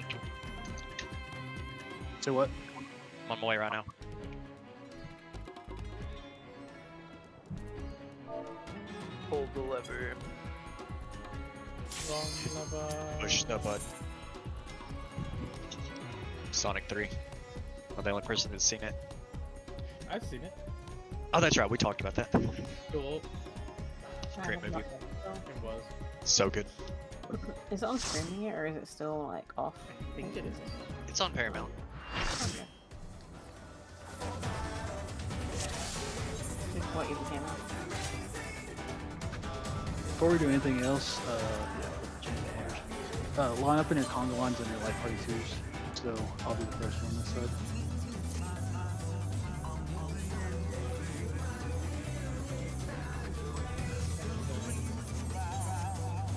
tank. So what? I'm on my way right now. Hold the lever. Push the button. Sonic 3. I'm the only person that's seen it. I've seen it. Oh, that's right. We talked about that. Cool. Great movie. It was. So good. Is it on streaming yet, or is it still like off? I think it is. It's on Paramount. Okay. Just what you came out. Before we do anything else, line up in your conga lines on your light party twos. So I'll be the first one on this side.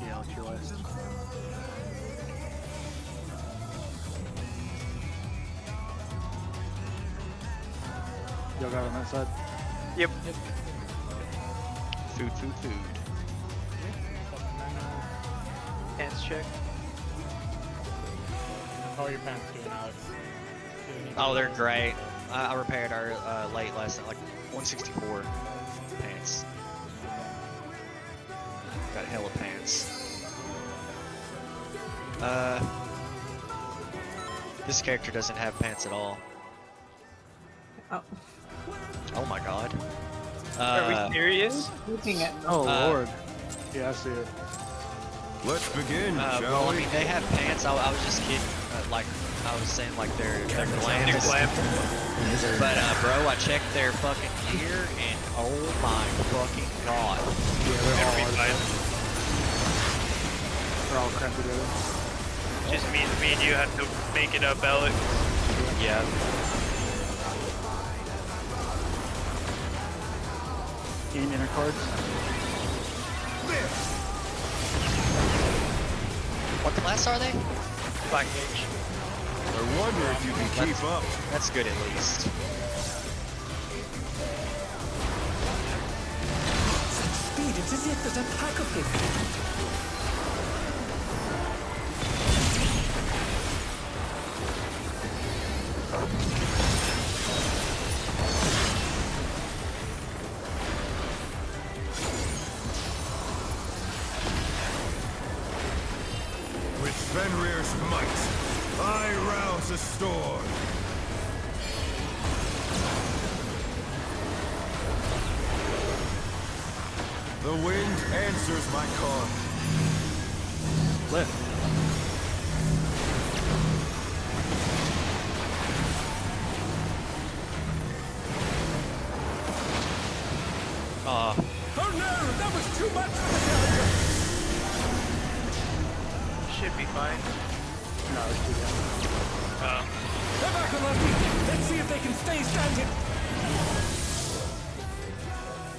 Yeah, I'll let you last. Y'all got on that side? Yep. Food. Hands check. How are your pants doing, Alex? Oh, they're great. I repaired our late last night, like 164 pants. Got hella pants. This character doesn't have pants at all. Oh, Oh my god. Are we serious? looking at Oh lord. Yeah, I see it. Let's begin, shall well, I we? mean, they have pants. I was just kidding. Like, I was saying, like, they're glam. They're glam. But, bro, I checked their fucking gear, and oh my fucking god. Yeah, they're all Better be fine. They're all cramped together. Just means me and you have to make it up, Alex. Yeah. Game inner cards. What class are they? Black Mage. I wonder if you can keep up. That's good at least. Speed, it's as if there's a pack of them. With Fenrir's might, I rouse a storm. The wind answers my call. Lift. Oh no, that was too much for the challenger. Should be fine. No, it's too down. They're back on their feet. Let's see if they can stay standing.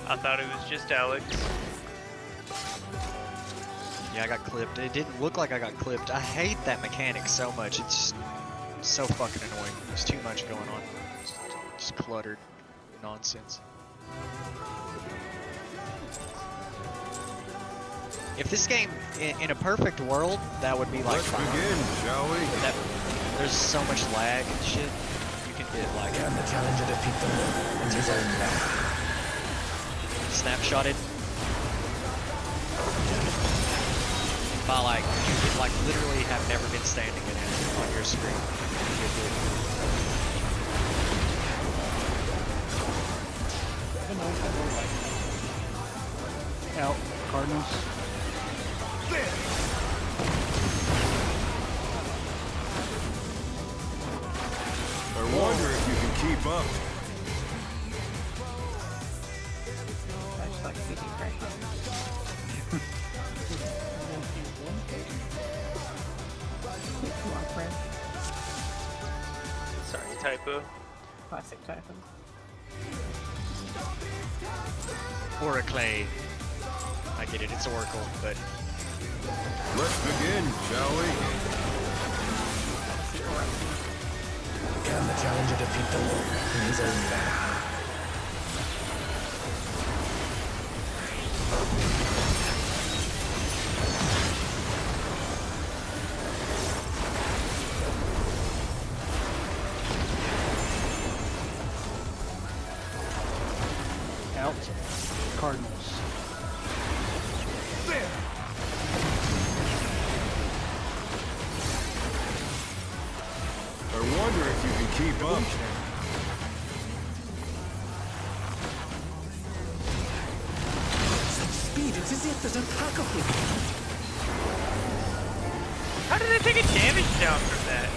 I thought it was just Alex. Yeah, I got clipped. It didn't look like I got clipped. I hate that mechanic so much. It's so fucking annoying. There's too much going on. Just cluttered nonsense. If this game, in a perfect world, that would be like Let's fine. begin, shall we? But there's so much lag and shit. You can get like Can the challenger defeat them in his own way? snapshotted. By like, you could like literally have never been standing in it on your screen. Out. Cardinals. I wonder if you can keep up. I just like speaking French. Come on, friend. Sorry, typo. Classic typing. Oracle. I get it, it's Oracle, but Let's begin, shall we? Can the challenger defeat them in his own way? out. Cardinals. I wonder if you can keep up. Such speed, it's as if there's a pack of them. How did I take a damage down from that?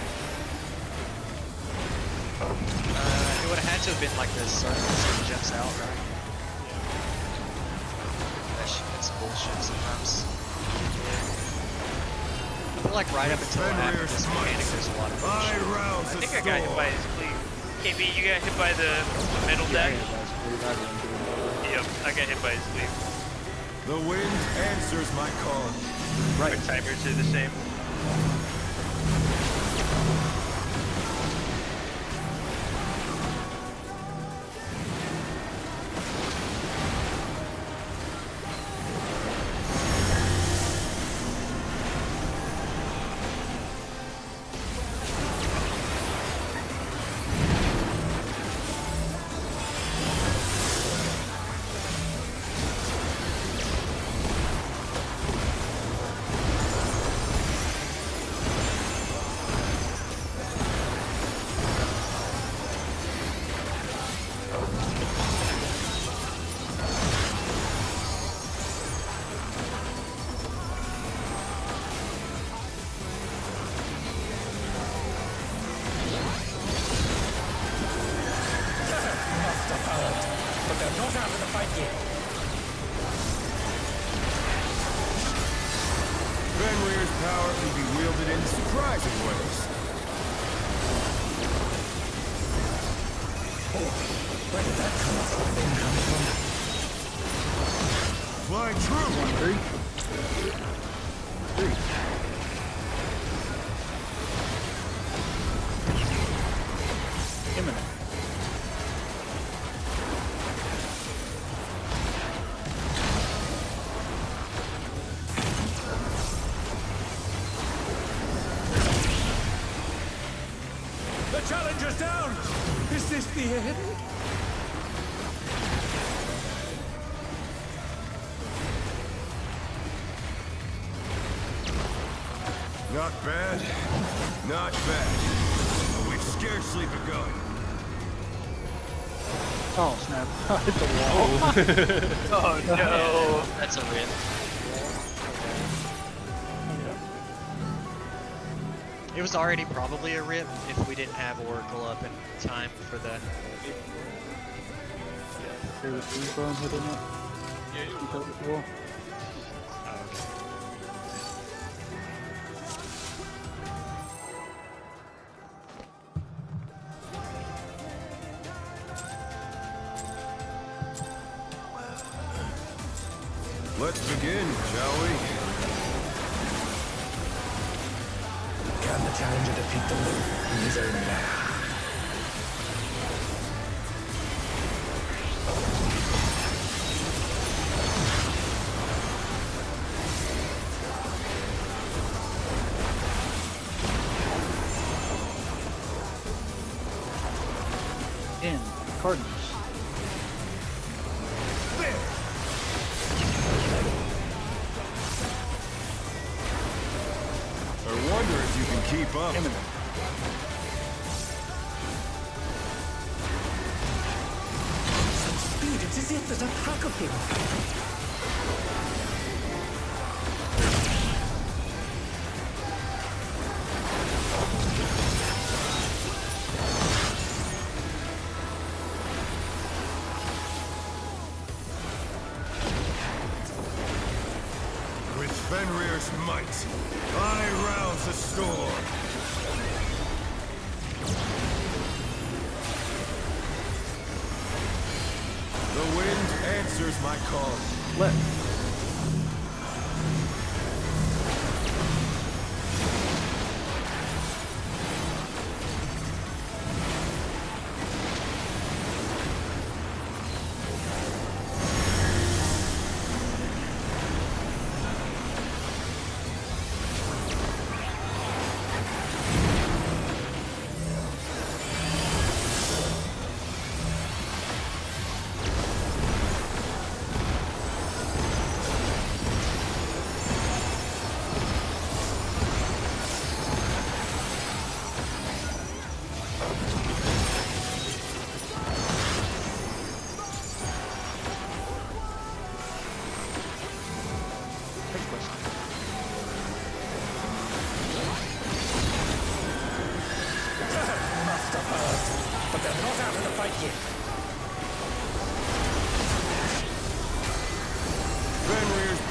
It would have had to have been like this circle so he jumps out, right? That's bullshit sometimes. I feel like right up until after this mechanic, there's a lot of I bullshit. rouse I the think I got hit by his cleave. KB, you got hit by the middle deck? Yep, I got hit by his cleave. The wind answers my call. Our timers are the same. But they're not out of the fight yet. Fenrir's power can be wielded in surprising ways. Where did that come from? Flying true. 3. Imminent. The challenger's down! Is this the end? Not bad. Not bad. We've scarcely begun. Oh snap! I hit the wall. Oh no! That's a rip. It was already probably a rip if we didn't have Oracle up in time for the. There was Bone hitting it. Keep up with the wall. Let's begin, shall we? Can the challenger defeat the moon in his own lair? In Cardinals. I wonder if you can keep up. Imminent. Such speed, it's as if there's a pack of them. With Fenrir's might, I rouse the storm. The wind answers my call. Left.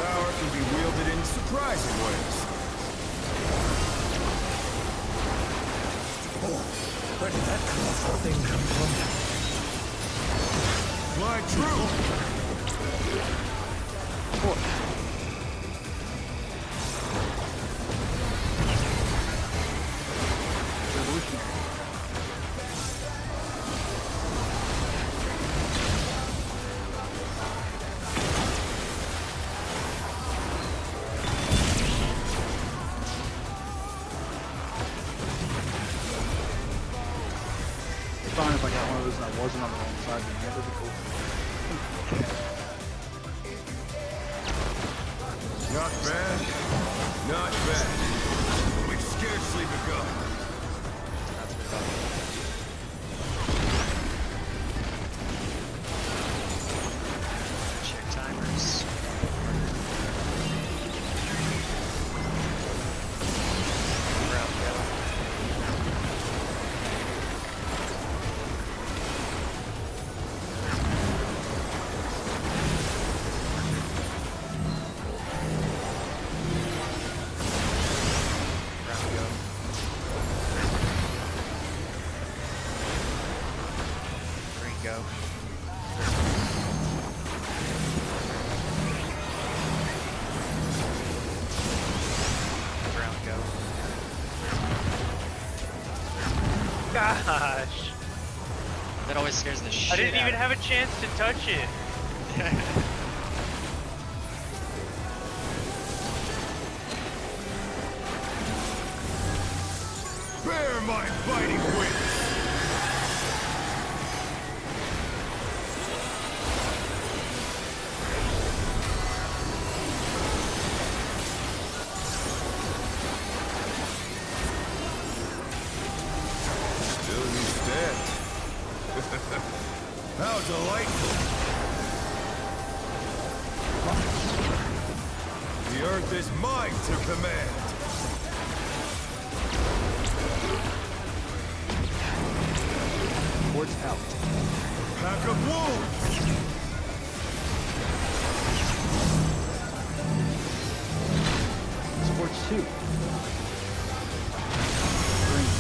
power can be wielded in surprising ways. Where did that colorful thing come from? Fly true! Fine if I got one of those and I wasn't on the wrong side, then that would be cool. Not bad. Not bad. We've scarcely begun. Check timers. Round go. Round go. Green go. Brown go. Gosh. That always scares the shit I didn't even out have a chance to touch it. of me. Bear my fighting wings! Still you stand. How delightful! The earth is mine to command! Port's out. Pack of wolves! Sports 2. Green.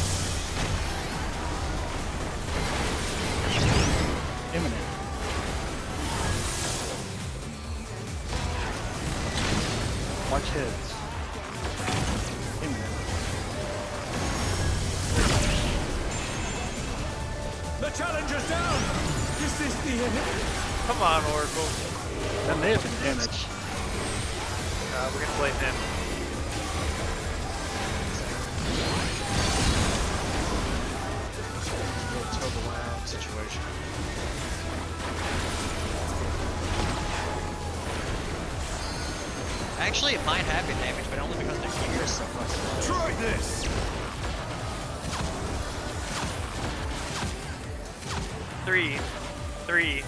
Imminent. Watch heads. Imminent. The challenger's down! Is this the end? Come on, Oracle. That may have been damage. We're gonna blame him. Little Toba Wow situation. Actually, it might have been damage, but only because their gear is so fucking low. Try this! 3. 3.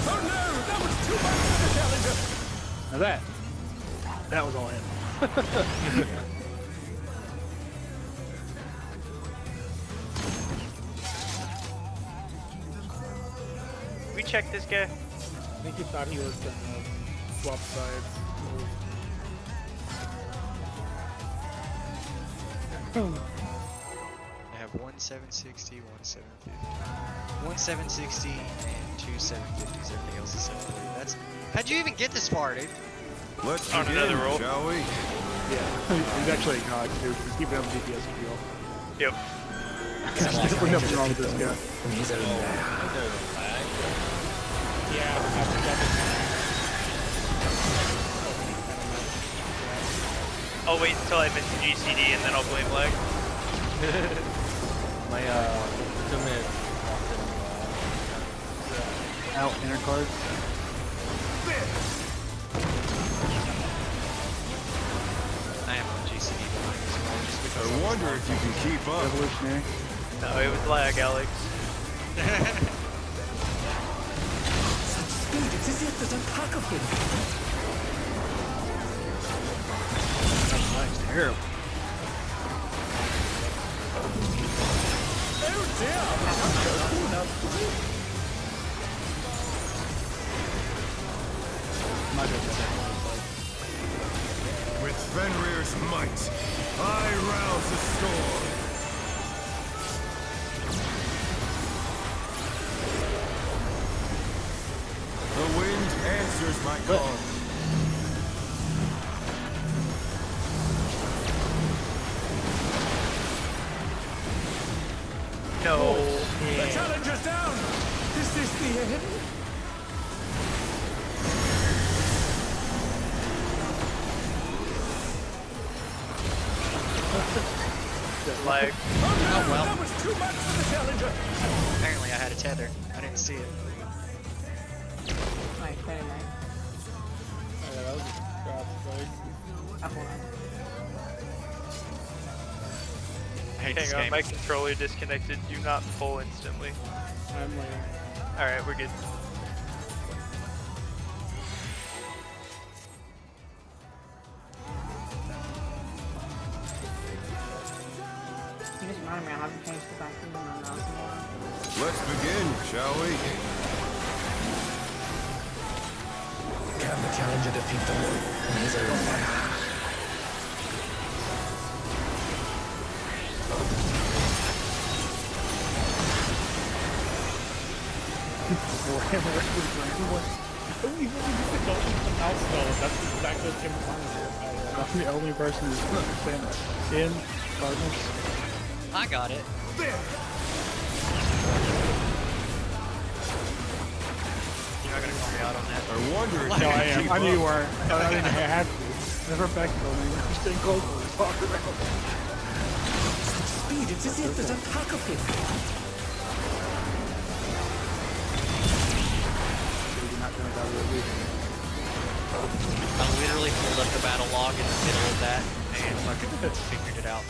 Oh no! That was too much for the challenger! Now that was all him. We check this guy. I think he thought he was gonna swap sides. I have one 760, one 750. One 760 and two 750s. Everything else is 740. That's. How'd you even get this far, dude? Let's On begin, another roll. shall we? Yeah. He's actually a god, too. He's keeping up with DPS appeal. Yep. There's definitely nothing wrong with this guy. Yeah, after that. I'll wait until I miss the GCD and then I'll blame lag. My, out inner cards. I am on GCD behind as well, just because I wonder if you can keep up. Revolutionary. No, it was lag, Alex. Speed, it's as if there's a pack of them! Nice, Here. Oh dear, I'm not cool enough. Might have to With Fenrir's might, I rouse the storm. The wind answers my call. No. The challenger's down. Is this the end? Like, Oh no, well. that was too much for the challenger. Apparently I had a tether. I didn't see it. Like, very nice. Yeah, that was a crap fight. Apple one. I hate this hang on, game. my controller disconnected. Do not pull instantly. I'm like, Alright, we're good. You just reminded me I haven't changed the vacuum on my mouse in a while. Let's begin, shall we? Can the challenger defeat the world? don't even use the mouse though. That's exactly what Tim Connors I'm the only person who can understand that. In Cardinals. I got it. You're not gonna call me out on that. I wonder if No, you I can am. keep I knew you up. weren't. I didn't have to. Never back to me. I'm staying close to the talk around. Speed, it's as if there's a pack of him. You're not gonna die with me. I literally pulled up the battle log in the middle of that and fucking figured it out.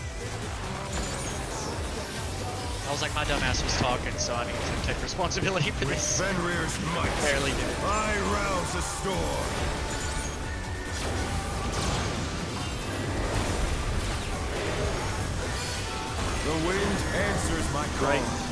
I was like, my dumbass was talking, so I need to take responsibility for With this. Fenrir's might, Barely did it. I rouse the storm. The wind answers my call.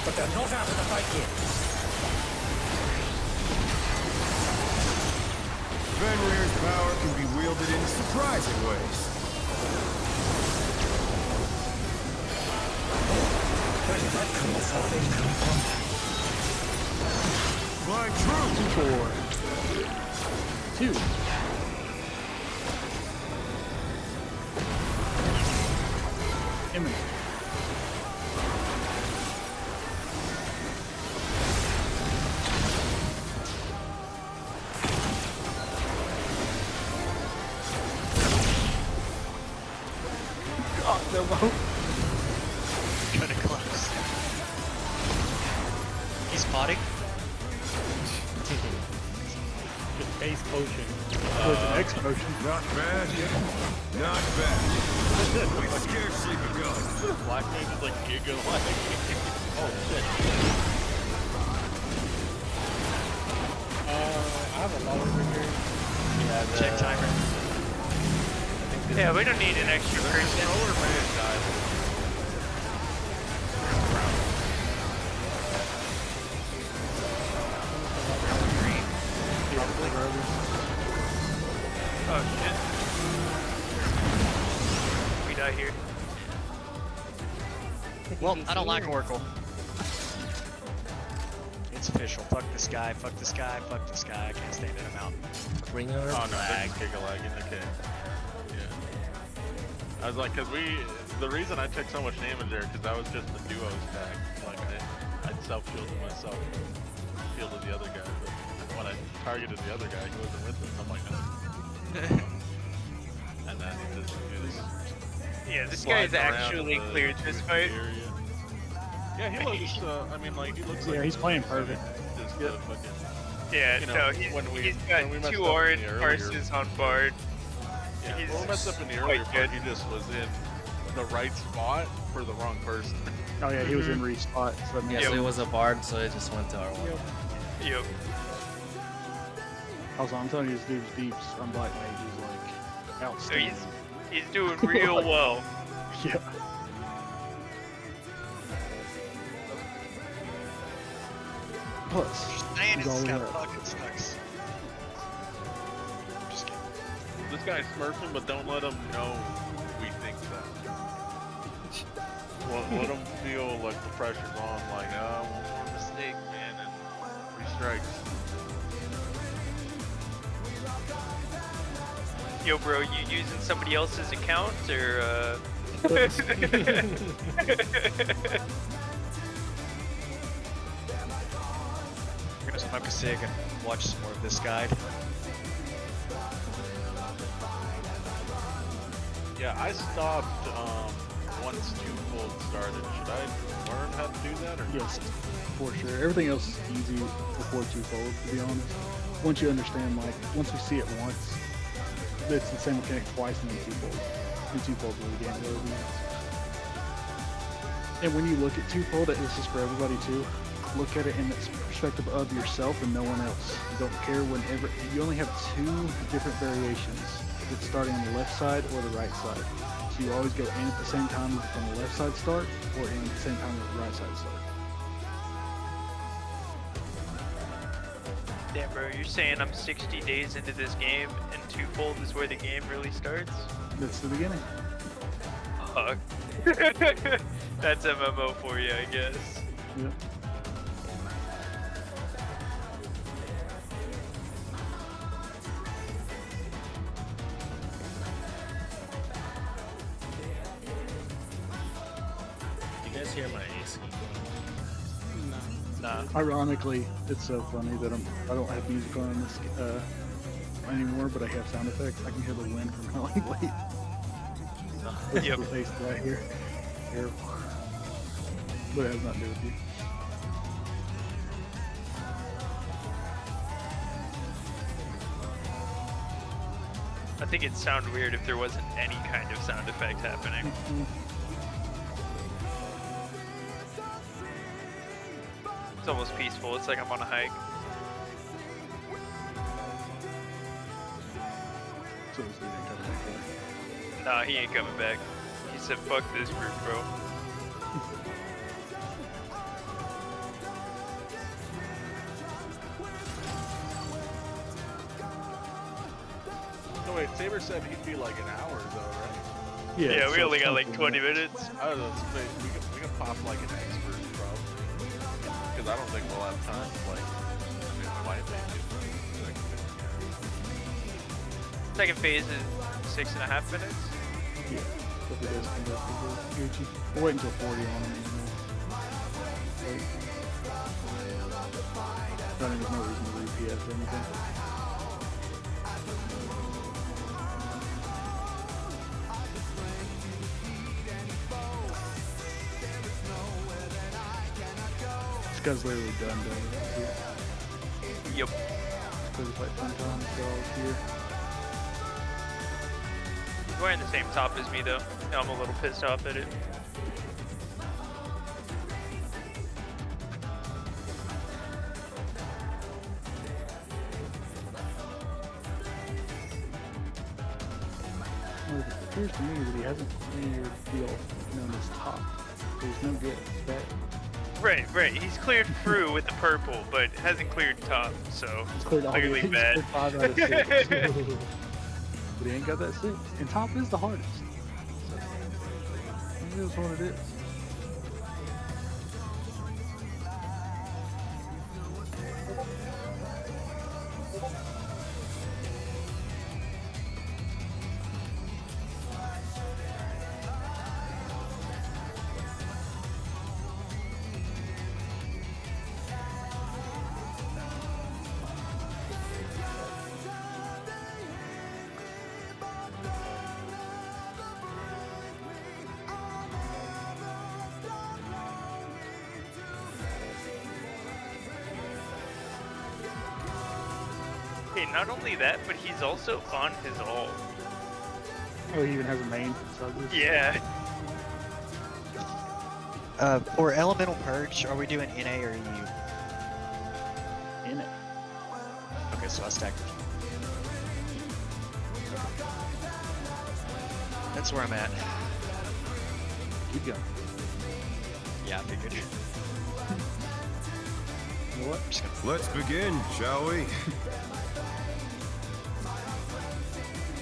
But they're not out of the fight yet. Fenrir's power can be wielded in surprising ways. Where did that kind of salvation come from? My truth! 4, 2. Imminent. God, they're both. Kinda close. He's spotting. just base potion. There's an X motion. Not bad. Not bad. We've scarcely begun. Black Mage is like giga like. Oh shit. I have a lot over here. yeah, Check timer. Yeah, we don't need an extra person. Oh shit. We die here. Well, I don't like Oracle. It's official. Fuck this guy. Fuck this guy. Fuck this guy. I can't stand it. I'm out. Bring her Oh no, back. they're just lagging. Okay. Yeah. I was like, the reason I took so much damage there, because I was just the duo stack. Like I'd self-shielded myself, shielded the other guy, but when I targeted the other guy, he wasn't with us. I'm like, no. And then he just do this. Yeah, this sliding guy's around actually the cleared this 2 fight. area. Yeah, he looks. I mean, like he looks like. Yeah, he's playing perfect. Just fucking. Yeah, You know, no, when we he's got messed up 2 in the orange earlier- horses on board. Yeah, He's when we messed up in the quite earlier part, good. he just was in the right spot for the wrong person. Oh yeah, he was in Reese spot. So that Yeah, means so it was a bard, so it just went to R1. Yep. Also, I'm telling you, this dude's deeps on Black Mage is like So outstanding. he's doing real well. Yeah. Plus, Man, he's this all guy in it. fucking sucks. Just kidding. This guy's smurfing, but don't let him know we think that. Let him feel like the pressure's on, like, one more mistake, man, and 3 strikes. Yo, bro, you using somebody else's account or? I'm gonna smoke a cig and watch some more of this guy. Yeah, I stopped once 2-fold started. Should I learn how to do that, or Yes, for sure. Everything else is easy before twofold, to be honest. Once you understand, like, once we see it once, it's the same mechanic twice and then twofold. And twofold really game really easy. And when you look at twofold, this is for everybody too. Look at it in the perspective of yourself and no one else. You don't care whenever. You only have 2 different variations. It's starting on the left side or the right side. So you always go in at the same time on the left side start, or in at the same time as the right side start. Damn, bro, you're saying I'm 60 days into this game and twofold is where the game really starts? That's the beginning. Fuck. That's MMO for you, I guess. Yep. You guys hear my AC? Nah. Ironically, it's so funny that I don't have music on this anymore, but I have sound effects. I can hear the wind from Howling Late. This Yep. is the face right here. Here. But it has nothing to do with you. I think it'd sound weird if there wasn't any kind of sound effect happening. It's almost peaceful. It's like I'm on a hike. So this dude ain't coming back there. Nah, he ain't coming back. He said, fuck this group, bro. no? Wait, Saber said he'd be like an hour though, right? Yeah, we so only got like something 20 minutes. I don't know. We can pop like an expert probably, because I don't think we'll have time. Like, I mean, we might make it. Second phase is 6.5 minutes. Yeah. If it does come back, we'll Gucci. We'll wait until 40 on him. Wait. I think there's no reason to re-PS or anything. This guy's literally done. Yep. Because it's like 10 times all here. He's wearing the same top as me though. I'm a little pissed off at it. Well, it appears to me that he hasn't cleared the known as top. So he's no good. It's bad. Right. He's cleared through with the purple, but hasn't cleared top, so He's cleared all clearly he's bad. cleared 5 out of 6. But he ain't got that 6. And top is the hardest. It is what it is. not only that, but he's also on his ult. Oh, he even has a main. So Yeah. For Elemental Purge, are we doing NA or EU? in it. Okay, so I stacked with you. That's where I'm at. Keep going. Yeah, I figured. You know what? I'm just gonna Let's begin, shall we?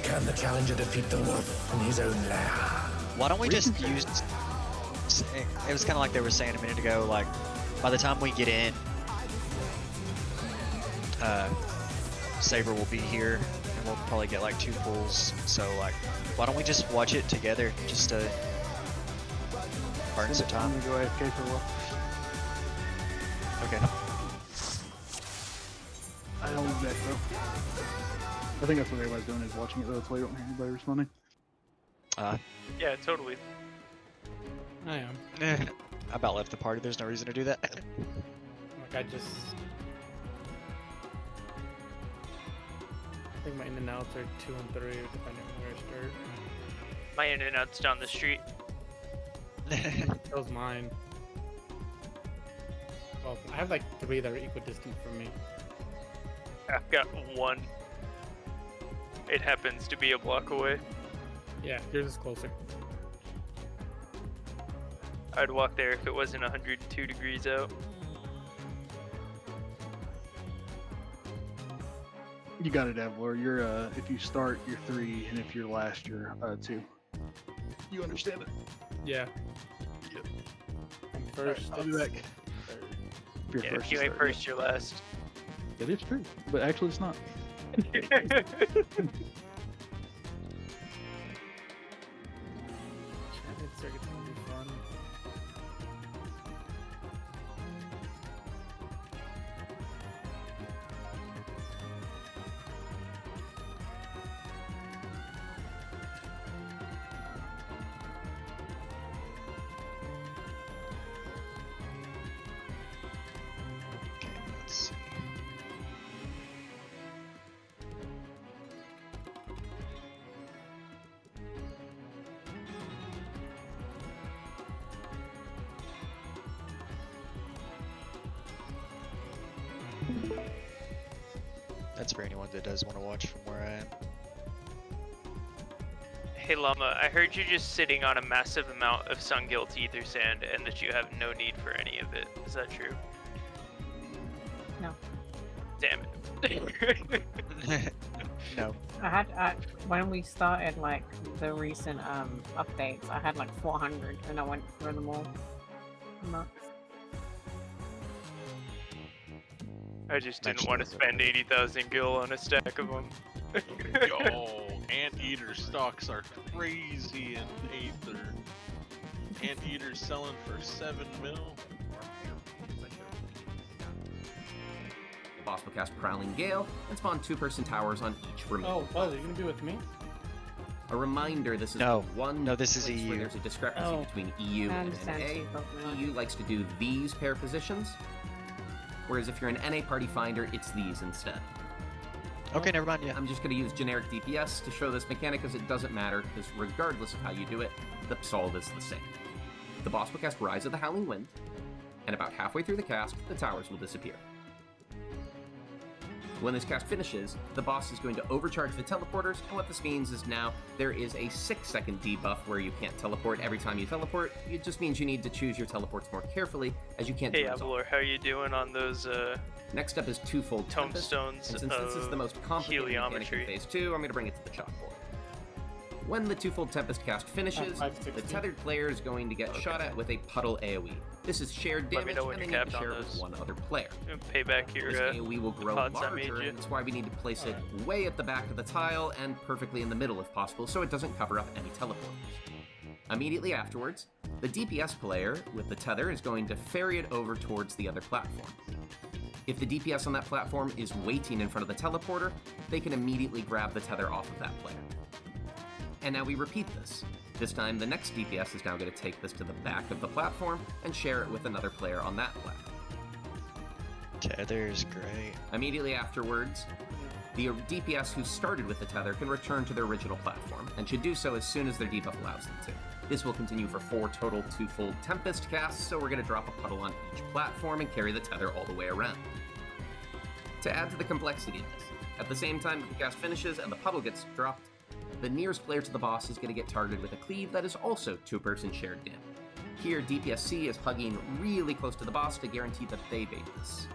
Can the challenger defeat the wolf in his own lair? Why don't we just use... It was kind of like they were saying a minute ago, like, by the time we get in, Saber will be here, and we'll probably get like 2 pulls, so like, why don't we just watch it together, just to burn some I'm time? gonna go AFK for a while. Okay. I don't back, bro. I think that's what everybody's doing, is watching it though. That's why you don't hear anybody responding. Yeah, totally. I am. I about left the party, there's no reason to do that. Like, I think my in and outs are 2 and 3, depending on where I start. My in and out's down the street. That was mine. Well, I have like 3 that are equidistant from me. I've got 1. It happens to be a block away. Yeah, yours is closer. I'd walk there if it wasn't 102 degrees out. You got it, Evlor. You're if you start, you're 3, and if you're last, you're 2. You understand it? Yeah. Yep. I'm first. I'll be back. If you're Yeah, first, if you you ain't start, first, you're last. yeah. It is true, but actually, it's not. It's gonna be fun. Okay, let's see. That's for anyone that does want to watch from where I am. Hey Llama, I heard you just sitting on a massive amount of Sungilt Ether Sand and that you have no need for any of it. Is that true? No. Damn it. No. When we started like the recent updates, I had like 400 and I went through them all. Nuts. I just didn't Mention want to it. spend 80,000 gil on a stack of them. Yo, Anteater stocks are crazy in Aether. Anteater's selling for 7 mil. The boss will cast Prowling Gale and spawn 2-person towers on each remaining. Oh, Buzz, are you gonna be with me? A reminder, this is No. one No, this is place where EU. there's a discrepancy Oh. between EU I and understand, NA. Steve, but no. EU likes to do these pair positions, whereas if you're an NA party finder, it's these instead. Okay, never mind, yeah. I'm just going to use generic DPS to show this mechanic, as it doesn't matter, because regardless of how you do it, the solve is the same. The boss will cast Rise of the Howling Wind, and about halfway through the cast, the towers will disappear. When this cast finishes, the boss is going to overcharge the teleporters, and what this means is now there is a 6-second debuff where you can't teleport every time you teleport. It just means you need to choose your teleports more carefully, as you can't Hey do it all. Avalor, how you doing on those Next up is Twofold Tempest, tombstones and since this is the most complicated mechanic in heliometry? Phase 2, I'm going to bring it to the chalkboard. When the Twofold Tempest cast finishes, the 560. tethered player is going to get shot at with a puddle AoE. This is shared Let me damage, know when and they you're need to capped on share it with those. one other player. Pay back your This AoE will grow pods I made larger, you. and that's why we need to place it way at the back of the tile and perfectly in the middle if possible, so it doesn't cover up any teleporters. Immediately afterwards, the DPS player with the tether is going to ferry it over towards the other platform. If the DPS on that platform is waiting in front of the teleporter, they can immediately grab the tether off of that player. And now we repeat this. This time, the next DPS is now going to take this to the back of the platform and share it with another player on that platform. Tether is great. Immediately afterwards, The DPS who started with the tether can return to their original platform, and should do so as soon as their debuff allows them to. This will continue for 4 total twofold Tempest casts, so we're going to drop a puddle on each platform and carry the tether all the way around. To add to the complexity of this, at the same time that the cast finishes and the puddle gets dropped, the nearest player to the boss is going to get targeted with a cleave that is also 2-person shared damage. Here, DPSC is hugging really close to the boss to guarantee that they bait this.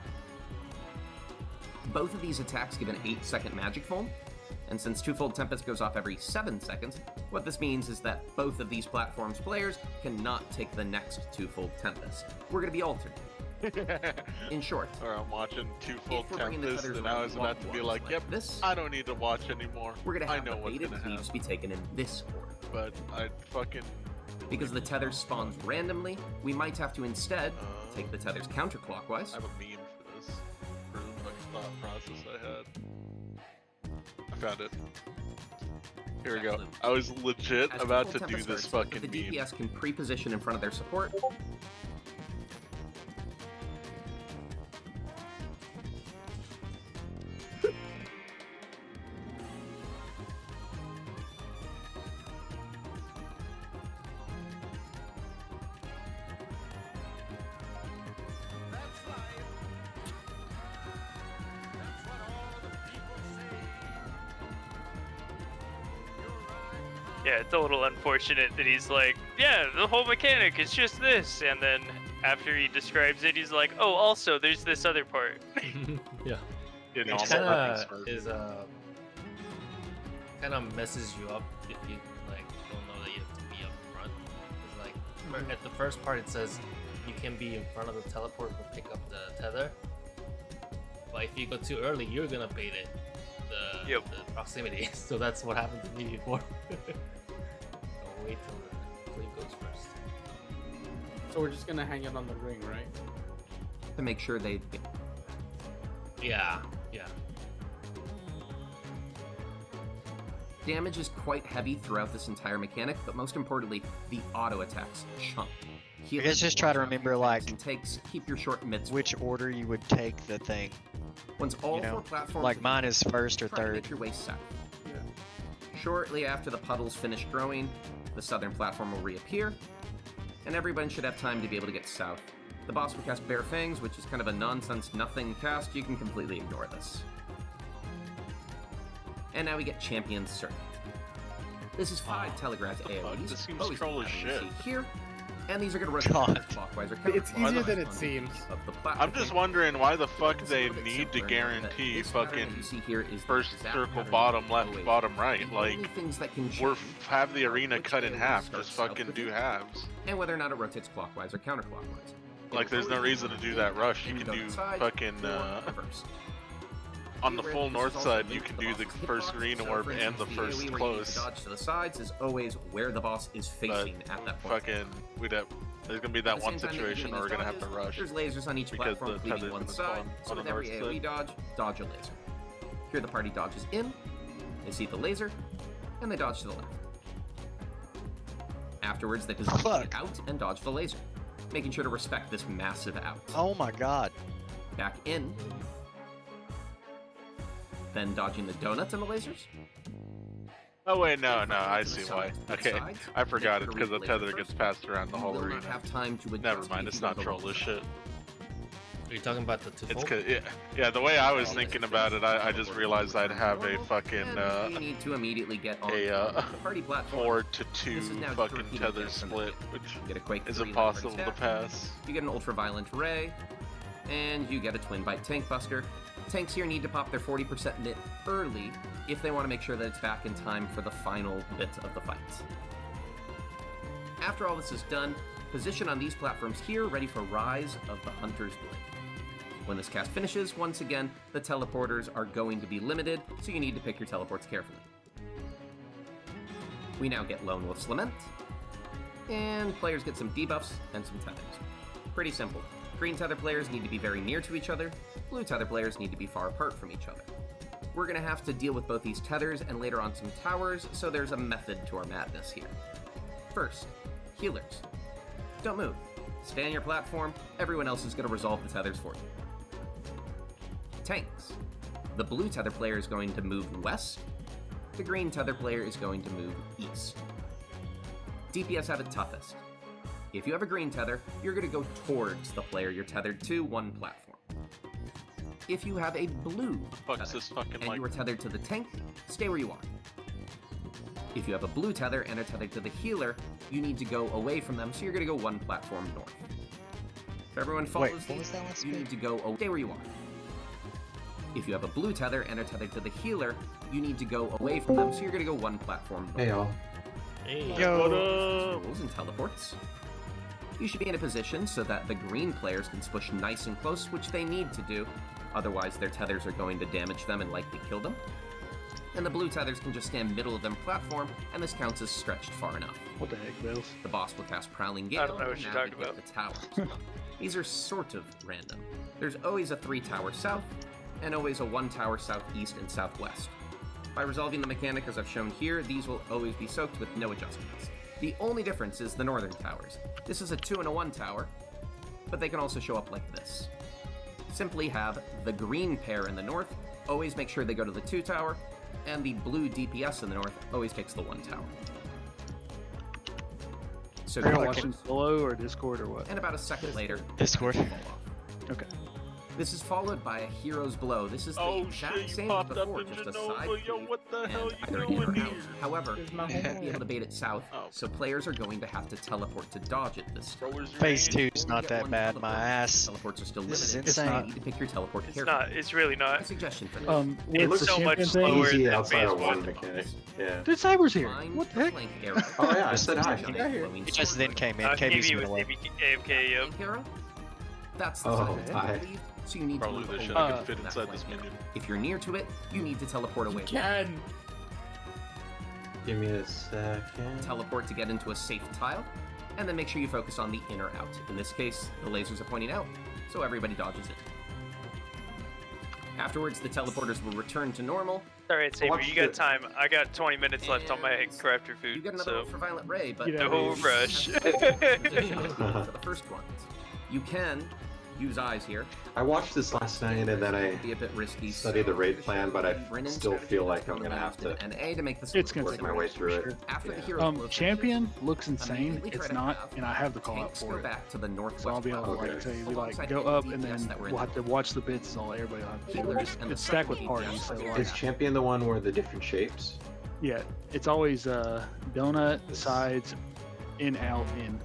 Both of these attacks give an 8-second magic fold, and since Twofold Tempest goes off every 7 seconds, what this means is that both of these platforms' players cannot take the next Twofold Tempest. We're going to be alternating. In short, Or I'm watching Twofold if we're bringing the Tempest, tethers and I was around about to be walk-ons like, yep, this, I don't need to watch anymore. we're going to I have know the what's baited gonna cleaves happen. be taken in this order. But I fucking... Because the tether spawns randomly, we might have to instead take the tethers counterclockwise. I have a meme for this. For the fucking thought process I had. I found it. Here we go. I was legit As about to Twofold do Tempest this starts, fucking the meme. DPS can pre-position in front of their support. Yeah, it's a little unfortunate that he's like, yeah, the whole mechanic is just this, and then after he describes it, he's like, oh, also, there's this other part. Yeah. You know, Which I'm a kind fucking of is kind of messes you up if you like don't know that you have to be up front. It's like at the first part it says you can be in front of the teleport and pick up the tether, but if you go too early, you're gonna bait it. The proximity. So that's what happened to me before. Don't wait till the cleave goes first. So we're just gonna hang it on the ring, right? To make sure they... Yeah. Damage is quite heavy throughout this entire mechanic, but most importantly, the auto attacks chunk. I guess just try to remember, like, and takes, keep your short mids. which order you would take the thing. Once all You know, 4 platforms like mine is first or try to third. make your way south. Shortly after the puddles finish growing, the southern platform will reappear, and everyone should have time to be able to get south. The boss will cast Bare Fangs, which is kind of a nonsense nothing cast. You can completely ignore this. And now we get Champion's Servant. This is 5 Telegraph's AoEs. This seems always troll as the pattern you shit. see here, and these are going to rotate God. clockwise or It's counterclockwise easier than it on seems. of the platform. I'm just wondering why the fuck It's a they little bit need to simpler in that guarantee this pattern fucking that you see here is the first exact circle, pattern bottom that left, always- bottom right. the Like, only things that can we're change have the are arena which cut in AoE half. starts Just south fucking with do you, halves. and whether or not it rotates clockwise or counterclockwise. Like, there's no reason to do that rush. You can do fucking on the full north side. You can do the first green orb and the first close. Dodge to the sides is always where the boss is facing at that point. Fucking, there's gonna be At that the one same time that you're situation doing where we're these gonna have to dodges, rush. There's lasers on each because platform the cleaving tether's one gonna side, spawn so on with the every north AoE side. dodge a laser. Here the party dodges in, they see the laser, and they dodge to the left. Afterwards, they position Fuck. out and dodge the laser, making sure to respect this massive out. Oh my god. Back in, then dodging the donuts and the lasers. Oh wait, no, And I to the see why. sides, to the Okay, sides. I forgot Make it sure because to the read tether laser gets first. passed around the You whole will arena. not have time to Never adjust mind, if it's you not go the wrong trollish side. shit. Are you talking about the It's twofold? cause, yeah, the way I was thinking about it, I just realized I'd have a fucking And you need to immediately get on a, the party platform. 4 to 2 This is now just fucking repeating tether things from the split, beginning. which You get a Quake is 3 impossible leopard to stack, pass. You get an ultraviolent ray, and you get a twin bite tank buster. Tanks here need to pop their 40% nit early if they want to make sure that it's back in time for the final bit of the fight. After all this is done, position on these platforms here ready for Rise of the Hunter's Blade. When this cast finishes, once again, the teleporters are going to be limited, so you need to pick your teleports carefully. We now get Lone Wolf's Lament, and players get some debuffs and some tethers. Pretty simple. Green tether players need to be very near to each other, blue tether players need to be far apart from each other. We're going to have to deal with both these tethers and later on some towers, so there's a method to our madness here. First, healers. Don't move. Stay on your platform, everyone else is going to resolve the tethers for you. Tanks. The blue tether player is going to move west. The green tether player is going to move east. DPS have it toughest. If you have a green tether, you're going to go towards the player you're tethered to one platform. If you have a blue Fuck's tether this fucking and like? you are tethered to the tank, stay where you are. If you have a blue tether and are tethered to the healer, you need to go away from them, so you're going to go one platform north. If everyone follows what these, was that last you bit? need to go stay where you are. If you have a blue tether and are tethered to the healer, you need to go away from them, so you're going to go one platform north. Hey y'all. Hey. Yo. Rules and teleports. You should be in a position so that the green players can push nice and close, which they need to do, otherwise their tethers are going to damage them and likely kill them. And the blue tethers can just stand middle of them platform, and this counts as stretched far enough. What the heck, Bells? The boss will cast Prowling Gale I don't know what and you're navigate talking about. the towers. These are sort of random. There's always a 3-tower south, and always a 1-tower southeast and southwest. By resolving the mechanic as I've shown here, these will always be soaked with no adjustments. The only difference is the northern towers. This is a 2 and a 1 tower, but they can also show up like this. Simply have the green pair in the north always make sure they go to the 2 tower, and the blue DPS in the north always takes the 1 tower. So Are you good watching luck. solo or Discord or what? And about a second later, Discord. fall off. Okay. This is followed by a hero's blow. This is the Oh exact shit! You same popped as up before, in just a Genova. side Yo, cleave what the hell and you either in doing or here? out. However, Here's my you won't be home. able to bait it south, Oh. so players are going to have to teleport to dodge it this time. Bro, where's your Phase name? 2's Only not get that one bad, my teleport. ass. Teleports are still This is limited. insane. So you need to pick your teleport It's carefully. not. It's really A not. suggestion for this. With looks the so much champion slower thing, Easy than outside phase of one 1. mechanic. Yeah. dude, Cyber's here. Find What a the heck? flank arrow. Oh yeah, I said hi. Position a glowing He just sword then came in. KB KB's been was away. AFK, yep. flank arrow. That's the Oh, side that's hi. believed, so you need Probably to the move shit away I Uh, could fit from that inside this flank menu. arrow. If you're near to it, you need to teleport away. Can. Give me a second. Teleport to get into a safe tile, and then make sure you focus on the in or out. In this case, the lasers are pointing out, so everybody dodges it. Afterwards, the teleporters will return to normal. Alright, Saber, Watch you got the- time. I got 20 minutes left on my And crafter You food, get another so vote for Violent Ray, but You know, no rush. for the first ones. You can use eyes here. I watched this last night and then I Be a bit risky. studied the raid plan, but I Brennan still strategy feel like I'm from gonna have to an A to make this It's gonna work take my a way while, through for it. After the Yeah. hero blow Champion looks finishes, insane. immediately try It's to not, have and I have the call out tanks go for it. back to the northwest. So I'll be able to Okay. like tell you, be like, Alongside go any up, DPS and then that were in we'll the have to watch the bits. So everybody will have to. Healers It's, and the it's stacked with second parties, so DPS. like, Is champion the one where the different shapes? yeah, it's always donut sides, in out in,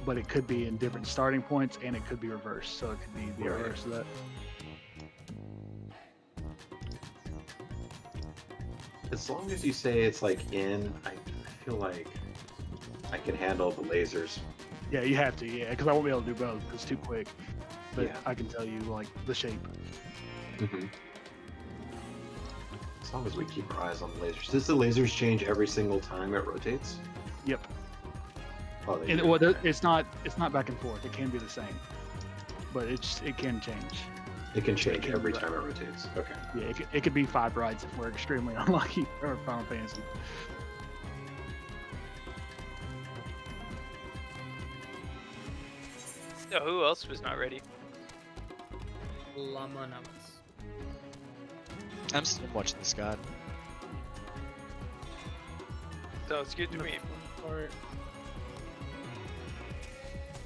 but it could be in different starting points, and it could be reversed. So it could be the Right. reverse of that. As long as you say it's like in, I feel like I can handle the lasers. Yeah, you have to. Yeah, because I won't be able to do both. 'Cause it's too quick. But Yeah. I can tell you like the shape. Mm-hmm. As long as we keep our eyes on the lasers. Does the lasers change every single time it rotates? Yep. Oh, they And do. well, it's not back and forth. It can be the same, but it can change. It can change can every be- time it rotates. Okay. Yeah, it could be 5 rides if we're extremely unlucky or Final Fantasy. Oh, who else was not ready? Lama Namas. I'm still watching this god. Sounds good to me. Or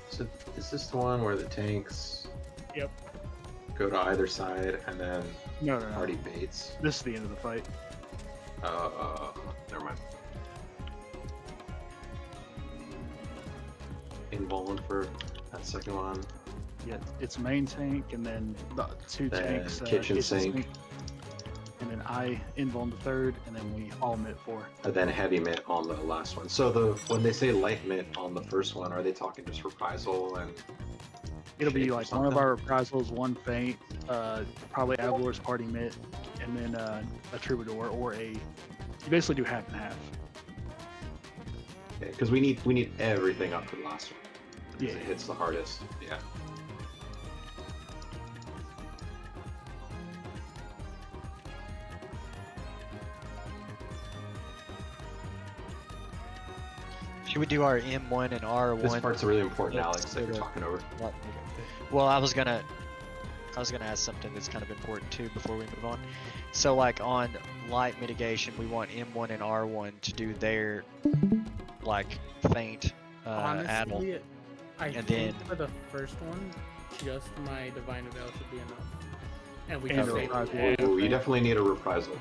So is this the one where the tanks Yep. go to either side and then No. party baits? This is the end of the fight. Never mind. Involved for that second one. Yeah, it's main tank and then the 2 Then tanks. kitchen sink. And then I involve the third, and then we all mit 4. And then heavy mitt on the last one. So when they say light mitt on the first one, are they talking just reprisal and It'll be shape or like one of something? our reprisals, 1 feint, probably Avalor's party mit, and then a troubadour or a. You basically do half and half. because we need everything up for the last one. 'Cause Yeah. it hits the hardest. Yeah. Should we do our M1 and R1? This part's really important, Let's Alex, that you're do the- talking over. Well, I was gonna I was gonna ask something that's kind of important too before we move on. So like on light mitigation, we want M1 and R1 to do their like faint addle. Honestly, I And think then- for the first one, just my Divine Veil should be enough. And we And can a save reprisal. it. Ooh, you definitely need a reprisal.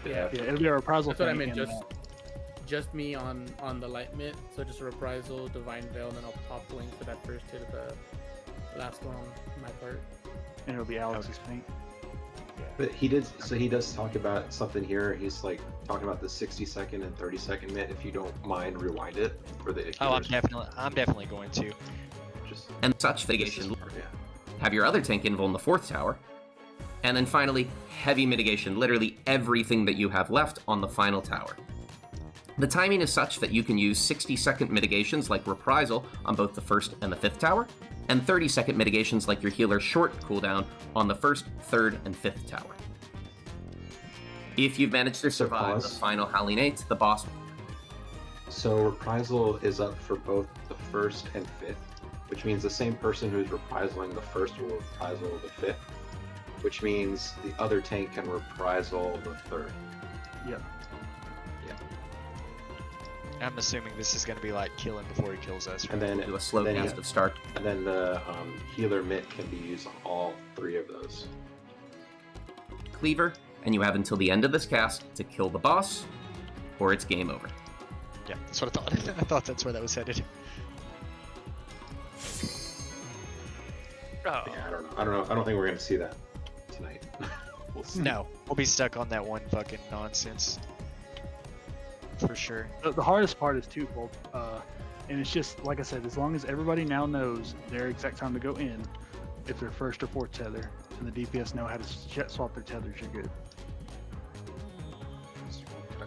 Yeah. Yeah, it'll be a reprisal. That's what I thing meant. and, Just me on the light mitt. So just a reprisal, Divine Veil, and then I'll pop Blink for that first hit of the last one on my part. and it'll be Alex's paint. But he does talk about something here. He's like talking about the 60-second and 30-second mitt. If you don't mind, rewind it for the. Oh, I'm healers. definitely going to. Just And such this mitigation. is part, yeah. Have your other tank invul in the 4th tower. And then finally, heavy mitigation, literally everything that you have left on the final tower. The timing is such that you can use 60-second mitigations like Reprisal on both the 1st and the 5th tower, and 30-second mitigations like your healer's short cooldown on the 1st, 3rd, and 5th tower. If you've managed to survive the pause. final Howling 8, the boss. So reprisal is up for both the 1st and 5th, which means the same person who's reprisaling the 1st will reprisal the 5th, which means the other tank can reprisal the 3rd. Yep. I'm assuming this is gonna be like killing before he kills us. Right? And then Do a slow then, cast of start. And then the healer mitt can be used on all 3 of those. Cleaver, and you have until the end of this cast to kill the boss, or it's game over. Yeah, that's what I thought. I thought that's where that was headed. Oh. Yeah, I don't know. I don't think we're gonna see that tonight. We'll see. No, we'll be stuck on that one fucking nonsense. For sure. The hardest part is twofold, and it's just like I said. As long as everybody now knows their exact time to go in, if they're 1st or 4th tether, and the DPS know how to swap their tethers, you're good.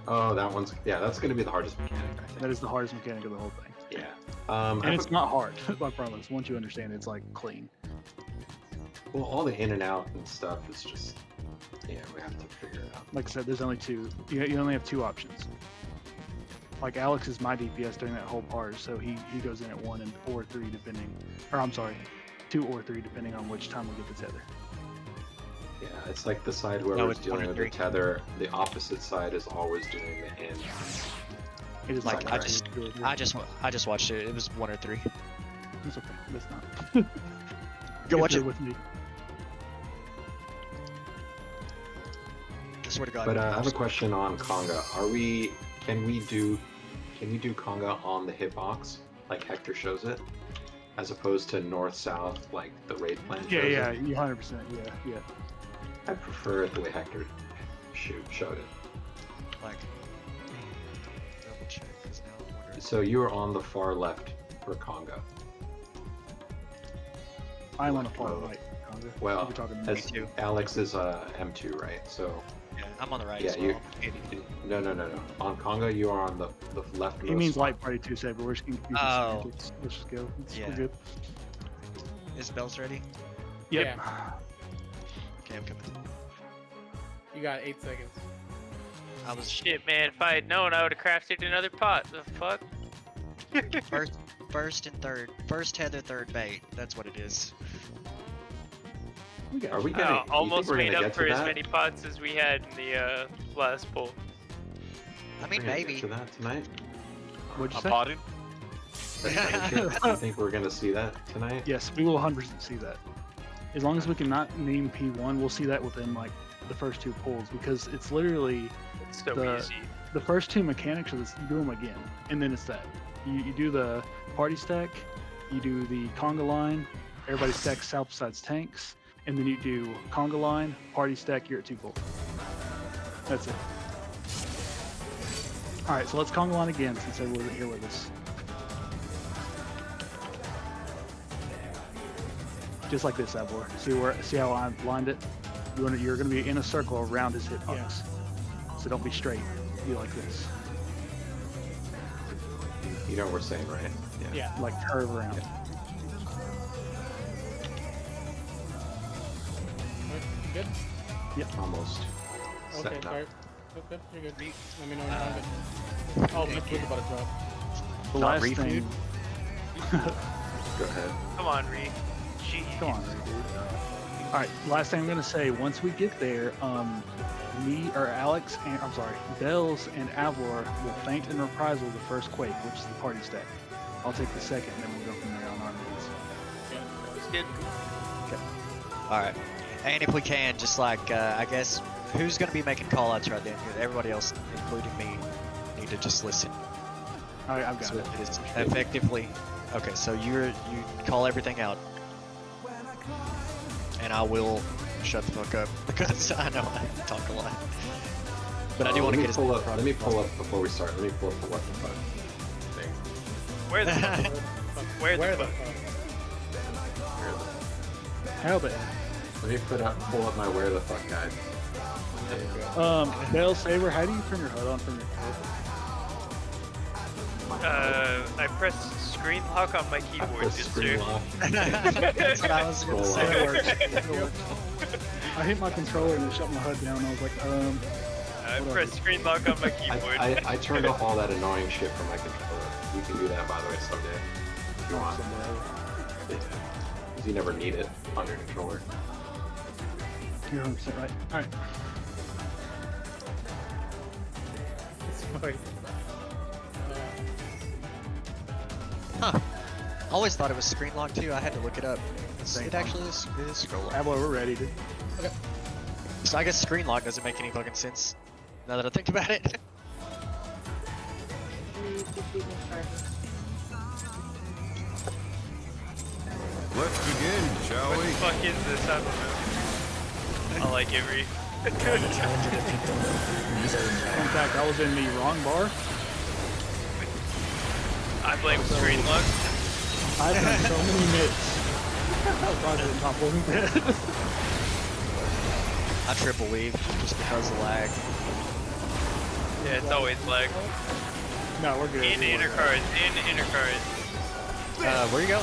Oh, that's gonna be the hardest mechanic, I think. That is the hardest mechanic of the whole thing. Yeah. And it's not hard, I promise. Once you understand, it's like clean. Well, all the in and out and stuff is just, yeah, we have to figure it out. Like I said, there's only two. You only have 2 options. Like Alex is my DPS during that whole part, so he goes in at 1 and or 3 depending, or I'm sorry, 2 or 3 depending on which time we get the tether. Yeah, it's like the side No, whoever's it's 1 dealing and with the 3. tether, the opposite side is always doing the in. It is Like not I correct. just watched it. It was 1 or 3. It's okay. It's not. Go If watch you're it. with me. I swear to God. But I have a question on Conga. Can we do Conga on the hitbox, like Hector shows it, as opposed to north-south, like the raid plan shows Yeah, it? you 100%. Yeah. I prefer it the way Hector showed it. Like, double check, 'cause now I'm wondering. So you are on the far left for Conga. I'm on the far right. Conga. Well, You're talking to me. as Alex is M2, right? So Yeah, I'm on the right yeah, as you. well. No. On Conga, you are on the left. He means light party 2 saber. We're just confusing Oh. semantics. Let's just go. Yeah. We're good. Is Bells ready? Yep. Yeah. Okay, I'm coming. You got 8 seconds. I was Shit, man. If I had known, I would have crafted another pot. The fuck? first and third. First tether, third bait. That's what it is. We got Are we you. gonna? you think Almost we're gonna made up get for to as that? many pots as we had in the last poll. I mean, We're gonna get maybe. to that tonight. What'd you I'm say? potting. You think we're gonna see that tonight? Yes, we will 100% see that. As long as we can not name P1, we'll see that within like the first 2 pulls because it's literally It's so easy. the first 2 mechanics are this, you do them again, and then it's that. You do the party stack, you do the conga line, everybody stacks south sides tanks, and then you do conga line, party stack, you're at 2 pulls. That's it. Alright, so let's conga line again since everyone wasn't here with us. Just like this, Avor. See how I lined it? You're gonna be in a circle around his hitbox. So don't be straight. Be like this. You know what we're saying, right? Yeah. Like curve around. Good? Almost. Okay, Setting up. sorry. Good. You're good. Let me know when you're done. Oh, Mitch was about to drop. The Not last refood? thing. Go ahead. Come on, Ree. Jeez. Come on, dude. All right, last thing I'm gonna say. Once we get there, me or Alex and Bells and Avlor will feint and reprisal the first quake, which is the party stack. I'll take the second, and then we'll go from there on our moves. That's good. All right. And if we can, just like I guess, who's gonna be making callouts right then? Everybody else, including me, need to just listen. All right, I've got So it. it is effectively. Okay, so you call everything out, and I will shut the fuck up because I know I talk a lot. But I do want to get his. Let me pull up before we start. Let me pull up the what the fuck thing. Where the fuck? Where the fuck? How about Let me pull up my where the fuck guide. Bell Saber? How do you turn your HUD on from your I press screen lock on my keyboard. Just Screen to... lock. That's what I was gonna say. I hit my controller and it shut my HUD down. I was like, I press screen lock on my keyboard. I turned off all that annoying shit from my controller. You can do that, by the way, someday. If you want. Because you never need it on your controller. You're 100% right. All right. It's fine. Huh. Always thought it was screen lock too. I had to look it up. It actually is scroll lock. Avlor, we're ready, dude. So I guess screen lock doesn't make any fucking sense now that I think about it. Let's begin, shall What we? the fuck is this? I don't know. I like it, Ree. In fact, I was in the wrong bar. I blame screen lock. I've done so many mitts. I was probably the top one. I triple weave just because of lag. Yeah, it's always lag. No, we're good. In inner cards. Where you go?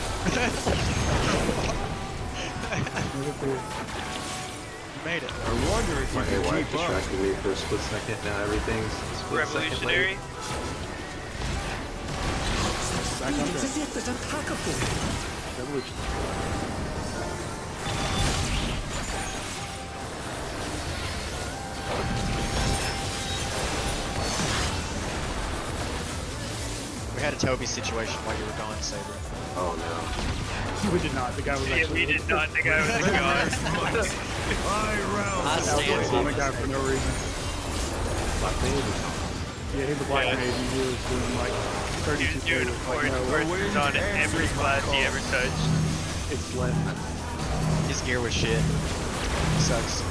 You made it. I wonder if you My can wife keep up. distracted me for a split second. Now everything's split Revolutionary. Back up there. Revolution. We had a Toby situation while you were gone, Saber. Oh no. We did not. The guy was Yeah, actually. we did not. The guy was a god. I round I the stand storm. The guy for no reason. Black Mage? Yeah, he's a black Yeah. mage. He was doing like He 32 was doing plays. forward Like, no, forces on every class he ever touched. it's left. His gear was shit. Sucks.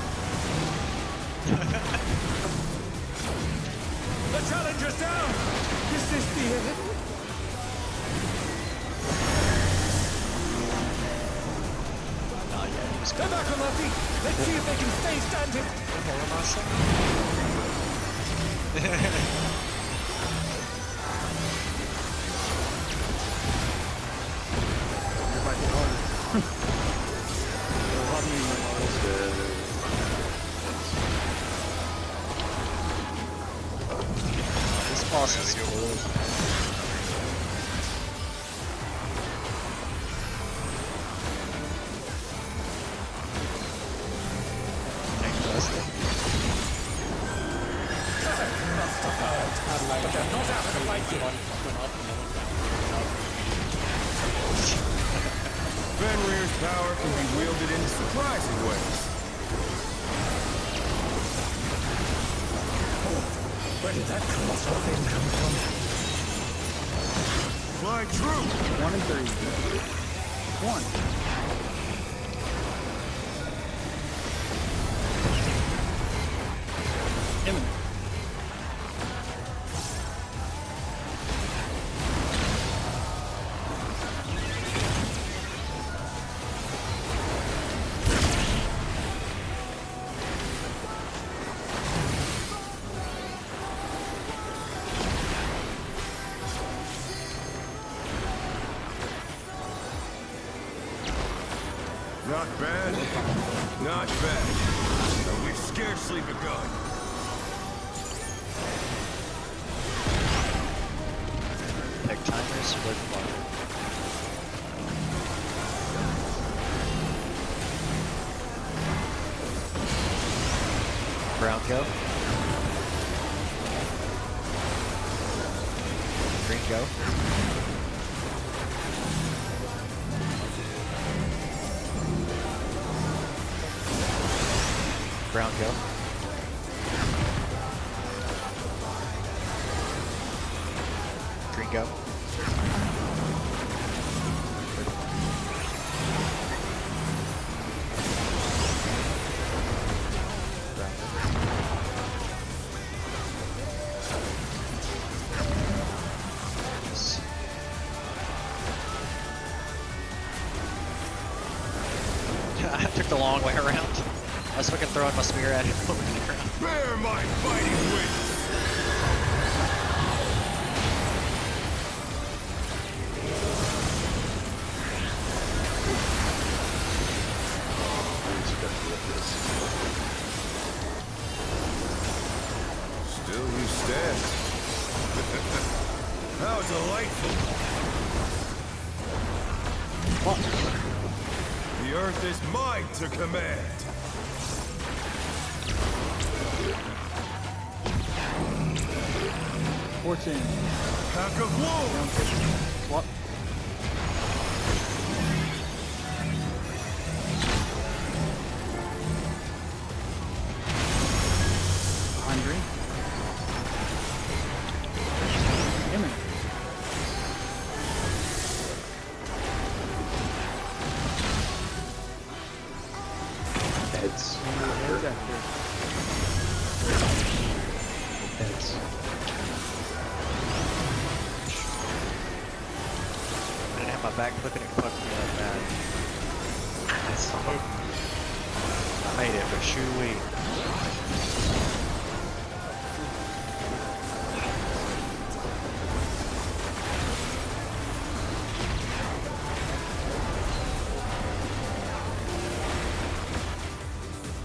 The challenger's down! Is this the end? Not yet. He was They're back on their feet! Let's see if they can stay standing! You're fighting harder. A lot of you This boss is cool. Thanks, Dustin. Fenrir's power can be wielded in surprising ways. Where did that colossal thing come from? Fly true! 1 and 3. 1. Imminent. Not bad. Not bad. We've scarcely begun. Pick timers with water. Brown go. Green go. Brown go. Green go. Brown go. Yes. I took the long way around. I was fucking throwing my spear at him over the ground. Bear my fighting wings! Still you stand. How delightful! The earth is mine to command. 14. Pack of wolves! Swap. Hungry. Imminent. Heads. Heads after. Heads. I didn't have my back flipping and fucked me like that. That's all. I made it, but shoo-wee.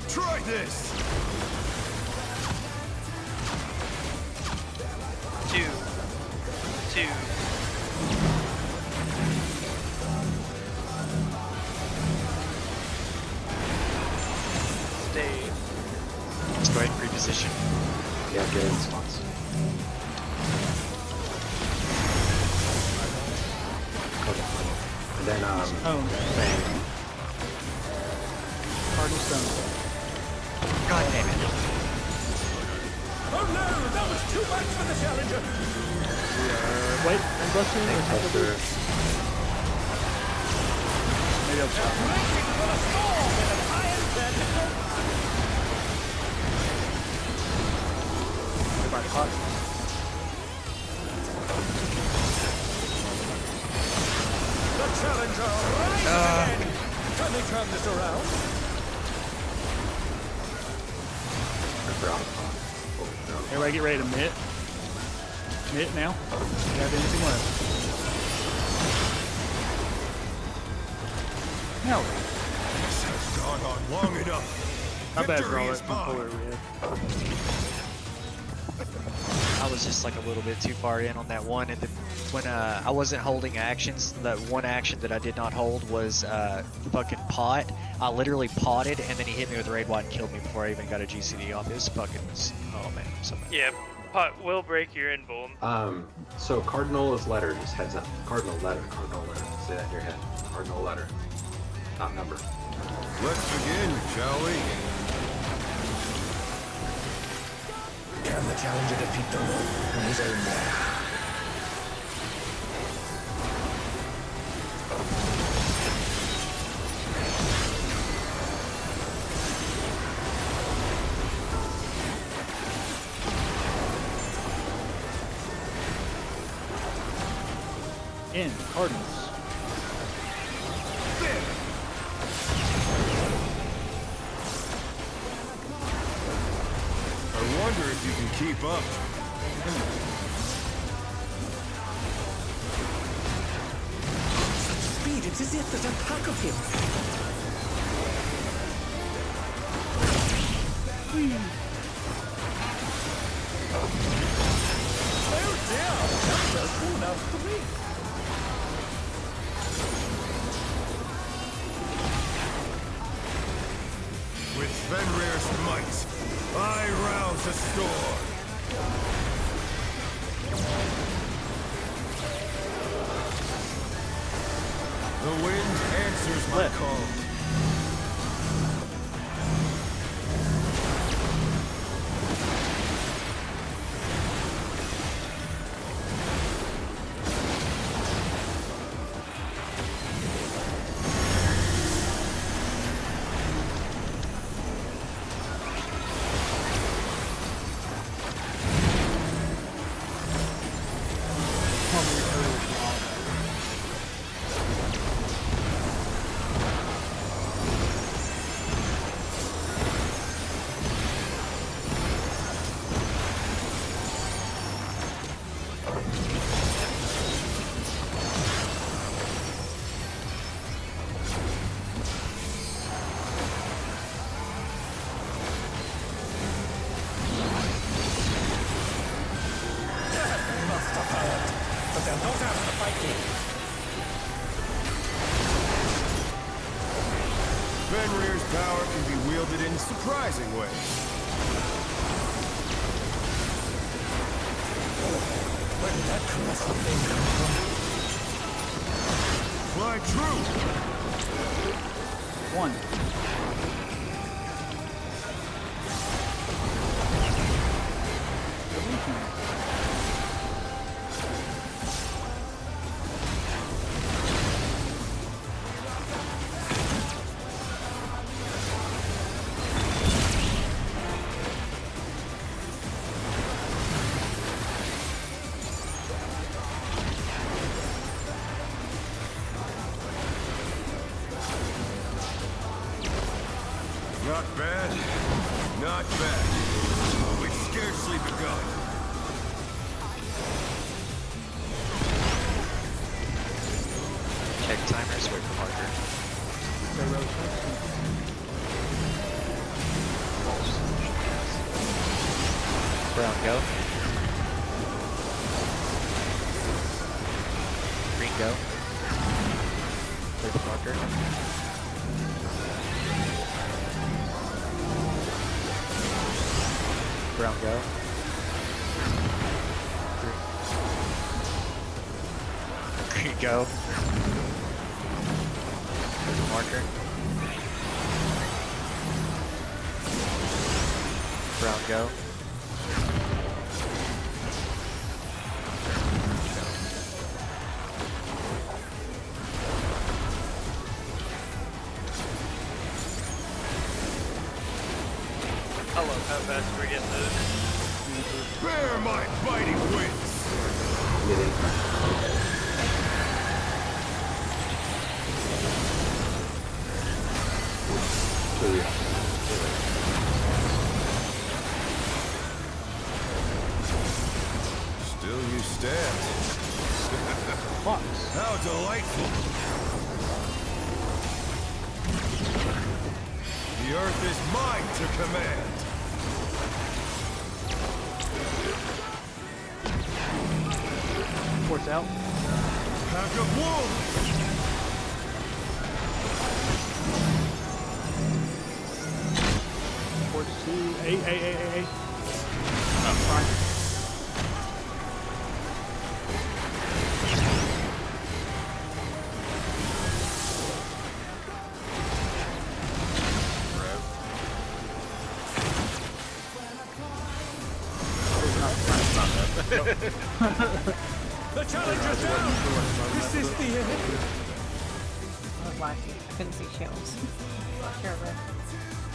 Try this! 2, 2. Stay. Let's go ahead and reposition. Yeah, get in spots. Okay. And then, Stone. Cardinal stone. God damn it. Oh no, that was too much for the challenger. Wait, I'm busting or Buster. maybe I'll stop. Racing for the storm with an iron tentacle. Everybody hot. The challenger rises again. Can they turn this around? Everybody get ready to mitt. Mitt now. You have anything left? No. This has gone on long enough. Not bad, Victory bro. is That's my mine. polar red. I was just like a little bit too far in on that one, and then when I wasn't holding actions, that one action that I did not hold was fucking pot. I literally potted, and then he hit me with raid wide and killed me before I even got a GCD off. It was fucking, oh man, so bad. Yeah, pot will break your invuln. So cardinal is letter, just heads up. Cardinal letter. Say that in your head. Cardinal letter. Not number. Let's begin, shall we? Can the challenger defeat the wolf in his own way? In Cardinals. I wonder if you can keep up. Such speed, it's as if there's a pack of him. Oh dear, challenger pulled out three. With Fenrir's might, I High rounds restored. The wind answers my call. Fenrir's power can be wielded in surprising ways. Where did that colossal thing come from? Fly true! 1. Not bad. Not bad. We've scarcely begun. Check timers, wait for marker. Brown, go. Green, go. Wait for marker. Brown, go. Green, go. There's a marker. Brown, go. I love how fast we're getting those. Bear my biting wings! Still you stand. How delightful! The earth is mine to command! Force out. Pack of wolves! Force 2. A. The challenger's down! This is the end! I was like, I couldn't see shields. Sure, but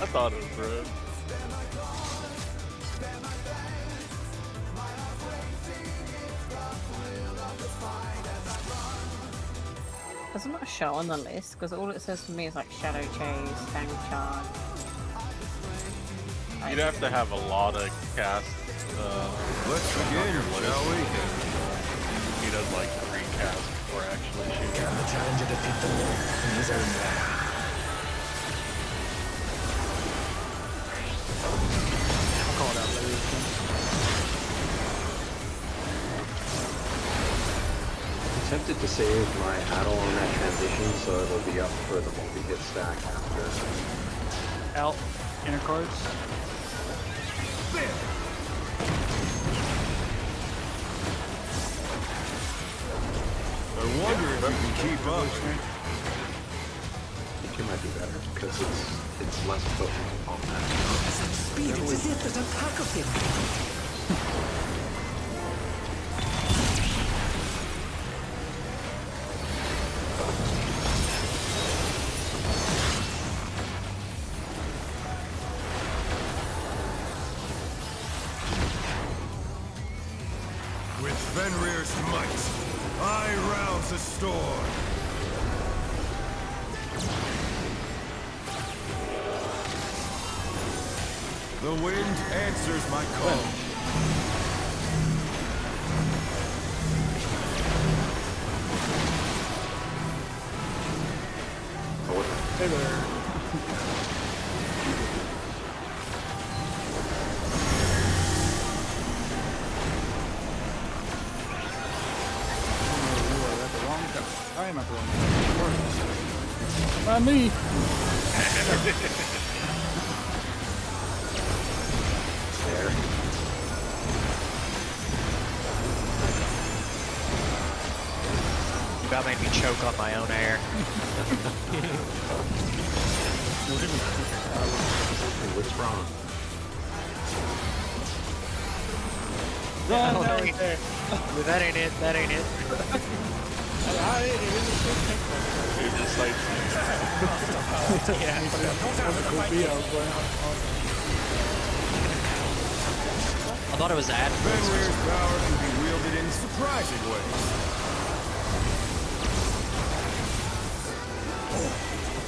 I thought it was red. does it not show on the list? Because all it says for me is like Shadow Chase, Fang Charge. You'd have to have a lot of cast. Let's begin, shall we? He does like 3 casts before actually shooting. Can the challenger defeat the Lord in his own way? I'll call it out later. I'm tempted to save my Addle on that transition so it'll be up for the multi-hit stack after. Out. Inner cards. spin! I wonder if you can keep up. I think it might be better because it's less potent on that. Speed, it's as if there's a pack of them. With Fenrir's might, I rouse the storm. The wind answers my call. Hey there. I am at the wrong time. Not me. There. You about made me choke on my own air. What's wrong? Run, Oh, that hey. right there. That ain't it. That ain't it. Dude, just like Yeah. I thought it was ad. Fenrir's power can be wielded in surprising ways.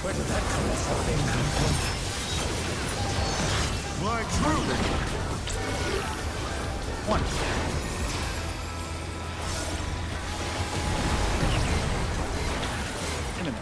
Where did that come from? My truth! One. Enemy.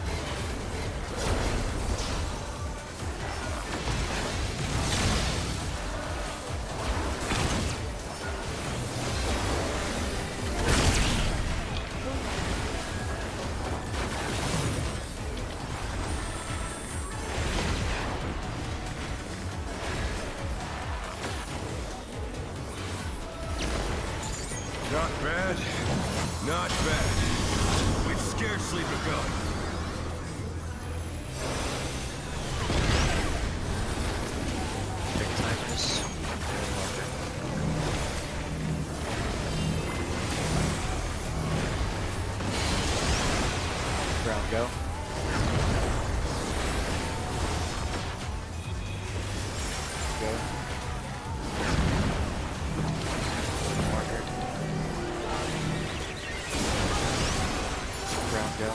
Not bad. Not bad. We've scarcely begun. Big timers. Ground go. Go. Marker. Ground go.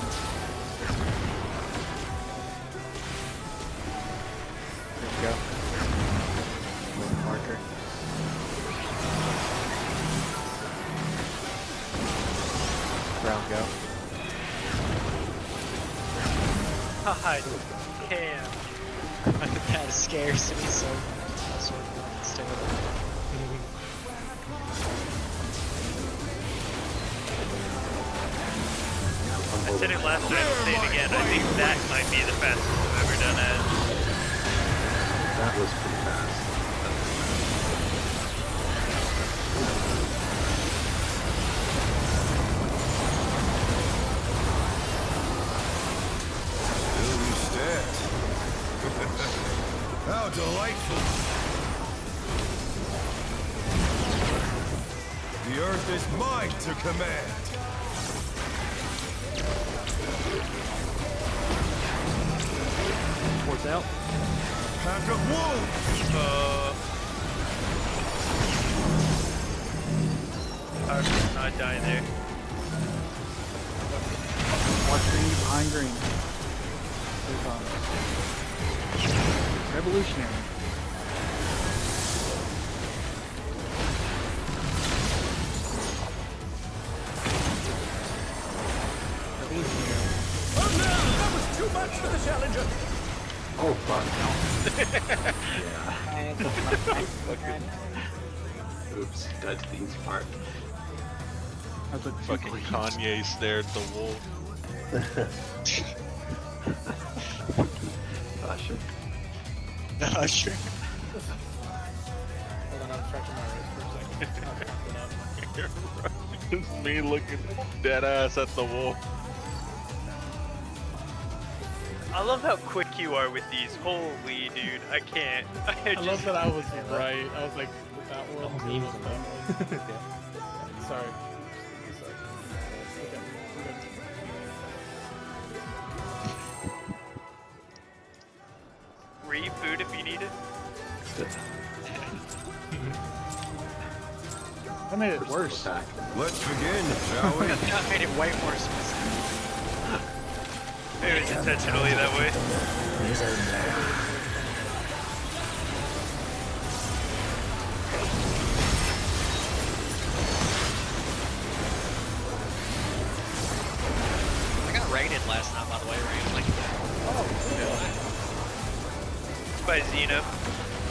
Ground go. Marker. Ground go. God damn. That scares me so. That's what it's terrible. I said it last night, I'll say it again. I think that might be the fastest I've ever done it. That was pretty fast. Still you stand. How delightful! The earth is mine to command. Force out. Pack of wolves! I should not die there. Watch green behind green. Revolutionary. Revolutionary. Oh no! That was too much for the challenger! Oh fuck. Okay. Oops. That's the easy part. That's what fucking Kanye stared the wolf. Usher. Usher. Hold on, I'm scratching my wrist for a second. I was wrapping up. It's me looking dead ass at the wolf. I love how quick you are with these. Holy dude, I can't. I love that I was right. I was like, with that one. Oh, memes with that one. Sorry. Okay, we're good. Reboot if you need it. I made it worse. Attack. Let's begin, shall we? That made it way more specific. It was intentionally that way. I got raided last night, by the way, randomly. By Xena.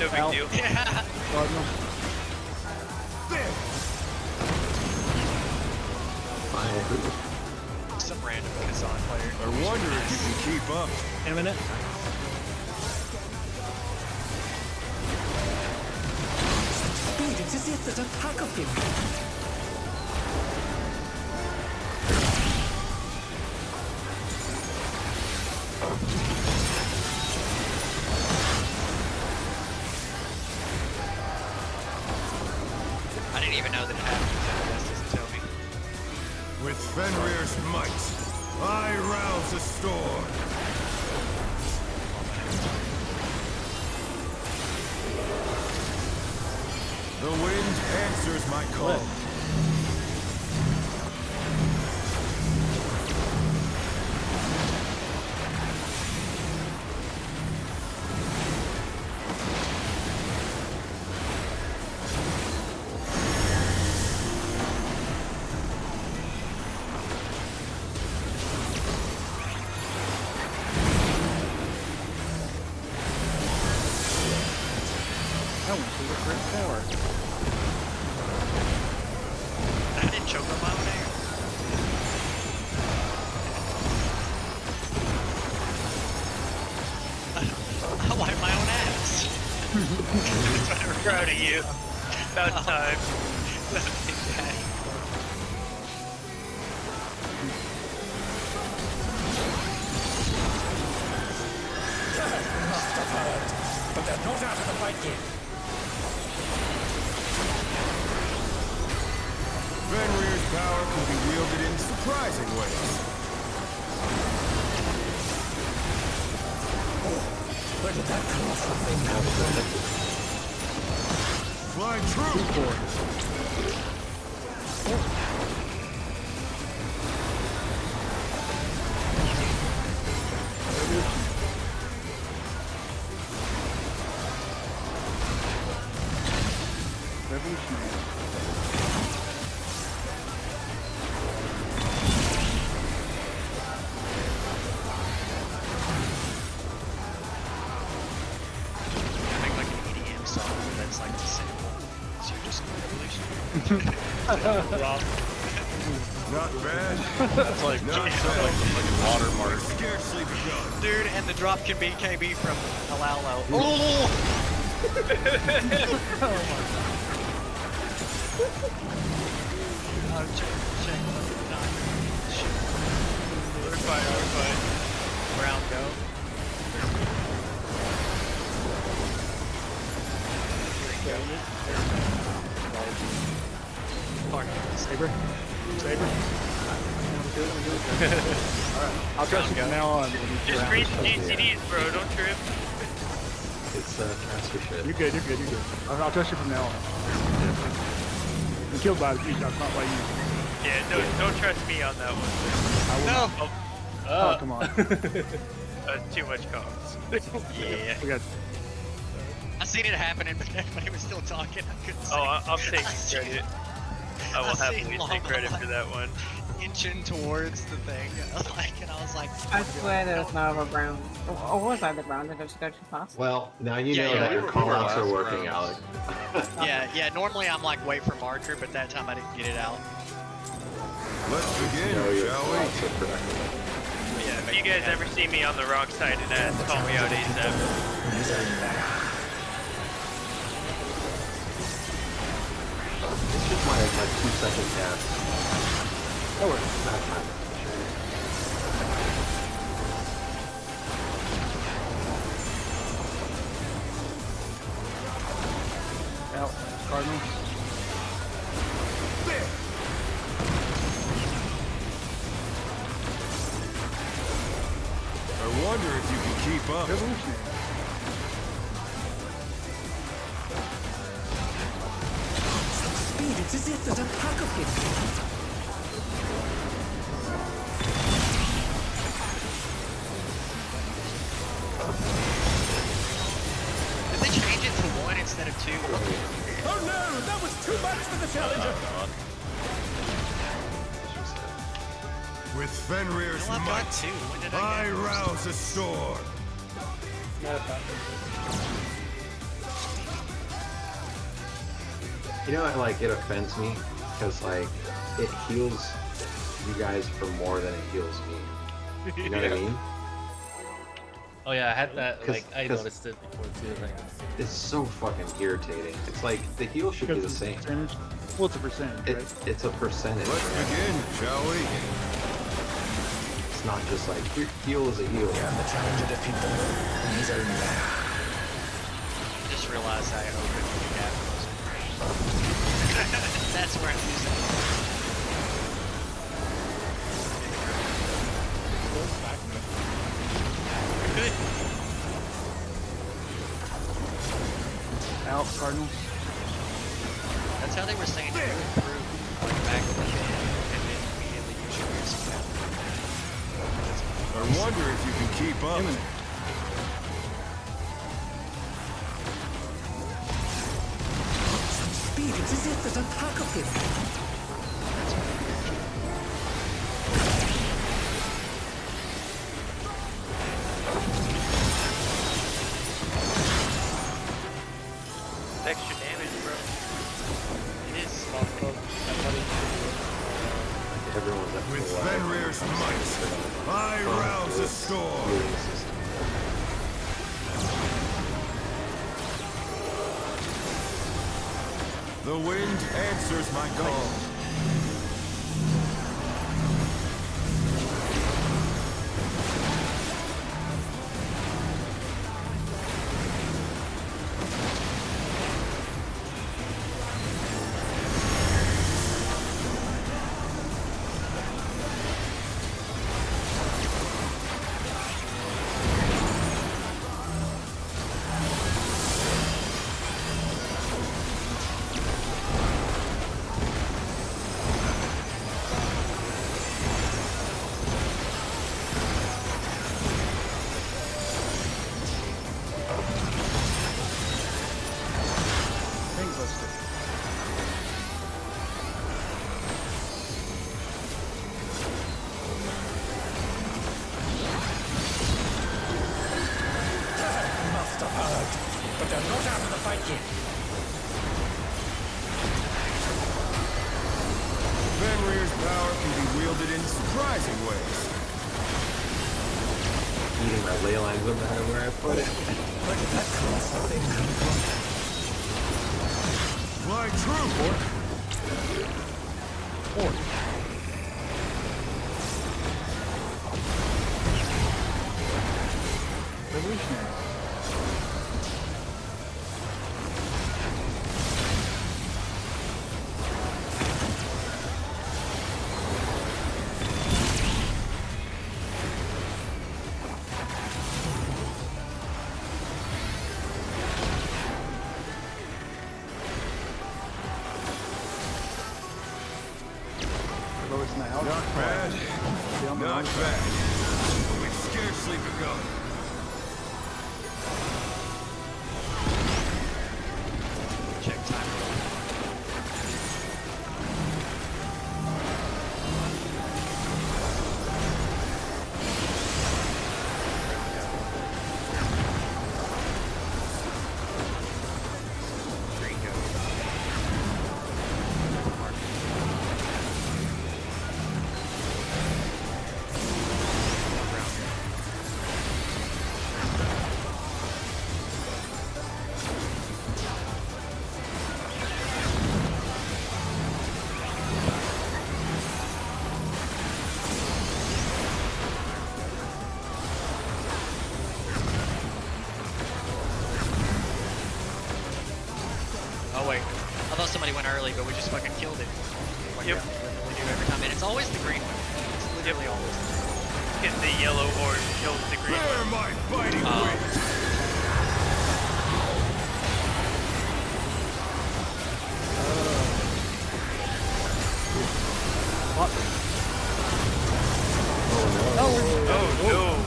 No big Ow. deal. Yeah. Cardinal. Some random Kazan player. I wonder if you can keep up. Imminent. I didn't even know that it happened. That doesn't tell me. With Fenrir's might, I rouse the storm. The wind answers my call. That went through the correct tower. I didn't choke on my own air. I wiped my own ass. I'm proud of you. About time. But they're not out of the fight yet. Fenrir's power can be wielded in surprising ways. Where did that colossal thing come from? Fly true! Revolutionary. Make like an EDM song that's like the sample. So you're just revolutionary. Not bad. That's like Not like bad. a watermark. Scarcely begun. Dude, and the drop can be KB from Alalo. Oh! Check. We're fine. Round go. Saber. Saber. Alright. I'll trust you from now on. Just read the GCDs, bro. Don't trip. It's transfer shit. You're good. I'll trust you from now on. I'm killed by the G shots, not by you. Yeah, don't trust me on that one. I will No! not. Oh, come on. That's too much comms. Yeah. We got I seen it happening, but everybody was still talking. I couldn't say. I'm taking credit. I will I seen happily Llama, take credit for that one. Inching towards the thing, and I was like, I swear there was no other round. Or was I the round? Did I just go too fast? Well, now you Yeah, know yeah, that we your were callouts are last working, rounds. Alec. yeah. Normally I'm like, wait for marker, but that time I didn't get it out. Let's begin, know your shall we? callouts are correct. Yeah, If you guys ever see me on the wrong side of that, call me out ASAP. It's just my 2-second gas. That works. Bad time. Out. Cardinals. I wonder if you can keep up. Revolutionary. Speed, it's as if there's a pack of him. Did they change it to 1 instead of 2? Oh no, that was too much for the challenger. With Fenrir's No, I've got might, 2. When did I I get rouse a storm. Not a problem. You know, like, it offends me because, like, it heals you guys for more than it heals me. You know what I mean? Oh yeah, I had that. 'Cause- Like I 'cause- noticed it before too. Like, It's so fucking irritating. It's like the heal should be the Because same. percentage. Well, it's a percentage, right? It's a percentage. Let's right? begin, shall we? It's not just like your heal is a heal. The challenger defeated in his own way. I just realized I opened the gap. That's where I'm using it. Good. Out. Cardinals. That's how they were saying to go through, like back in the day, and then immediately use your music cap. I wonder if you can keep up. Imminent. Speed, it's as if there's a pack of him. Extra damage, bro. It is. Everyone's up With to the line. Fenrir's might, I rouse a storm. Healing system. The wind answers my call. Ring buster. Must have heard, but they're not out of the fight yet. Fenrir's power can be wielded in surprising ways. Eating my ley lines no matter where I put it. Where did that colossal thing come from? Fly true. Revolutionary. Lowest in the house. Not bad. See, I'm Not on the bad. We've scarcely begun. Check time. There you go. Around. Oh wait, I thought somebody went early, but we just fucking killed it. Like Yep. we do every time, and it's always the green one. It's literally always. Get the yellow orb kills the green Bear one. my fighting wings! Oh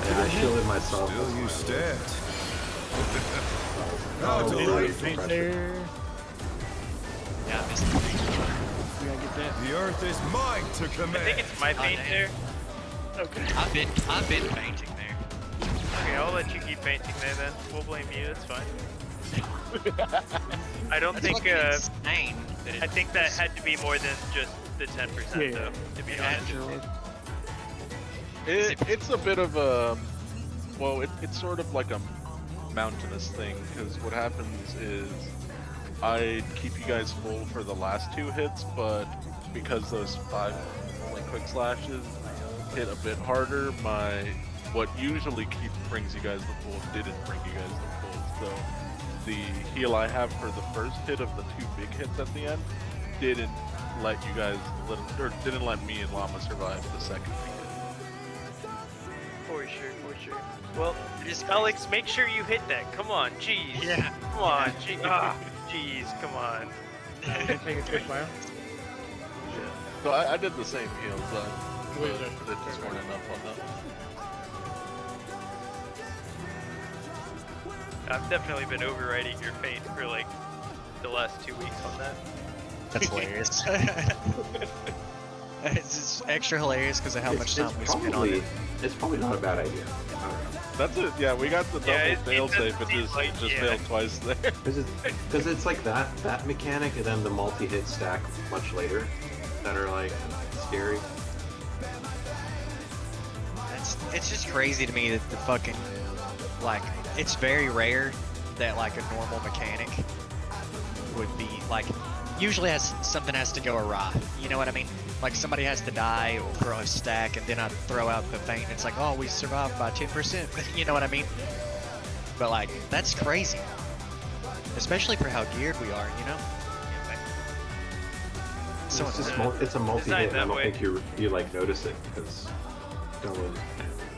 And I shielded myself. Still you stand. Oh, How delightful. pressure. There. Yeah, I missed the green. We gotta get that. The earth is mine to no! I command. think it's my paint damn. there. Okay. I've been painting there. Okay, I'll let you keep painting there then. We'll blame you. It's fine. I don't That's think. fucking insane. That it I think that had to be more than just the 10% Yeah. though. To be it honest. had to- It's a bit of a, well, it's sort of like a mountainous thing, because what happens is I keep you guys full for the last 2 hits, but because those 5 like quick slashes hit a bit harder, what usually brings you guys the full didn't bring you guys the full. So the heal I have for the first hit of the 2 big hits at the end didn't let you guys, didn't let me and Llama survive the second big hit. For sure, for sure. Well, It is Alex, make sure you hit that. Come on, jeez. Yeah. Come on, jeez, come on. Take a quick while. So I did the same heals, but Wait, it just weren't enough on that. I've definitely been overriding your fate for like the last 2 weeks on that. That's hilarious. It's just extra hilarious because of how much time we spent on it. It's probably not a bad idea. I don't know. That's it. Yeah, we got the double Yeah, it fail safe. doesn't It seem just like- yeah. failed twice there. Because it's like that mechanic and then the multi-hit stack much later that are like scary. It's just crazy to me that the fucking, like, it's very rare that like a normal mechanic would be like, usually something has to go awry. You know what I mean? Like somebody has to die or throw a stack, and then I throw out the feint. And it's like, oh, we survived by 10%. You know what I mean? But like, that's crazy, especially for how geared we are. You know? So it's just it's it's a multi-hit. designed And I that don't way. think you like notice it because Dylan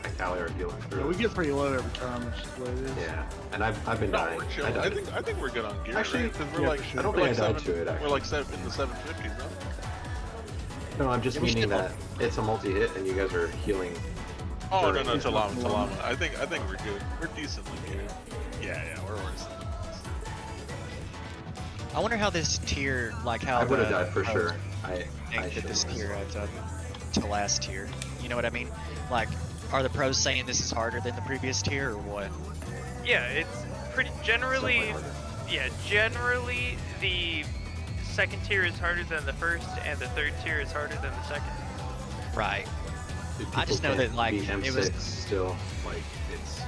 and Callie are healing Yeah, through. we get pretty low every time. It's just what it is. Yeah, and I've been No, dying. we're I chilling. died. I think we're good on gear. Actually, because we're yeah, like, for sure. I don't we're think like I died seven- to it, We're like in the 750s now. No, I'm just Yeah, we meaning should- that it's a multi-hit and you guys are healing. Oh no, Sure. no, It's Talama, not Talama. one. I think we're good. We're decently geared. Yeah, we're worse. I wonder how this tier, like how I would have the- died for how sure. I think that should've this missed. tier adds up to last tier. You know what I mean? Like, are the pros saying this is harder than the previous tier, or what? Yeah, it's pretty generally. Definitely harder. Yeah, generally the second tier is harder than the first, and the third tier is harder than the second. Right. Dude, I just people know that, can't like, beat it M6 was- still like it's.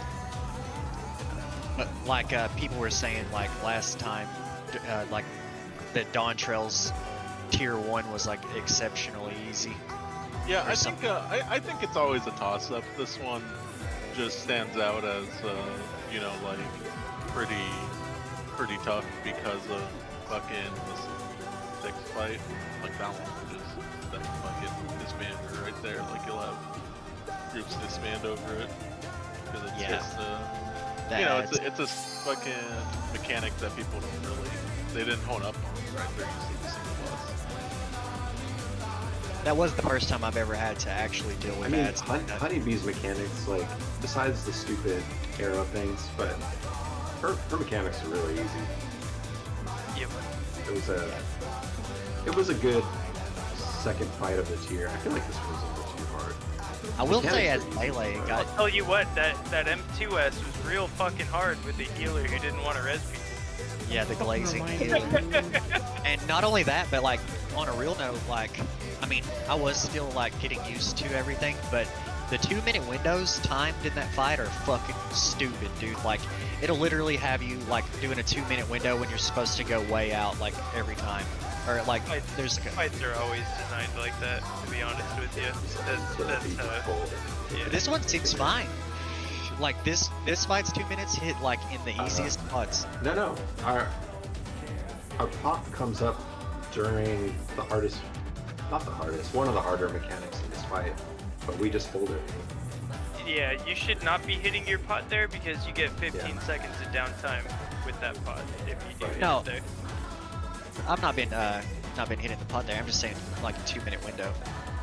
But like people were saying, like last time, like that Dawn Trail's tier 1 was like exceptionally easy. Yeah, Or I think it's always a toss-up. This one just stands out as you know, like pretty tough because of fucking the 6 fight. Like that one just that fucking disbander right there. Like you'll have groups disband over it because it's Yeah. just That you know, adds- it's a fucking mechanic that people don't really, they didn't hone up on, right? They're used to the single boss. that was the first time I've ever had to actually deal with I mean, ads like that. Honeybee's mechanics, like besides the stupid arrow things, but her mechanics are really easy. Yep. It was a good second fight of the tier. I feel like this was a little too hard. I will say, as Mechanics are Melee easy. got I'll tell you what, that M2S was real fucking hard with the healer who didn't want to res people. yeah the glazing Remind healing. me. And not only that, but like on a real note, like I mean, I was still like getting used to everything, but the 2-minute windows timed in that fight are fucking stupid, dude. Like it'll literally have you like doing a 2-minute window when you're supposed to go way out like every time, or like Fights- there's like a, Fights are always designed like that, to be honest with you. That's yeah. this one seems fine. Like this fight's 2 minutes hit like in the easiest spots. No, Our pop comes up during the hardest, not the hardest, one of the harder mechanics in this fight, but we just hold it. Yeah, you should not be hitting your pot there because you get 15 seconds of downtime with that pot if you do hit No. it there. I've not been hitting the pot there. I'm just saying like a 2-minute window.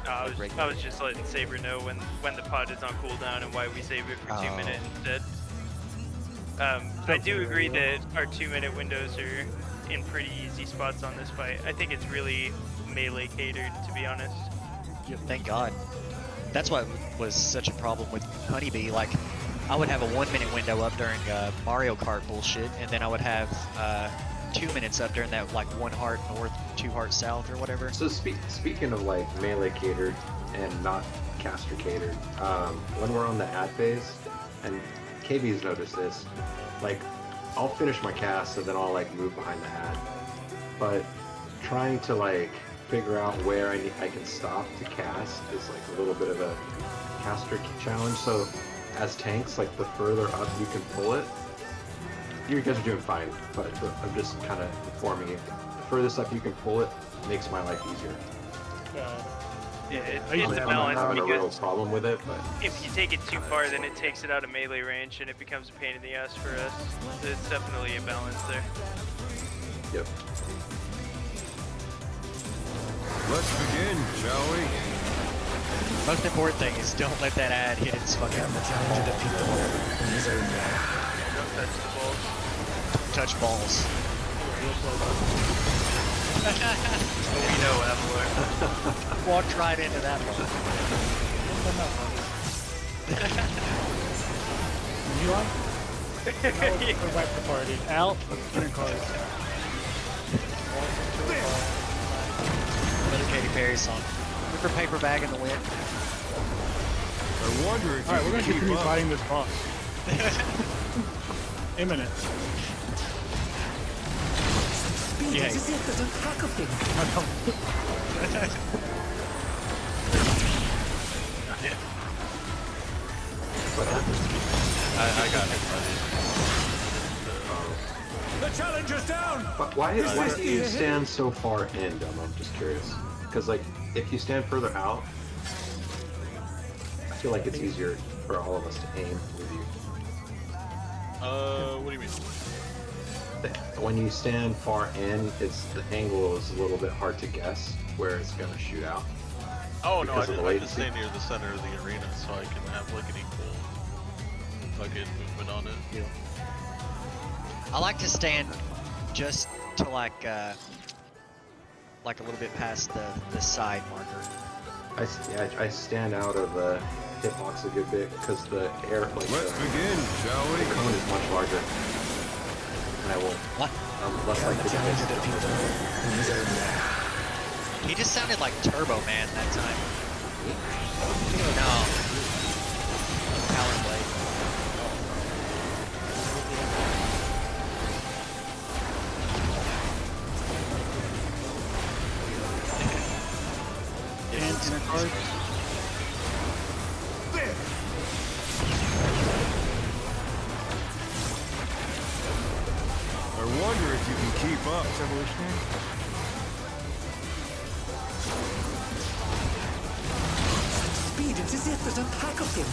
I was just letting Saber know when the pod is on cooldown and why we save it for 2 Oh. minutes instead. I do agree that our 2-minute windows are in pretty easy spots on this fight. I think it's really melee catered, to be honest. Thank God. That's what was such a problem with Honeybee. Like, I would have a 1-minute window up during Mario Kart bullshit, and then I would have 2 minutes up during that like 1 heart north, 2 heart south, or whatever. So speaking of like melee catered and not caster catered, when we're on the ad phase, and KB's noticed this, like I'll finish my cast and then I'll like move behind the ad, but trying to like figure out where I can stop to cast is like a little bit of a caster challenge. So as tanks, like the further up you can pull it, you guys are doing fine, but I'm just kind of informing you. The furthest up you can pull it makes my life easier. Yeah, it's I'm a not balance having a real because problem with it, but if you take it too far, then it takes it out of melee range and it becomes a pain in the ass for us. It's definitely a balance there. yep. Let's begin, shall we? Most important thing is don't let that ad hit its fucking. Don't touch balls. We know, Avalor. Walked right into that one. You on? We're wipe the party. Out. Inner cards. Another Katy Perry song. Look for paper bag in the wind. I wonder if Alright, you we're gonna can keep continue up. fighting this boss. Imminent. Yeah. I got it, buddy. The challenger's down! Why do you stand so far in, Dumb? I'm just curious. Because like, if you stand further out, I feel like it's easier for all of us to aim with you. What do you mean? When you stand far in, the angle is a little bit hard to guess where it's gonna shoot out. Oh no, I Because of just, the I just latency? stay near the center of the arena so I can have like an equal fucking movement on it. Yeah. I like to stand just to like a little bit past the side marker. I stand out of the hitbox a good bit because the air, like Let's begin, shall the we? cone is much larger, and I will. What? I'm less likely to miss it. He just sounded like Turbo Man that time. No. Power Blade. And inner cards. I wonder if you can keep up. Evolutionary. Speed, it's as if there's a pack of them.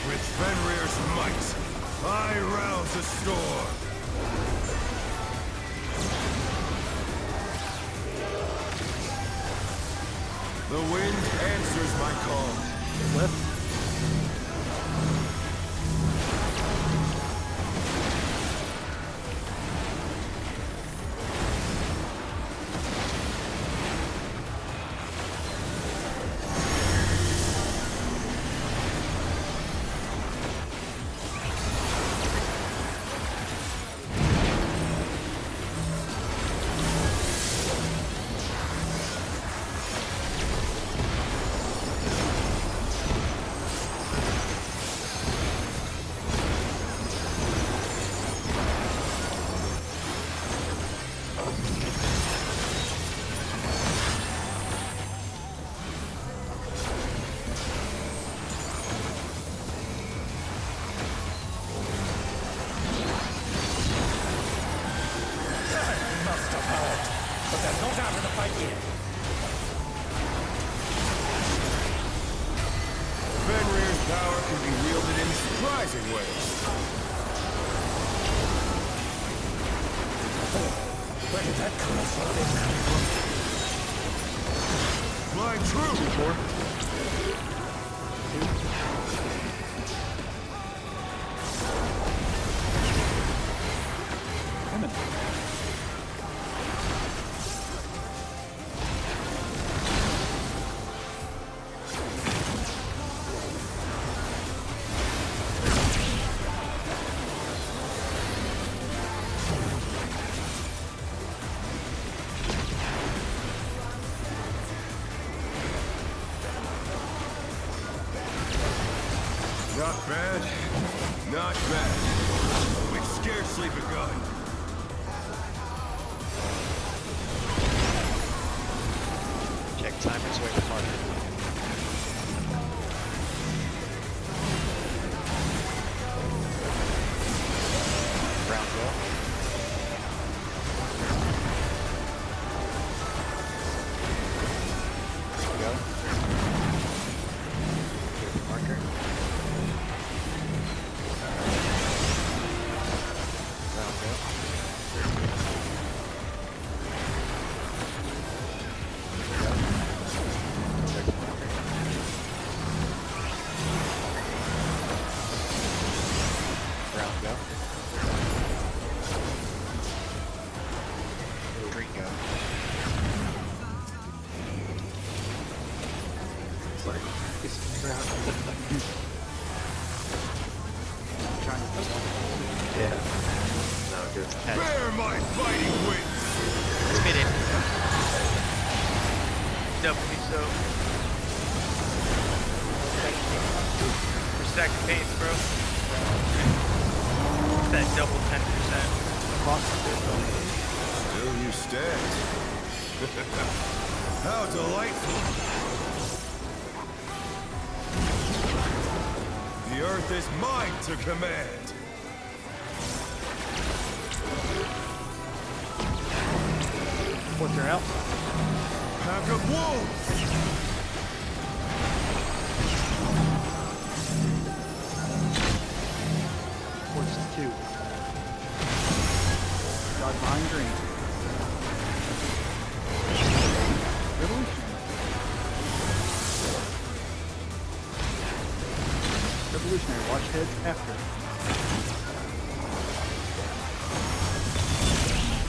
With Fenrir's might, I rouse the storm. The wind answers my call. Left. surprising ways. Where did that come from? Flying true. 2-4. Coming. Not bad. Not bad. We've scarcely begun. Check timers, wait for marker. Round go. Go. Wait for marker. Round go. Check the marker. Round go. Green go. It's like piece of crap. Yeah. No, good. Bear my fighting wings. Spit it. Doubly so. We're stacking paints, bro. That double 10%. Still you stand. How delightful. The earth is mine to command. Fourth are out. Pack of wolves. Fourth is 2. Dodge behind green. Revolutionary. Revolutionary. Watch heads after.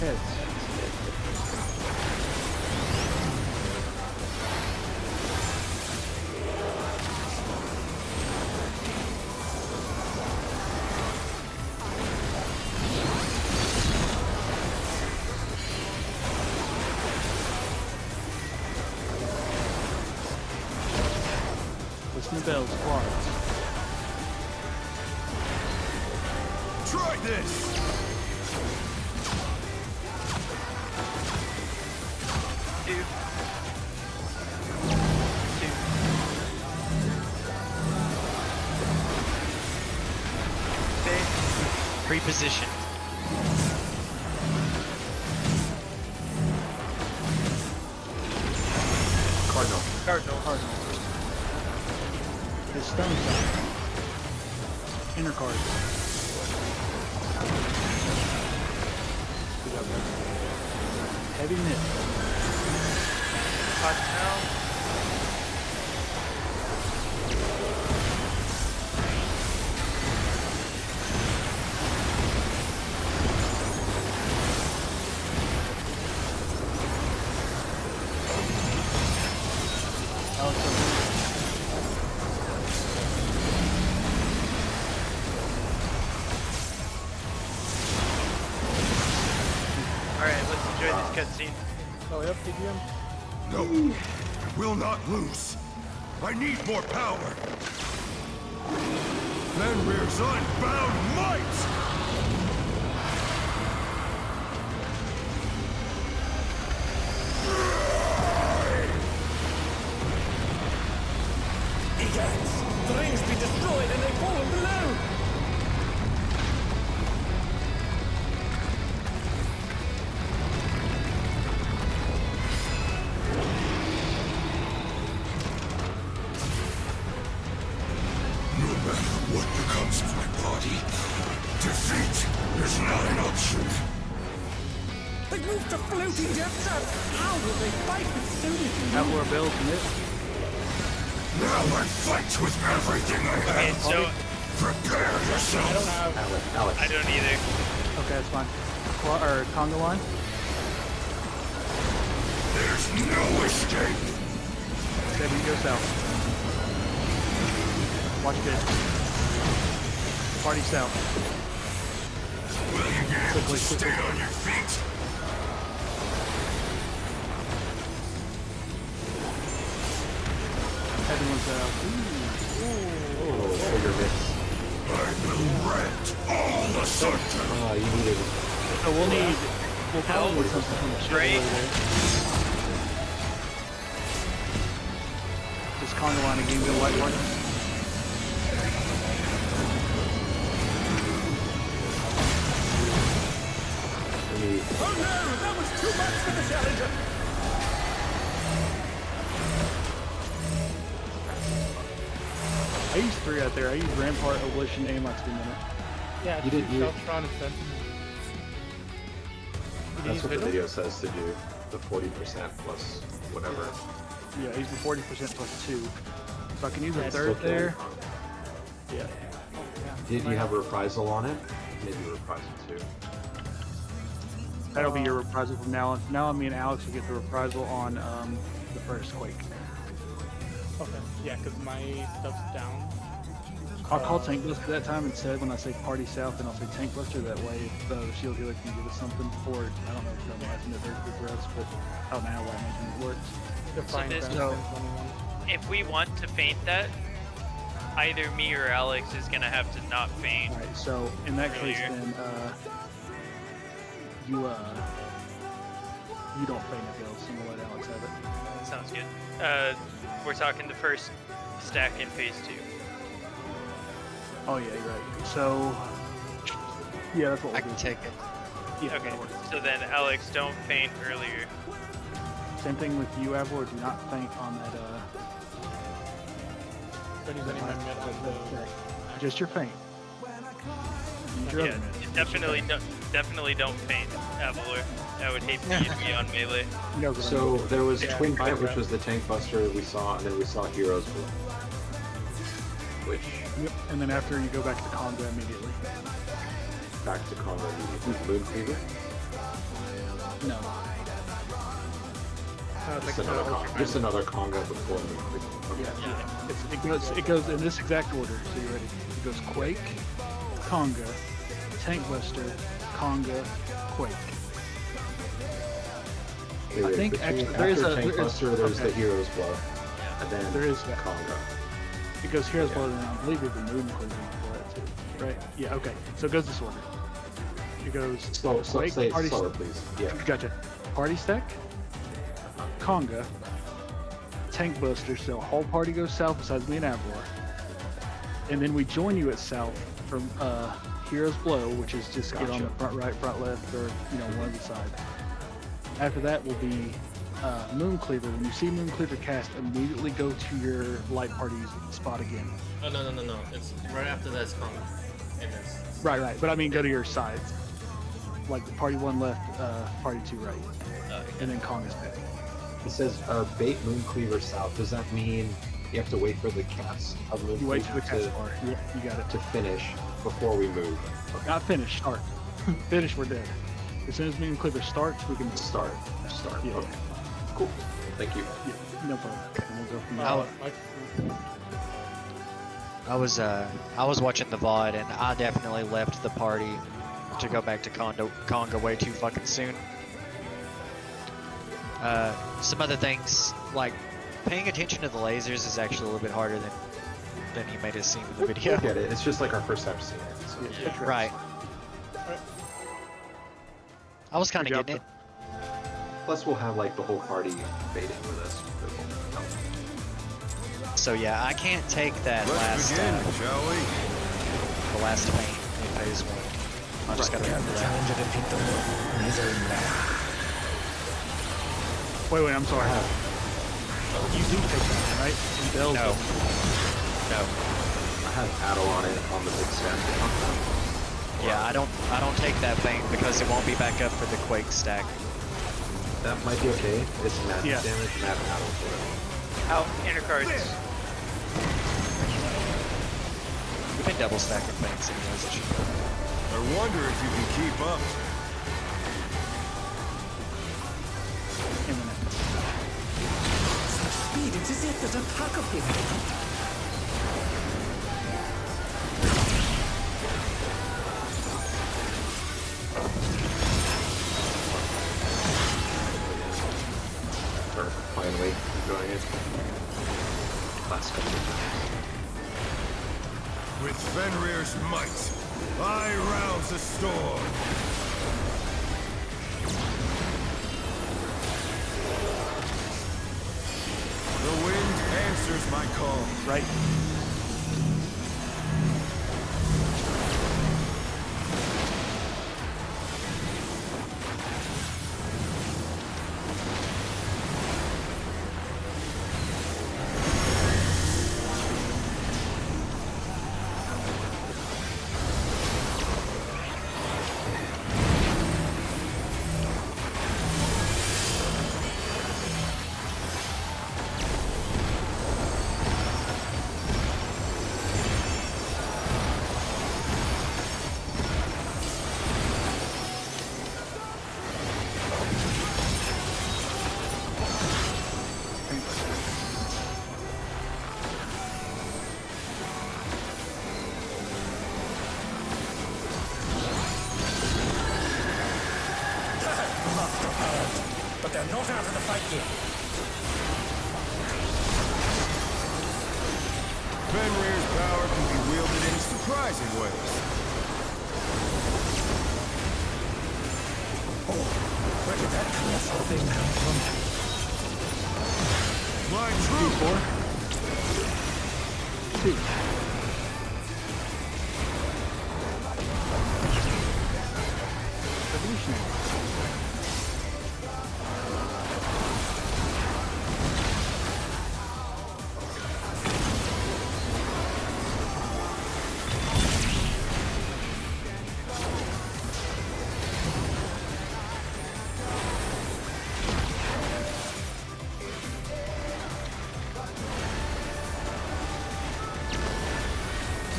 Heads. Listen to bells, clocks. Try this. Two. Pre-position. Cardinal. Cardinal. His stone side. Inner cards. Heavy miss. Hot now. Alright, let's enjoy this cutscene. Oh, yep, TGM. No, I will not lose. I need more power. Fenrir's unbound might! Egads! The rings be destroyed and they fallen below! No matter what what becomes of my body? Defeat is not an option. They moved to floating depths. How will they fight with so little? Outlaw Bell's mid. Now I fight with everything I Okay, have. so Prepare I don't yourself. have. Alex. I don't either. Okay, that's fine. Or Conga line. There's no escape. Steady, go south. Watch this. Party south. Will you be able to Quickly, stay quickly. on your feet? Everyone's south. Oh, trigger miss. I will rent all asunder. Oh, you needed. So we'll probably need something from the shield Great. over there. This Conga line again, go light one. We need. Oh no, that was too much for the challenger. I used 3 out there. I used Rampart, Abolition, AMOX for a minute. Yeah, You did- you- Sheltron and Sentinel. That's what the video says to do. The 40% plus whatever. Yeah, I used the 40% plus 2. So I can use a Yeah, third still there. Yeah. Did you have a reprisal on it? Maybe reprisal too. That'll be your reprisal from now on. Now me and Alex will get the reprisal on the first Quake. Okay. Yeah, because my stuff's down. I'll call Tank Buster that time instead when I say Party South, and I'll say Tank Buster. That way, if the Shield Healer can give us something, or I don't know if that last minute for us, but I don't know how I imagine it works. Define this- Fast So- 1021. If we want to feint that, either me or Alex is gonna have to not feint. All right. So in that case, Earlier. then you don't feint it, Bill. So I'm gonna let Alex have it. Sounds good. We're talking the first stack in phase 2. Oh yeah, you're right. So yeah, that's what I we'll can do. take it. Yeah, Okay, that works. so then Alex, don't feint earlier. Same thing with you, Avor. Do not feint on that. Don't use any of my med on the. Just your feint. Use your Yeah, other mid. definitely don't feint, Avalor. I would hate for you to be on melee. No, go So ahead. there was Yeah, Twin go Bite, ahead. which was the tank buster we saw, and then we saw Heroes Blow. Which Yep. And then after you go back to Conga immediately. back to combo immediately. Moon Cleaver. No. Just another Conga before Moon Cleaver. Okay. Yeah. It goes in this exact order. So you ready? It goes Quake, Conga, Tank Buster, Conga, Quake. Wait, I think between- actually after there is Tank a Buster, there's okay. the Heroes Blow, and then There is Conga. It goes Heroes Blood, and I believe there's a Moon Cleaver before that too. Right? Yeah. Okay. So it goes this order. It goes Slow, Quake, say it Party slower, please. Yeah. Gotcha. Party stack, Conga, Tank Buster, so whole party goes south besides me and Avor. And then we join you at south from Hero's Blow, which is just get on the Gotcha. front right, front left, or one of the side. After that will be Moon Cleaver. When you see Moon Cleaver cast, immediately go to your light party's spot again. Oh no. It's right after that's Conga. And it's Right. But I mean, go to your sides. Like the party 1 left, party 2 right, and then Conga's back. It says bait Moon Cleaver south. Does that mean you have to wait for the cast of Moon You wait for Cleaver the cast bar. Yeah, you got it. to finish before we move? Okay. Not finish, start. Finish, we're dead. As soon as Moon Cleaver starts, we can Start. Yeah. Okay. Cool. Thank you. Yeah, no problem. And we'll go from there. I was watching the VOD and I definitely left the party to go back to Conga way too fucking soon. Some other things, like paying attention to the lasers is actually a little bit harder than you made it seem in the video. We'll get it. It's just like our first time seeing it. So. Yeah, that's Right. I was kind Good of job, getting it. Plus, we'll have like the whole party baiting with us. So yeah, I can't take that Let's begin, shall we? the last paint in phase 1. I just gotta remember that. Wait, I'm sorry. You do take that, right? And Bell's No. No. have Adel on it on the big stack now. Yeah, I don't take that thing because it won't be back up for the Quake stack. That might be okay. It's magic Yeah. damage and have Adel for it. Out, inner cards. We've been double stacking things anyways. It should be. I wonder if you can keep up. Imminent. Speed, it is it that attack of him. Or finally enjoying it. Last couple of times. With Fenrir's might, I rouse the storm. The wind answers my call. Right. But they're not out of the fight yet. Fenrir's power can be wielded in surprising ways. Oh, where did that colossal thing come from? My true Revolutionary.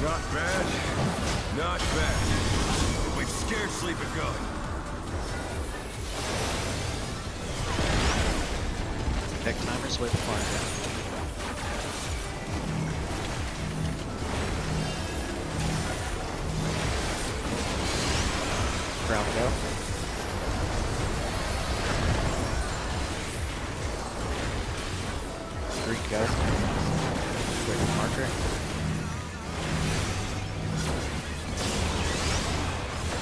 Not bad. Not bad. We've scarcely begun. Deck timers with fire. Ground go. Green go. Quick marker.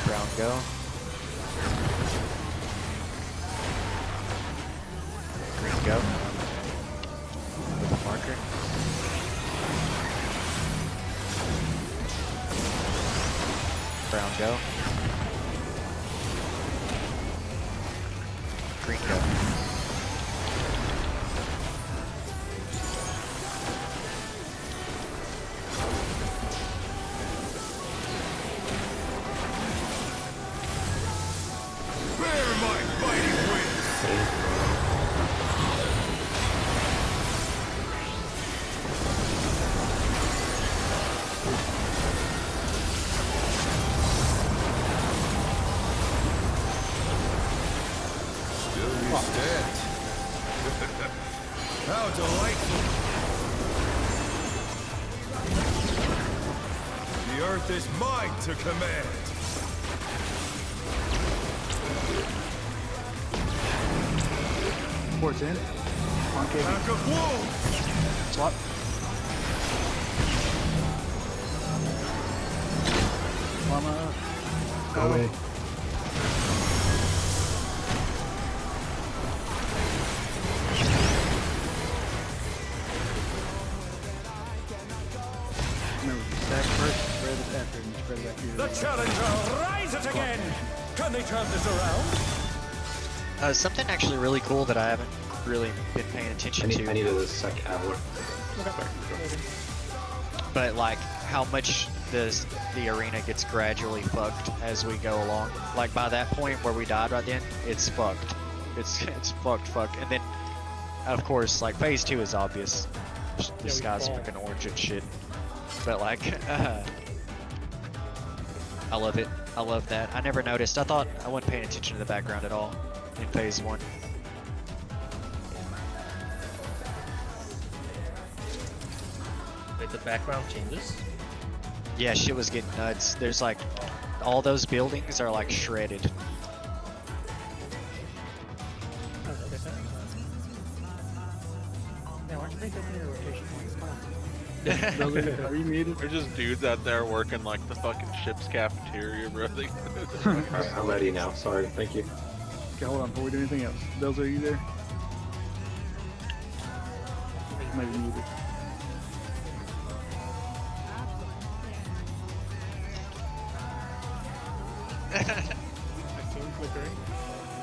Brown go. Green go. With a marker. Brown go. Green go. Bear my mighty wings! Still you stand. How delightful! The earth is mine to command. Port's in. Concave. Pack of wolves! Swap. Llama. Go away. Remember, stack first, spread it after, and spread it after. The challenger rises again. Can they turn this around? Something actually really cool that I haven't really been paying attention to. I need a sec Adler. But like how much the arena gets gradually fucked as we go along. Like by that point where we died right then, it's fucked. It's fucked. And then, of course, like phase 2 is obvious. The we sky's fall. fucking orange and shit. But like, I love it. I love that. I never noticed. I thought I wasn't paying attention to the background at all in phase 1. Wait, the background changes? Yeah, shit was getting nuts. There's like, all those buildings are like shredded. Oh, okay. Yeah, why don't you take your rotation points? Come on. Billy, are you muted? They're just dudes out there working like the fucking ship's cafeteria, bro. Alright, I'm ready now. Sorry. Thank you. Okay, hold on. Before we do anything else, Bills, are you there? Maybe muted.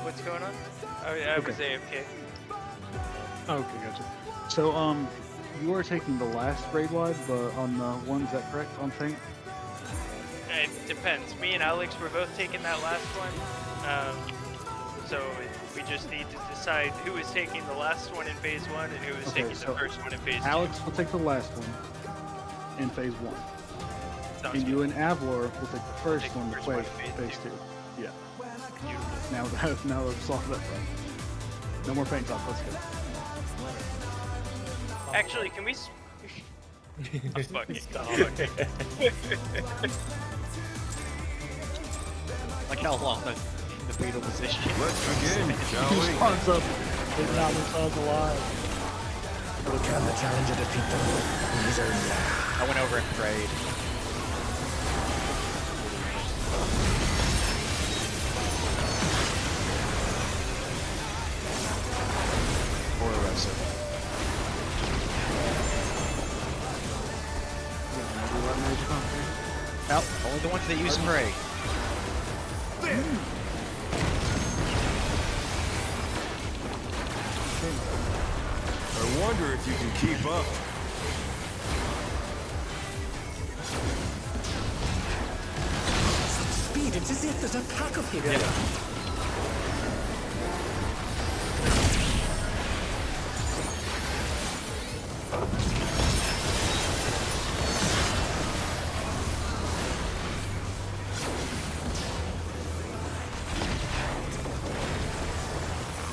What's going on? I was AFK. Okay, gotcha. So, you are taking the last raid wide, but on the one, is that correct? On tank? It depends. Me and Alex were both taking that last one. So we just need to decide who is taking the last one in phase 1 and who is Okay, taking so the first one in phase 2. Alex will take the last one in phase 1. Sounds And you good. and Avlor will take the first Take one the to first one play in phase phase 2. Yeah. Beautiful. Now we've solved that problem. No more paint talk, let's go. Actually, can we? I'm fucking. Like how long the fetal position. Let's begin, shall He we? spawns up, they found themselves alive. Can the challenger defeat them? I went over and prayed. Or Rosa. Nope, only the ones that use pray. I wonder if you can keep up. Speed, it's as if there's a pack of him.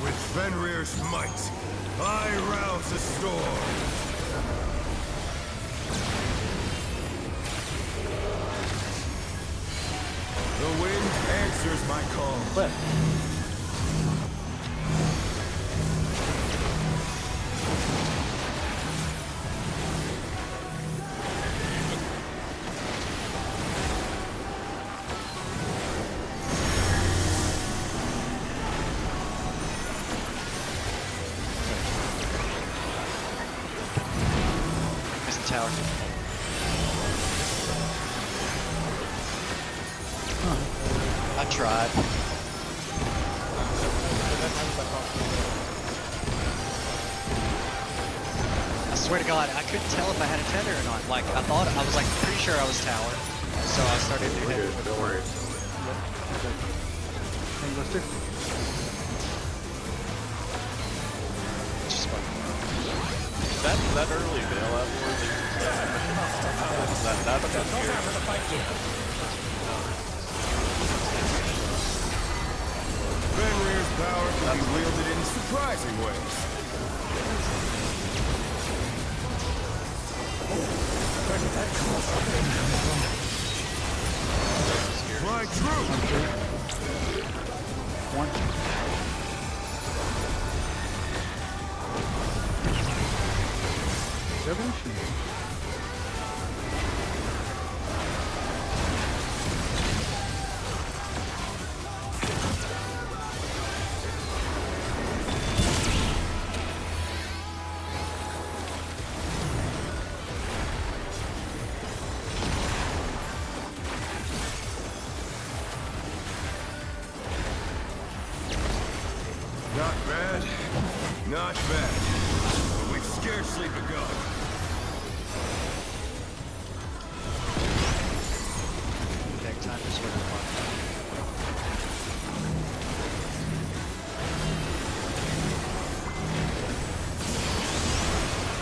With Fenrir's might, I rouse the storm. The wind answers my call. Missing tower. I tried. I swear to God, I couldn't tell if I had a tether or not. Like, I thought, I was like pretty sure I was tower. So I started doing We're it. good. Don't worry. Hey, Buster. Just fucking That early bail out war that's Fenrir's power can be wielded in surprising ways. Fly true! One. Revolution. Not bad. Not bad. But we've scarcely begun. Swing the marker.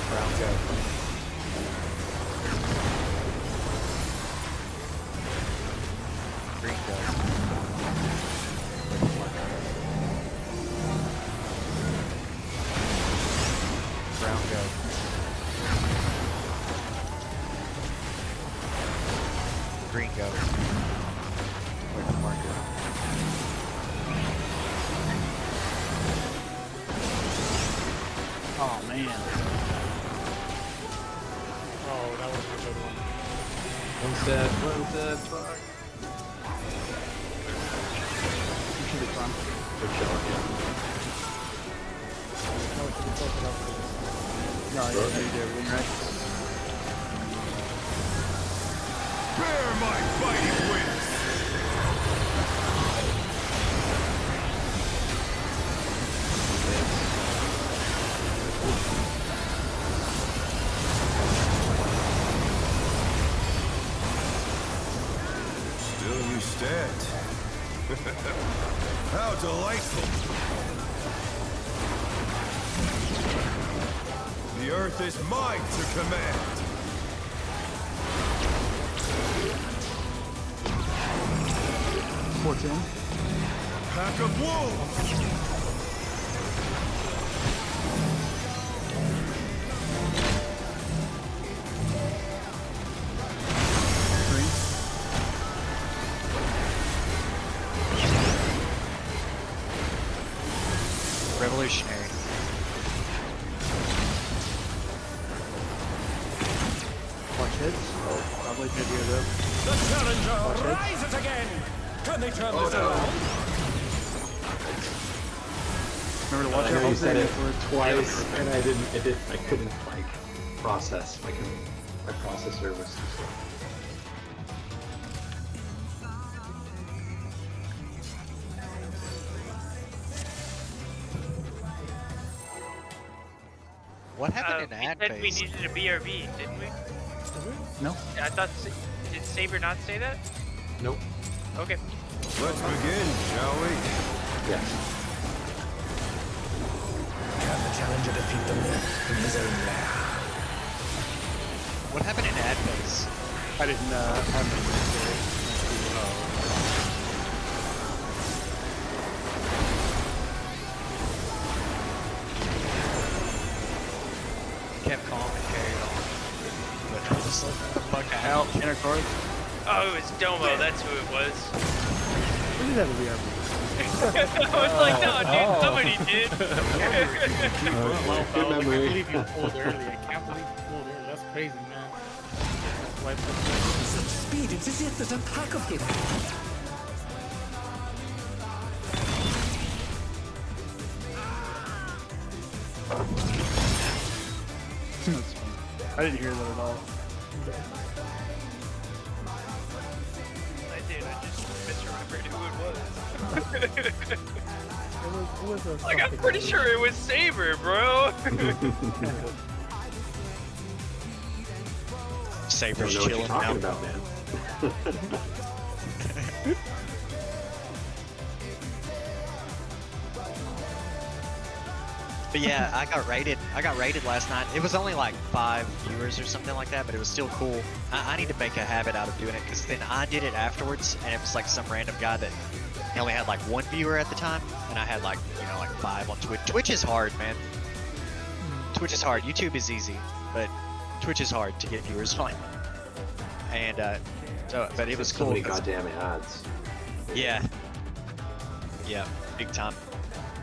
Brown go. Green go. Swing the marker. Brown go. Green go. Where's the marker? Oh man. Oh, that was a good one. One's dead. One's dead. Fuck. You should be fine. Good shot, yeah. No, we should be close enough for No, yeah, you did everything right. Bear my fighting wings! Still you stand. How delightful! The earth is mine to command! 410. Pack of wolves! Green. Revolutionary. Watch heads. Oh, probably good here though. The challenger Watch it. rises again! Can they turn Oh, this no. around? Remember to watch I know you out. said it twice, and I couldn't like process. My processor was too slow. What happened in We ad said we phase? needed a BRB, didn't we? No. I thought. Did Saber not say that? Nope. Okay. Let's begin, shall we? Yes. Can the challenger defeat the myth in his own lair? What happened in ad phase? I didn't have any. Kept calm and carried on. But I was like, fuck Out. Inner card. Oh, it was Domo. That's who it was. We did have a BRB. I was like, no, dude, somebody did. Well, Good I can't memory. believe you pulled early. I can't believe you pulled early. That's crazy, man. That's why Such speed, it's as if there's a pack of them. That's fine. I didn't hear that at all. I did. I just misremembered who it was. it was a Like, I'm pretty sure it was Saber, bro. I Saber's don't know what you're chilling talking out. about, man. But yeah, I got rated last night. It was only like 5 viewers or something like that, but it was still cool. I need to make a habit out of doing it, because then I did it afterwards, and it was like some random guy that he only had like 1 viewer at the time, and I had like, you know, like 5 on Twitch. Twitch is hard, man. Twitch is hard. YouTube is easy, but Twitch is hard to get viewers on. And but it was So cool. many 'cause- goddamn ads. Yeah. Yeah, big time.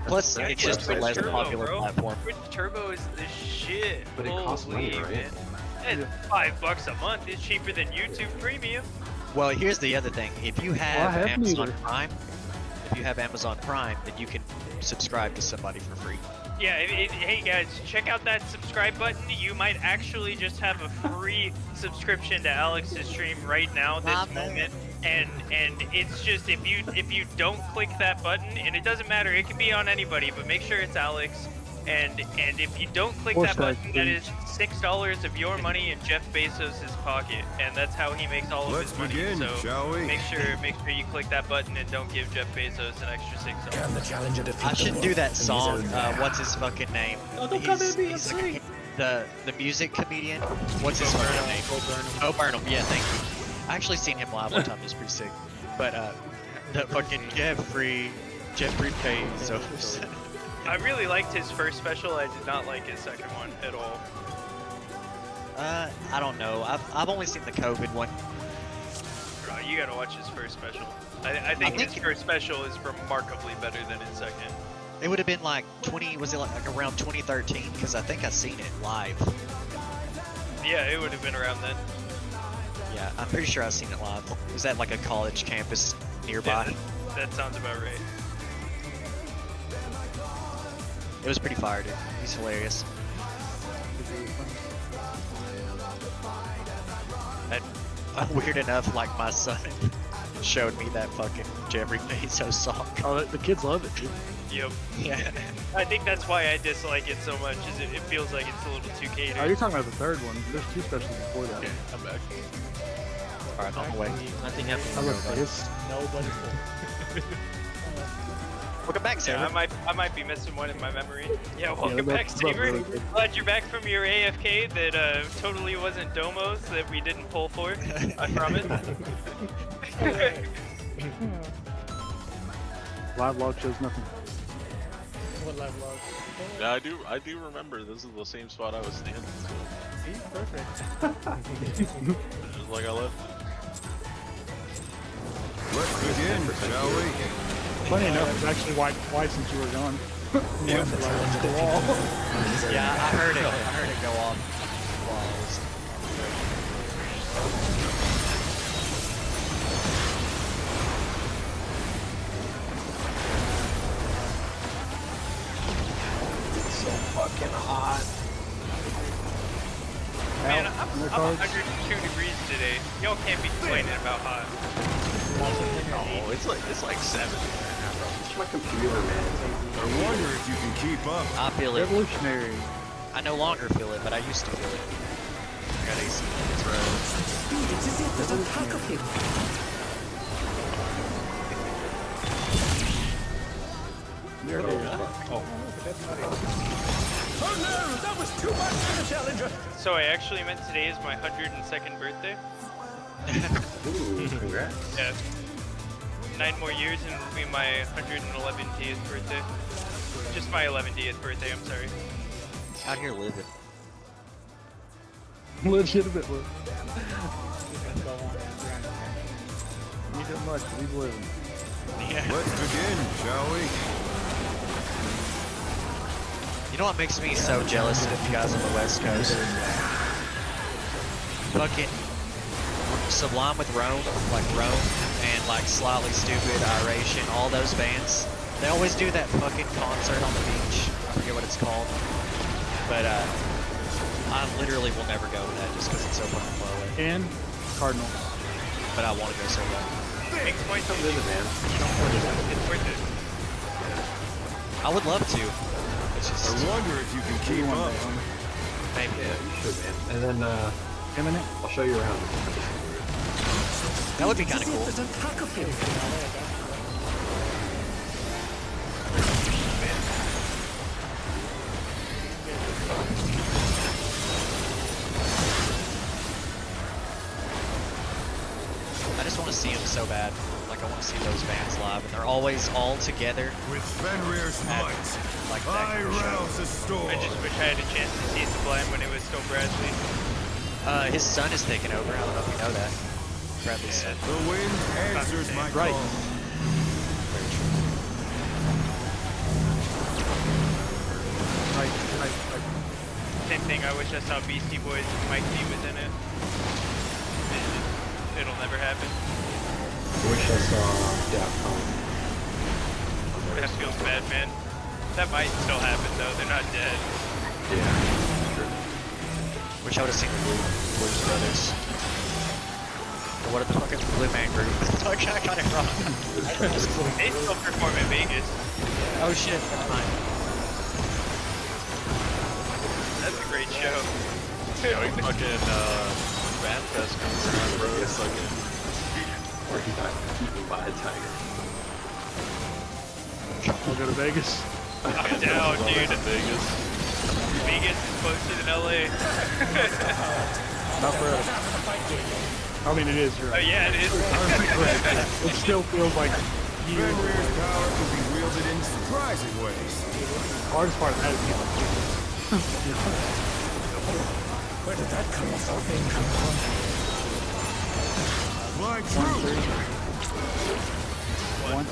Plus, Yeah, it's Twitch just a less Turbo, popular bro. platform. Twitch Turbo is the shit. But it costs money, Holy right? man. It's $5 a month. It's cheaper than YouTube Premium. Well, here's the other thing. If you I have have Amazon neither. Prime, then you can subscribe to somebody for free. Yeah, hey guys, check out that subscribe button. You might actually just have a free subscription to Alex's stream right now, this Not bad. moment. And it's just if you don't click that button, and it doesn't matter, it can be on anybody, but make sure it's Alex. And if you don't click Or that strike, button, that please. is $6 of your money in Jeff Bezos' pocket, and that's how he makes all of Let's his money. begin, so shall we? make sure you click that button and don't give Jeff Bezos an extra $6. Can the challenger defeat I should the do that in his song. own manner? What's his fucking name? Oh, don't come at me, I'm he's sweet. the music comedian. What's his fucking name? Bo Burnham. Yeah, thank you. I actually seen him live one time. It was pretty sick. But the fucking Jeffrey Bezos. I really liked his first special. I did not like his second one at all. I don't know. I've only seen the COVID one. Bro, you gotta watch his first special. I think his first special is remarkably better than his second. It would have been like 20. Was it like around 2013? Because I think I seen it live. Yeah, it would have been around then. Yeah, I'm pretty sure I've seen it live. It was at like a college campus nearby. Yeah, that sounds about right. It was pretty fire, dude. He's hilarious. And weird enough, like my son showed me that fucking Jeffrey Bezos song. Oh, the kids love it, dude. Yep. Yeah. I think that's why I dislike it so much. Is it feels like it's a little too catered. Oh, you're talking about the third one. There's two specials before that. Okay, I'm back. Alright, on the way. Nothing happens. I love this. Nobody. Welcome back, Yeah, Saber. I might be missing one in my memory. Yeah, welcome they're back, both Saber. really good. Glad you're back from your AFK that totally wasn't Domos that we didn't pull for. I promise. Live log shows nothing. What live log? Yeah, I do remember this is the same spot I was standing. So See, perfect. just like I left. Let's begin, shall we? Funny enough, it's actually why since you were gone. Yeah. Right into the wall. Yeah, I heard it. I heard it go off while I was. It's so fucking hot. Man, Out, I'm undercards. 102 degrees today. Y'all can't be complaining about hot. Oh, it's like 7. It's my computer, man. I wonder if you can keep up. I feel it. Revolutionary. I no longer feel it, but I used to feel it. I got AC. It's right. There it is. Oh. Oh no, that was too much for the challenger. So I actually meant today is my 102nd birthday. Ooh, congrats. Yeah. 9 more years and it'll be my 111th birthday. Just my 11th birthday, I'm sorry. Out here living. Legitimately. You did much, but he's living. Yeah. Let's begin, shall we? You know what makes me so jealous of you guys on the West Coast? Fucking Sublime with Rome, like Rome, and like Slightly Stupid, Iration, all those bands. They always do that fucking concert on the beach. I forget what it's called. But I literally will never go to that just because it's so fucking far away. And Cardinals. But I want to go so bad. Makes my Come visit, man. It's worth it. I would love to. It's I just wonder if you can keep up. maybe. Yeah, you should, man. And then Imminent. I'll show you around. That would be kind of cool. I just want to see them so bad. Like I want to see those bands live, and they're always all together. With Fenrir's might, Like that I kind of show. rouse the storm. I just wish I had a chance to see Sublime when it was still Bradley. His son is taking over. I don't know if you know that. Bradley's son. The wind answers my Right. call. Right. Same thing, I wish I saw Beastie Boys and Mike D was in it. It'll never happen. I wish I saw Daft Punk. That feels bad, man. That might still happen though, they're not dead. Yeah, sure. Wish I would have seen the Blues Brothers. Or what are the fucking Blue Man Group? I got it wrong. They still perform in Vegas. Oh shit, never mind. great show. Yeah, we fucking Fan Fest comes around, bro. It's fucking. Or he got eaten by a tiger. I'll go to Vegas. I'm down, dude. Vegas. Vegas is closer than LA. Not for us. I mean, it is, you're Oh right. yeah, it is. It still feels like years Fenrir's away. power can be wielded in surprising ways. The hardest part of that is getting Where did that come from? My truth! one.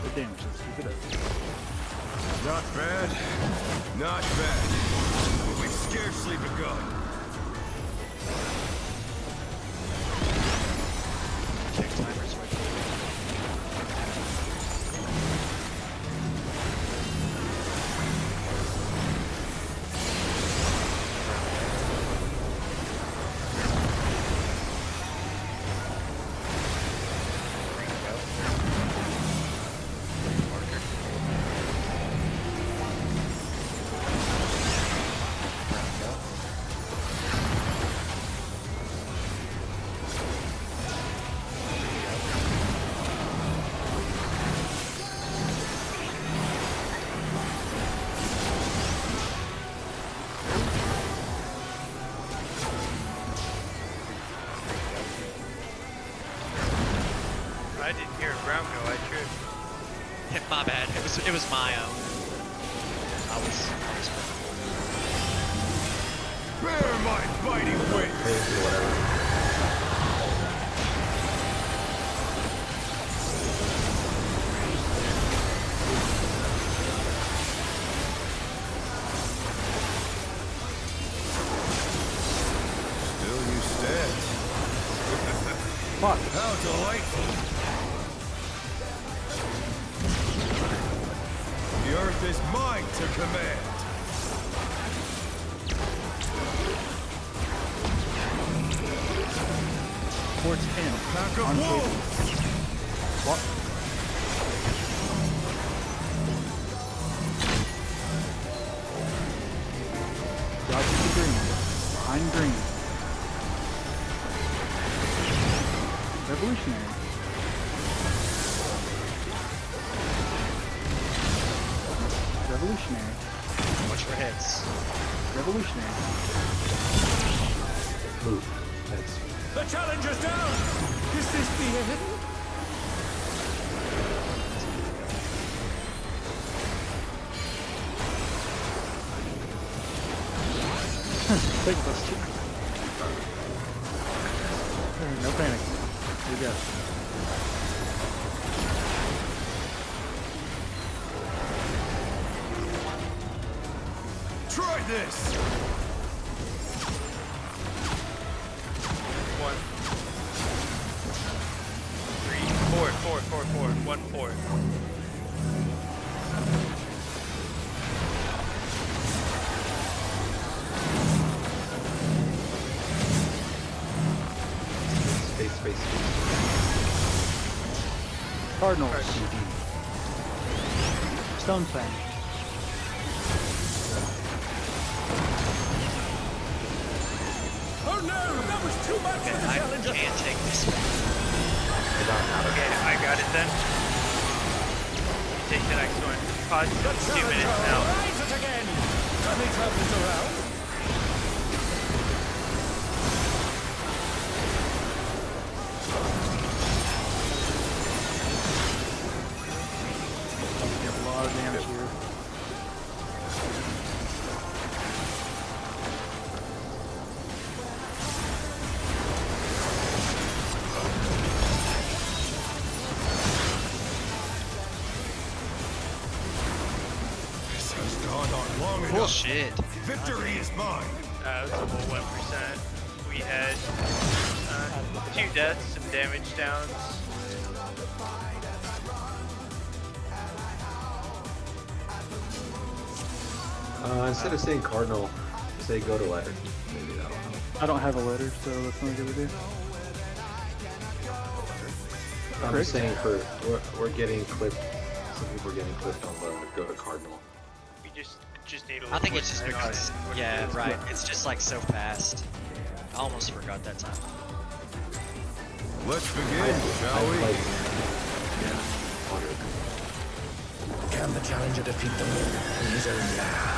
The damage, let's keep it up. Not bad. Not bad. We've scarcely begun. Check timers right there. I didn't hear Brown go. I tripped. My bad. It was my own. I was Bear my fighting wings! Still you stand. Fuck. How delightful! The earth is mine to command. Towards 10. Pack of On table. wolves! What? Dodge to the green. Behind green. Revolutionary. Revolutionary. watch for hits. Revolutionary. Move. That's The challenger's down! Is this the end? Take those two. No panic. Here we go. Try this! One. 3, 4, 4, 4, 4. 1, 4. space. Cardinals. Stone Fang. Oh no! That was too much for the I challenger! can't take this. Okay, I got it then. Take the next one. Pause The 2 minutes challenger now. rises again! Can they turn this around? Get a lot of damage here. This has gone on long enough. Bullshit. Victory is mine. It was a whole 1%. We had 2 deaths, some damage downs. Instead of saying cardinal, say go to letter. Maybe that'll help. I don't have a letter, so that's not a good idea. I'm just saying we're getting clipped. Some people are getting clipped on the go to cardinal. We just need a little I think more it's just time. because, yeah, right. It's just like so fast. I almost forgot that time. Let's begin, shall we? Can the challenger defeat the moon in his own land?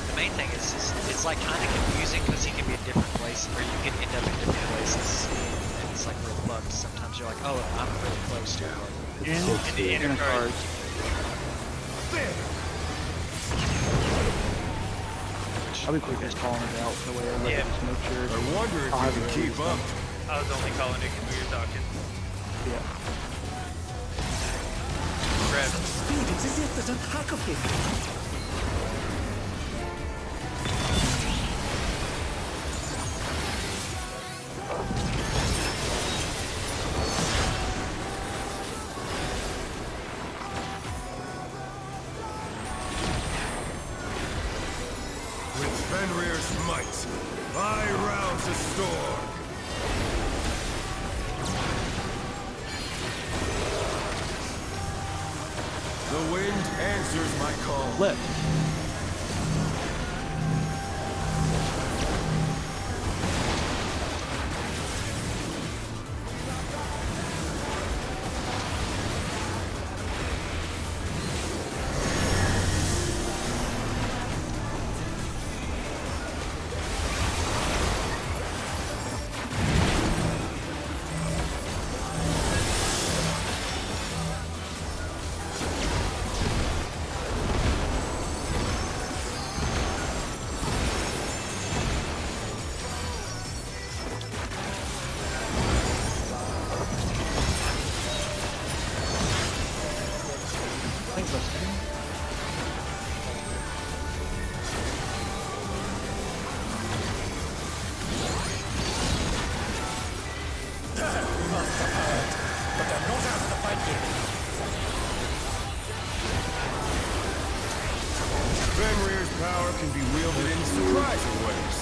The main thing is it's like kind of confusing because he can be in different places, or you can end up in different places, and it's like real bugs. Sometimes you're like, oh, I'm really close to it. In the inner card. I'll be quick just calling it out the way I Yeah. just make sure. I wonder if I'll you have can it keep ready. up. I was only calling it because we were talking. Yeah. Rev. Speed, it's as if there's a hack of him. With Fenrir's might, I rouse the storm. The wind answers my call. Left. Thanks, Dustin. But they're not out of the fight yet. Fenrir's power can be wielded in surprising ways.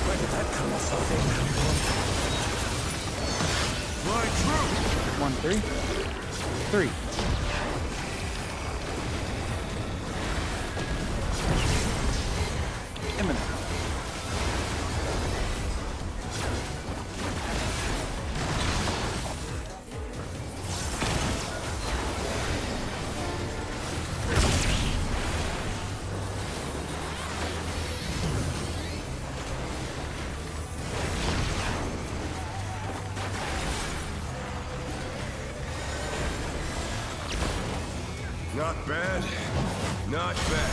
Where did that come from? My truth! 1, 3. 3. Imminent. Not bad. Not bad.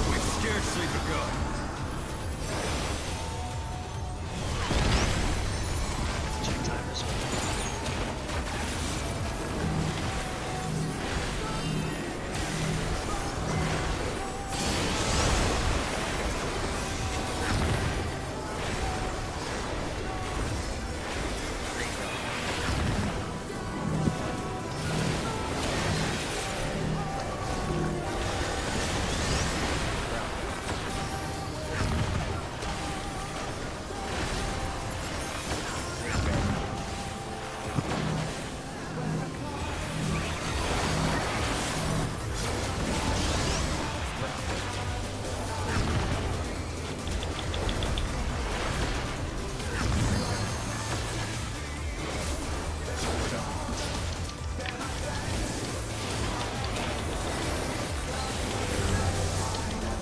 We've scarcely begun. Check timers.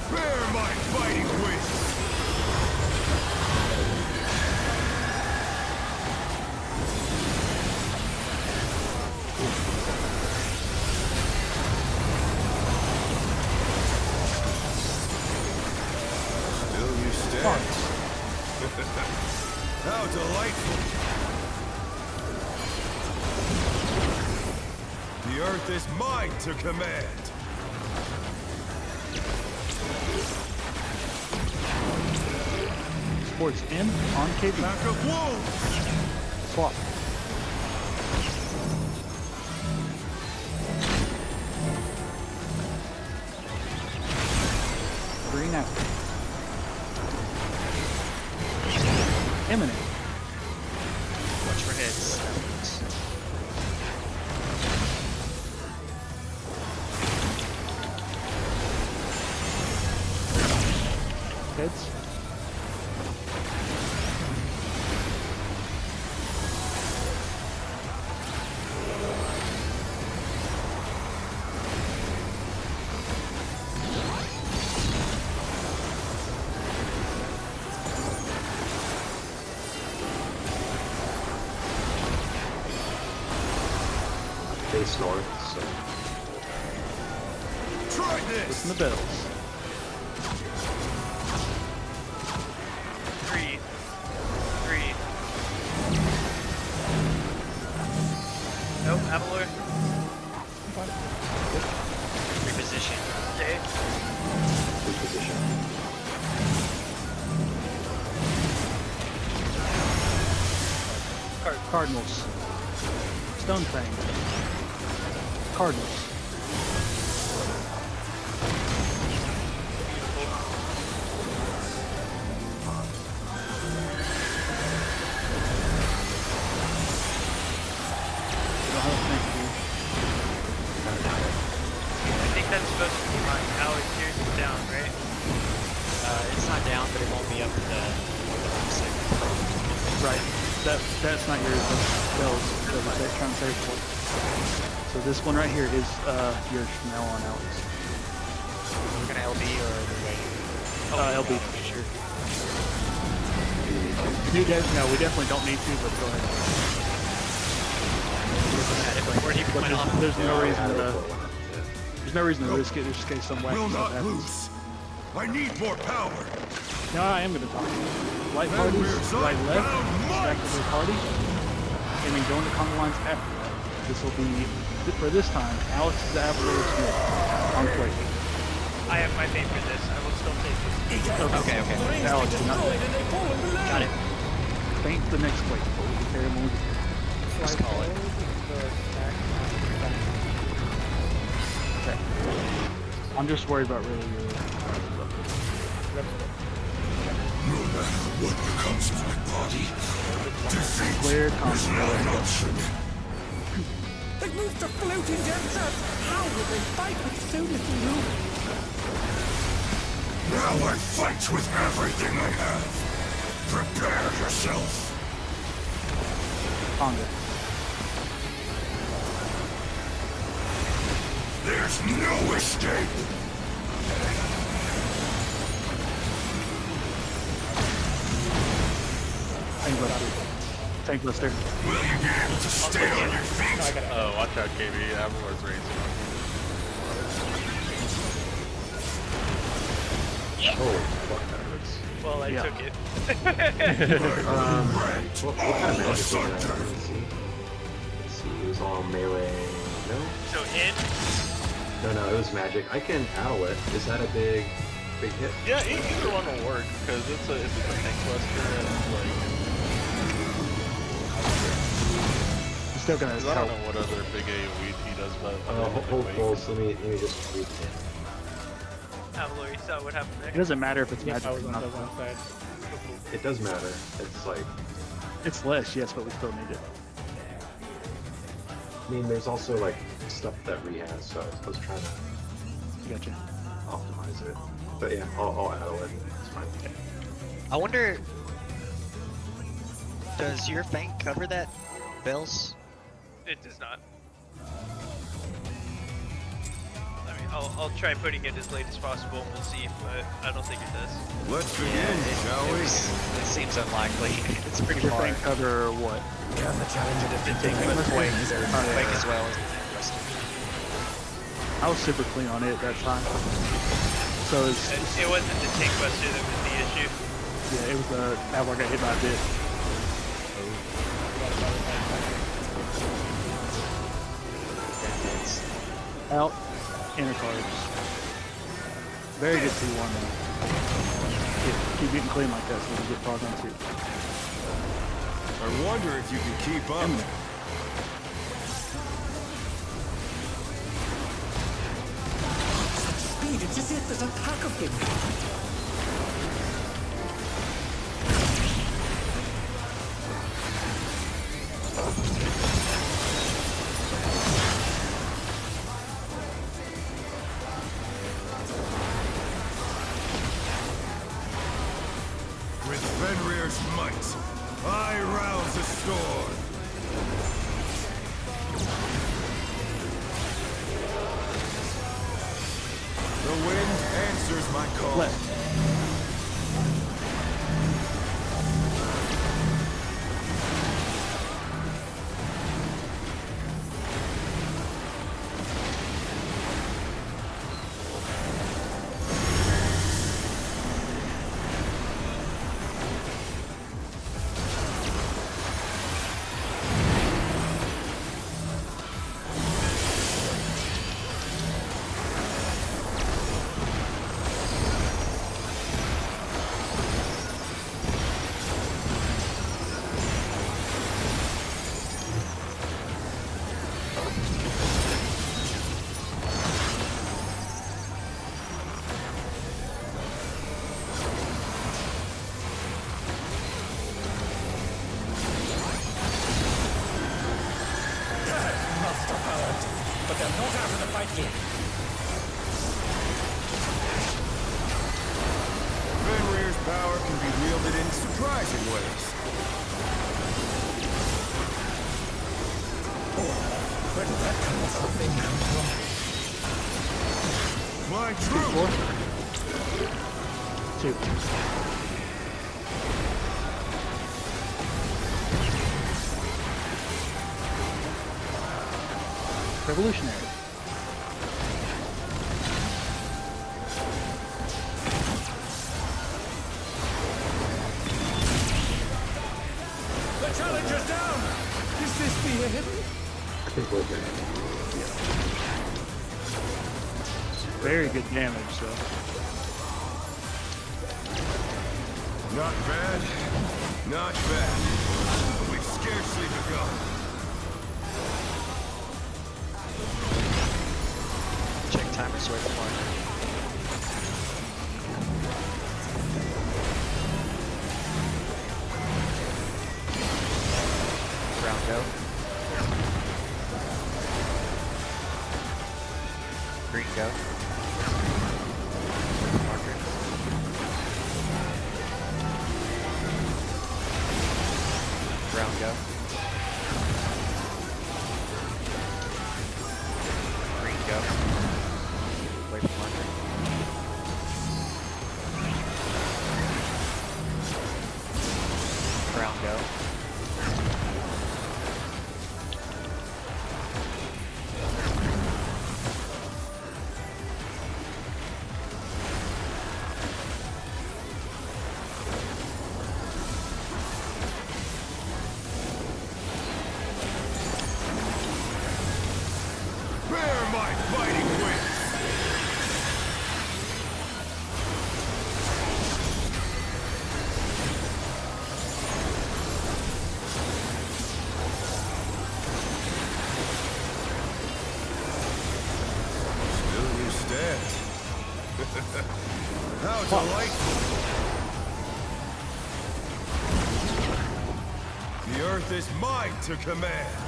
Bear my fighting wings! Still you stand. How delightful! The earth is mine to command. Sports in on KB. Pack of wolves. Swap. Green out. Emanate. Watch for hits. Heads. Face north, so Try this. Listen to bells. 3. 3. Nope, Avalor. Reposition. Okay. reposition. Cardinals. Stone Fang. Cardinals. I think that's supposed to be mine. Alex, yours is down, right? It's not down, but it won't be up to the second. Right. That's not yours. That's Bell's. That was that trying to save for. So this one right here is yours from now on, Alex. We're gonna LB or are we waiting? LB for sure. You guys, no, we definitely don't need to, but go ahead. There's no reason to. There's no reason to risk it just in case some wacky Will stuff not happens. lose. I need more power. No, I am going to talk to you. Light parties, right left, back to the party, and then go into conga lines after that. This will be, for this time, Alex is Avalor Smith on plate. I have my fate for this. I will still take it. Okay. Alex, do not Got it. faint the next plate, but we can carry him when we get there. Just call it. Okay. I'm just worried about really your... No matter what becomes of my body, defeat Clear is not an option. They've moved to floating deserts. How will they fight with so little room? Now I fight with everything I have. Prepare yourself. Conga. There's no escape. Tank Blister. Will you be able to stay on your feet? Oh, watch out, KB. Avalor's racing. Oh, fuck, that hurts. Well, I Yeah. took it. What kind of magic was that? Let's see, it was all melee. No? So in. No, it was magic. I can owl it. Is that a big hit? Yeah, either one will work because it's a tank cluster and like. You're still gonna 'Cause I help. don't know what other big AoE he does, but Hold pulse. Let me just read it. Avalor, you saw what happened It there? doesn't matter if it's Yeah, magic I was or on not. the one side. It does matter. It's like, It's less, yes, but we still need it. I mean, there's also like stuff that Re has, so I was trying to Gotcha. optimize it. But yeah, I'll owl it. It's fine. I wonder, does your Fang cover that, Bells? It does not. I'll try putting it as late as possible and we'll see, but I don't think it does. Let's begin, shall we? It seems unlikely. It's pretty Your far. Fang cover or what? The thing with Wake as well as the Tank Cluster. I was super clean on it at that time. So it's, It wasn't the tank buster that was the issue. yeah, it was Avalor got hit by a bit. Out. Inner cards. Very good T1 though. Keep getting clean like that so we can get Prog on 2. I wonder if you can keep up. Speed, it's as if there's a pack of him. With Fenrir's might, I rouse the storm. The wind answers my call. Left. But they're not out of the fight yet. Fenrir's power can be wielded in surprising ways. Where did that come from? My truth! 2. Revolutionary. The challenger's down! Is this the end? I think we're good. Very good damage, though. Not bad. Not bad. But we've scarcely begun. Check timers where to mark. Round go. Green go. Marker. Brown go. Green go. Wait for marker. Brown go. Bear my fighting wings! Still you stand. How delightful! The earth is mine to command.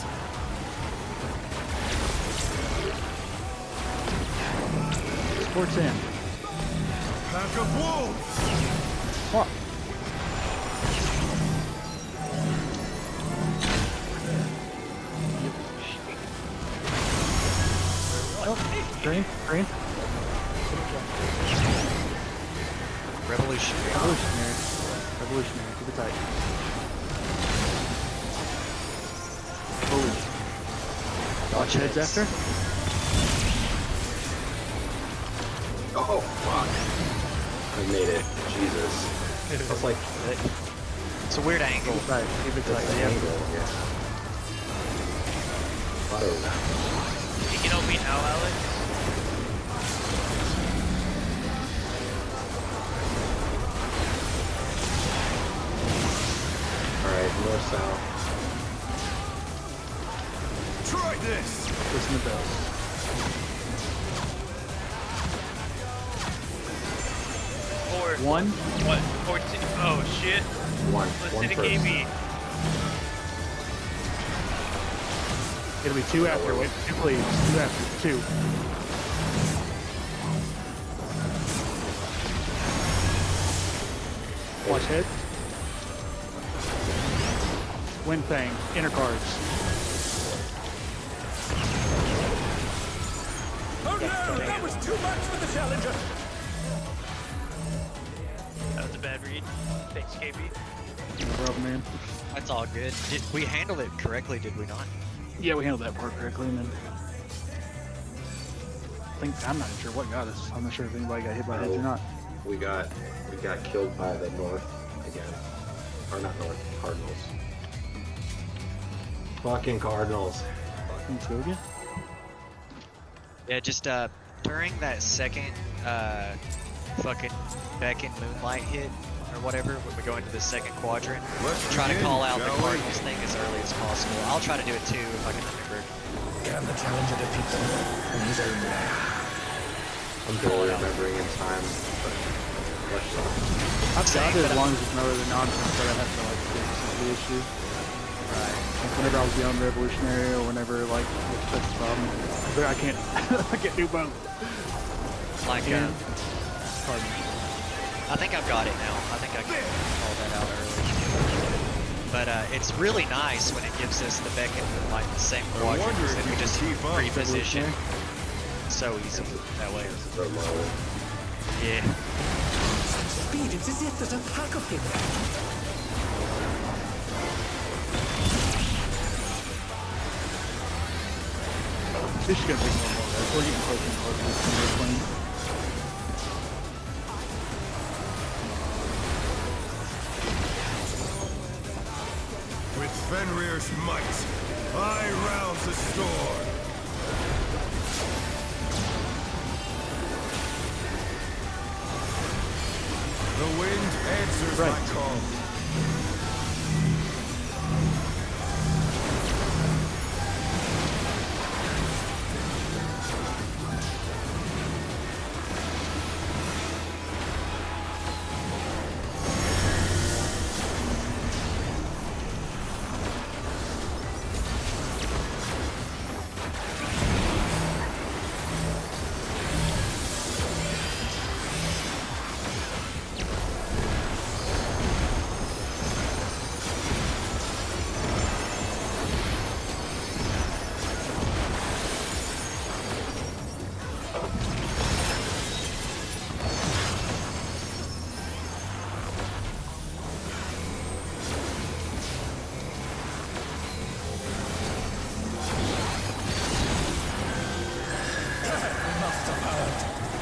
Sports in. Pack of wolves! Fuck. Oh, green. Revolutionary. Revolutionary. Keep it tight. Bully. Watch heads after. Oh, fuck. I made it. Jesus. That's like... It's a weird angle. Keep it tight. Keep it That's tight. the Yeah. angle, yeah. Auto. You can help me now, Alex. Alright, north south. Try this! Listen to bells. One. What? 14. Oh shit. One Listen to first. KB. It'll be two after. Wait, two please. Two after. Two. Watch head. Wind Fang. Inner cards. Oh no, that was too much for the challenger. That was a bad read. Thanks, KB. No problem, man. That's all good. We handled it correctly, did we not? Yeah, we handled that part correctly, and then I'm not sure what got us. I'm not sure if anybody got hit by heads or not. We got killed by the north again. Or not north, Cardinals. Fucking Cardinals. Let's go again. Yeah, just during that second fucking Beckon Moonlight hit or whatever, when we go into the second quadrant, try to call out the Cardinals thing as early as possible. I'll try to do it too if I can remember. Can the challenger defeat them in his own way? I'm barely remembering in time, but much less. I've got it as long as it's no other nonsense that I have to like fix the issue. Right. Like whenever I was beyond Revolutionary or whenever like that's the problem. But I can't I can't do both. Like, And I think I've got it now. I think I can call that out early. But it's really nice when it gives us the Beckon Moonlight in the same quadrant, wonder if and you we can just keep up. reposition. So easy that way. They're low. Yeah. Speed, it's as if there's a pack of him. this is gonna take one more. Guys. We're getting closer and closer to the plane. With Fenrir's might, I rouse the storm. The wind answers my call.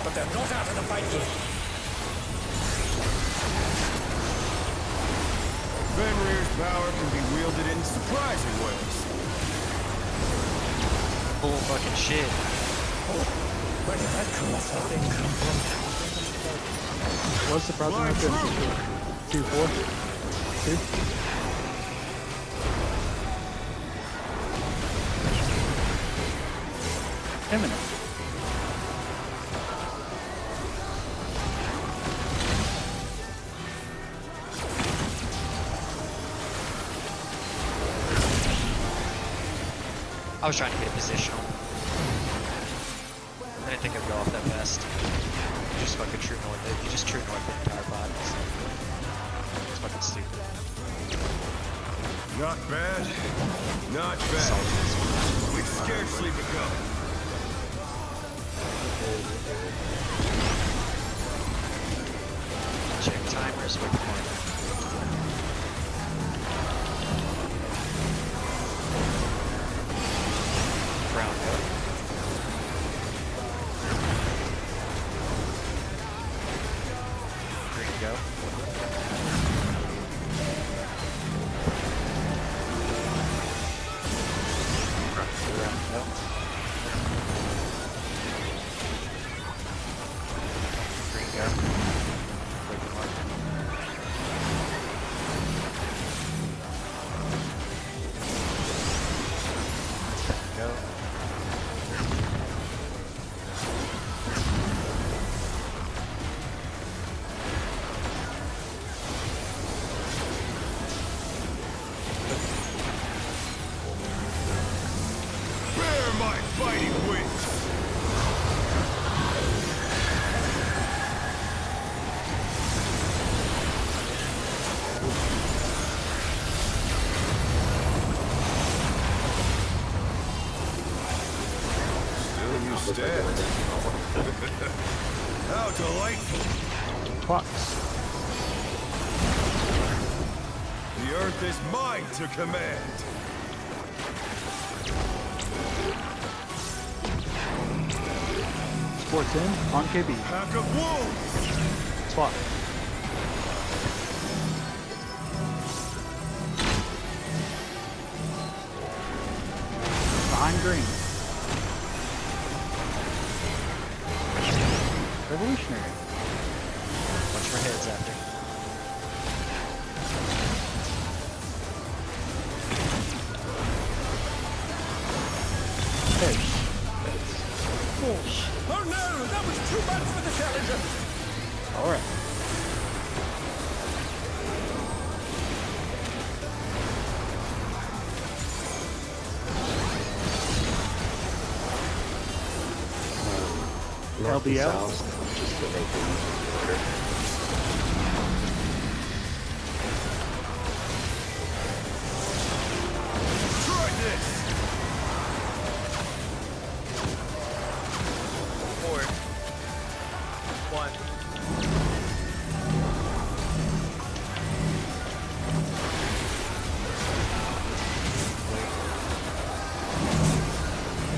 But they're not out of the fight yet. Fenrir's power can be wielded in surprising ways. Full fucking shit. Where did that colossal thing come from? What's the problem with this? 2-4? 2? 10 minutes. I was trying to get a positional. I didn't think I'd go off that fast. Just fucking true north. You just true north the entire bot. It's fucking stupid. Not bad. Not bad. We've scarcely begun. Check timers with one. Brown go. Green go. Brown go. Go. Bear my fighting wings! Still you stand. How delightful! Clocks. The earth is mine to command. Sports in on KB. Pack of wolves! Swap. Behind green. Revolutionary. Watch for heads after. Hedge. Oh no, that was too much for the challenger. Alright. North and LBL? south, just to make it order. Try this! Four. One.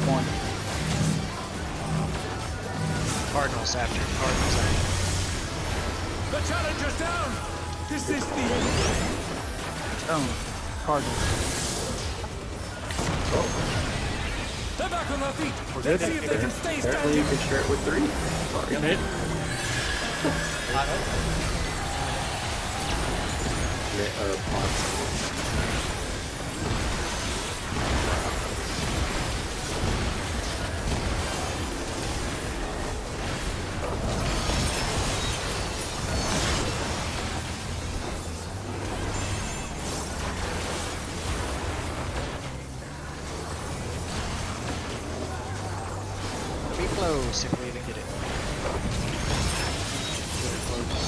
One. Cardinals after. Cardinals after. The challenger's down. Is this the end? Stone. Cardinals. They're back on their feet. They're Let's see if they can stay Apparently you standing. can share it with 3. Sorry. Mid. Pot. Be close if we even get it. Really close.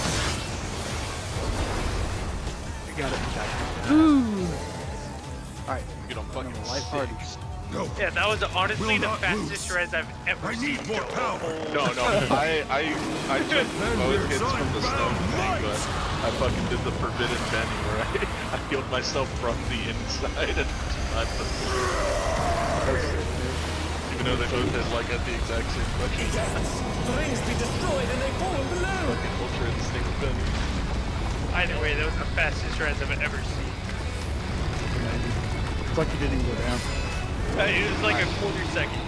You got it. Ooh. Alright. You don't fucking Light stick. parties. No! Yeah, that was honestly Will the not fastest lose. res I've ever I seen. need more power! No, I took both hits from the stone thing, but I fucking did the forbidden bending where I healed myself from the inside and survived the even though they both hit like at the exact same fucking time. The rings be destroyed and they fall below. Fucking ultra instinct bending. Either way, that was the fastest res I've ever seen. It's like you didn't even go down. It was like a quarter second.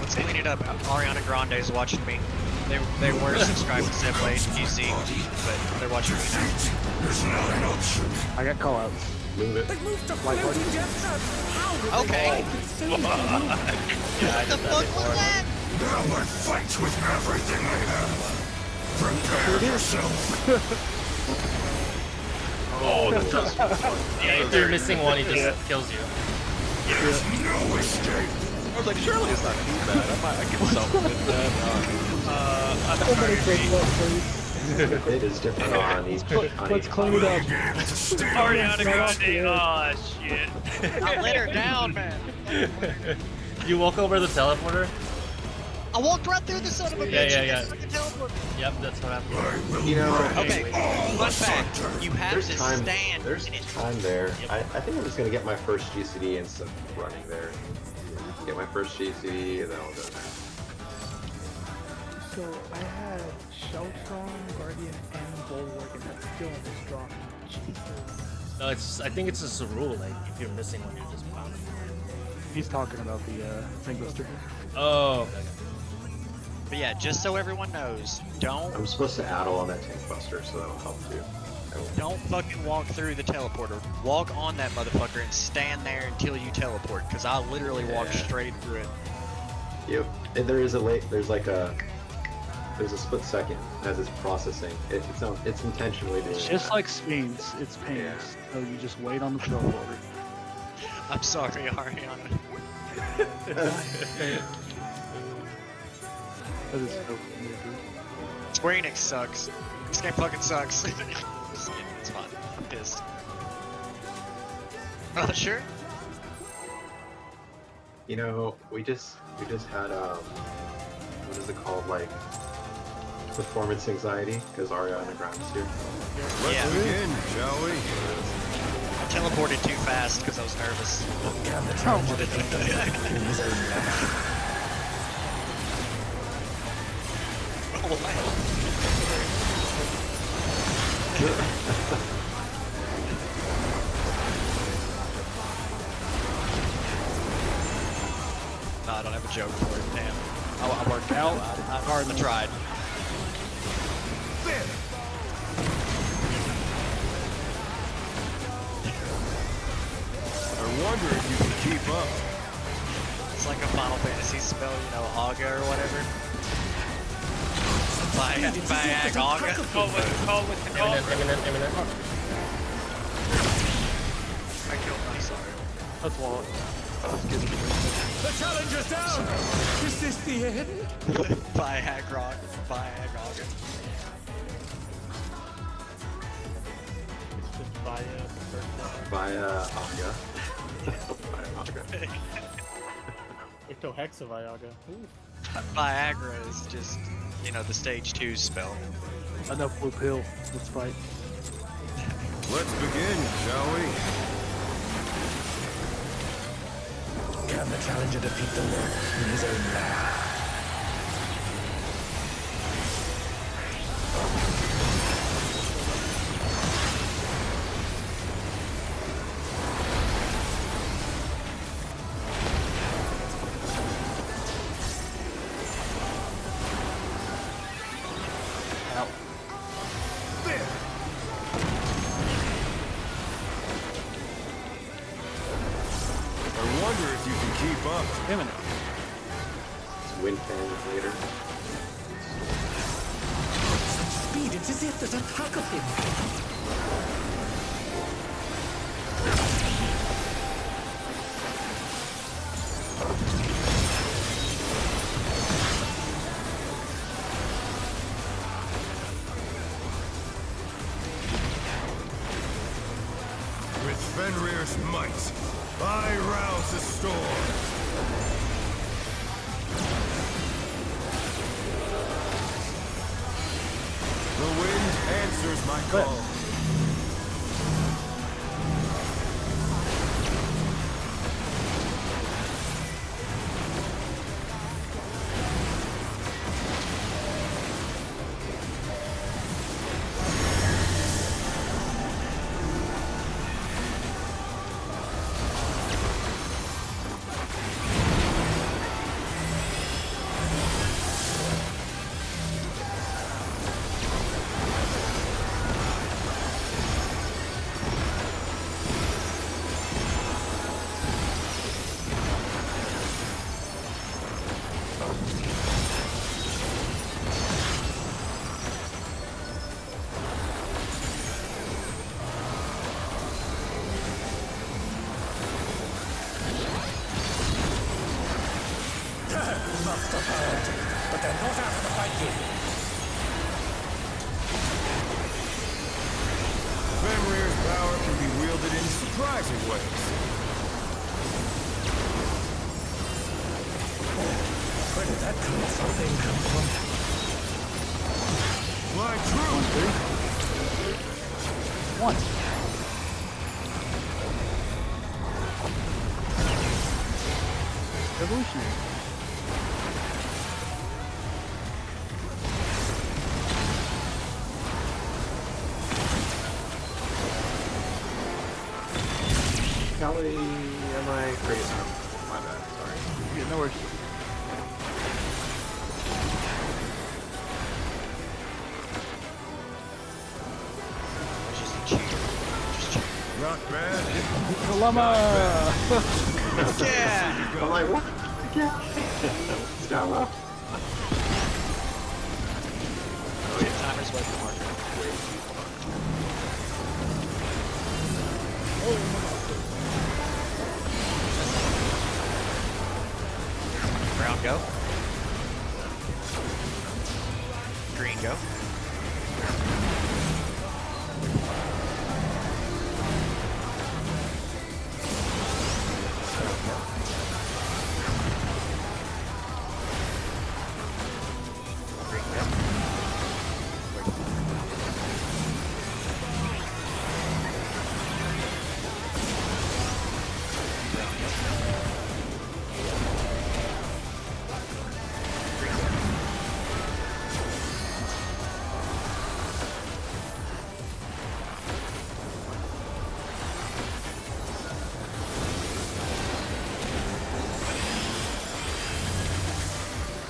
Let's clean it up. Ariana Grande's watching me. They were subscribed to Zepplay QC, but they're watching me now. I got callouts. Move it. They moved to Light floating party. jet set. How did they Okay. all continue? Yeah, I did that before. Now I fight with everything I have! Prepare yourself! Oh, that does. Yeah, if you're missing one, he just kills you. There's no escape! I was like, surely it's not too bad. I can self-win that. I'm sorry. It is different on each. Let's clean it up. Able to stand Ariana Yes, Grande. Oh shit. I let her down, man. You walk over the teleporter? I walked right through the son of a bitch. Yeah, yeah, and yeah. then fucking teleported. Yep, that's what happened. I will You know, Okay, fun fact. You have there's to time. stand There's in it. time there. I think I'm just gonna get my first GCD and start running there. Get my first GCD and then I'll go there. So I had Sheltron, Guardian, and Bulwark, and that's still on this drop. Jesus. No, it's. I think it's just a rule. Like, if you're missing one, you just pop. He's talking about the thing buster. Oh, okay. But yeah, just so everyone knows, don't I'm supposed to addle on that tank buster, so that'll help too. I will. don't fucking walk through the teleporter. Walk on that motherfucker and stand there until you teleport. Cause I literally walked Yeah. straight through it. Yep. And there's a split second as it's processing. It's intentionally doing It's just that. like Sphinx, it's pains. Yeah. So you just wait on the teleporter. I'm sorry, Ariana. That is so funny, dude. Square Enix sucks. This game fucking sucks. Just kidding, it's fine. I'm pissed. Oh, sure. You know, we just had what is it called, like performance anxiety because Ariana Grande's here. Let's Yeah. begin, shall we? I teleported too fast because I was nervous. No, I don't have a joke for it. Damn. I worked out. I tried. I wonder if you can keep up. It's like a Final Fantasy spell, you know, Aga or whatever. Viag Aga. Call with the call with the call. Imminent. I killed him, sorry. That's Wallet. The challenger's down! Is this the end? Viag Rock. Viag Aga. It's just via the first one. Via Anya. Via Anya. Ecto-Hexa Viaga. Ooh. Viagra is just, you know, the stage 2 spell. Enough blue pill. Let's fight. Let's begin, shall we? Can the challenger defeat the Lord in his own lair? I wonder if you can keep up. Damn it. It's wind fan later. Speed, it's as if there's a pack of him. With Fenrir's might, I rouse the storm. The wind answers my call. Master power, but they're not out to fight you. Fenrir's power can be wielded in surprising ways. Where did that colossal thing come from? My truth! One. Revolutionary. Kelly, am I crazy? My bad, sorry. Yeah, no worries. Not bad. Kalama! Yeah. I'm like, what? Yeah. Stella. Oh yeah, timer's way for marker. Brown go. Green go. Green go.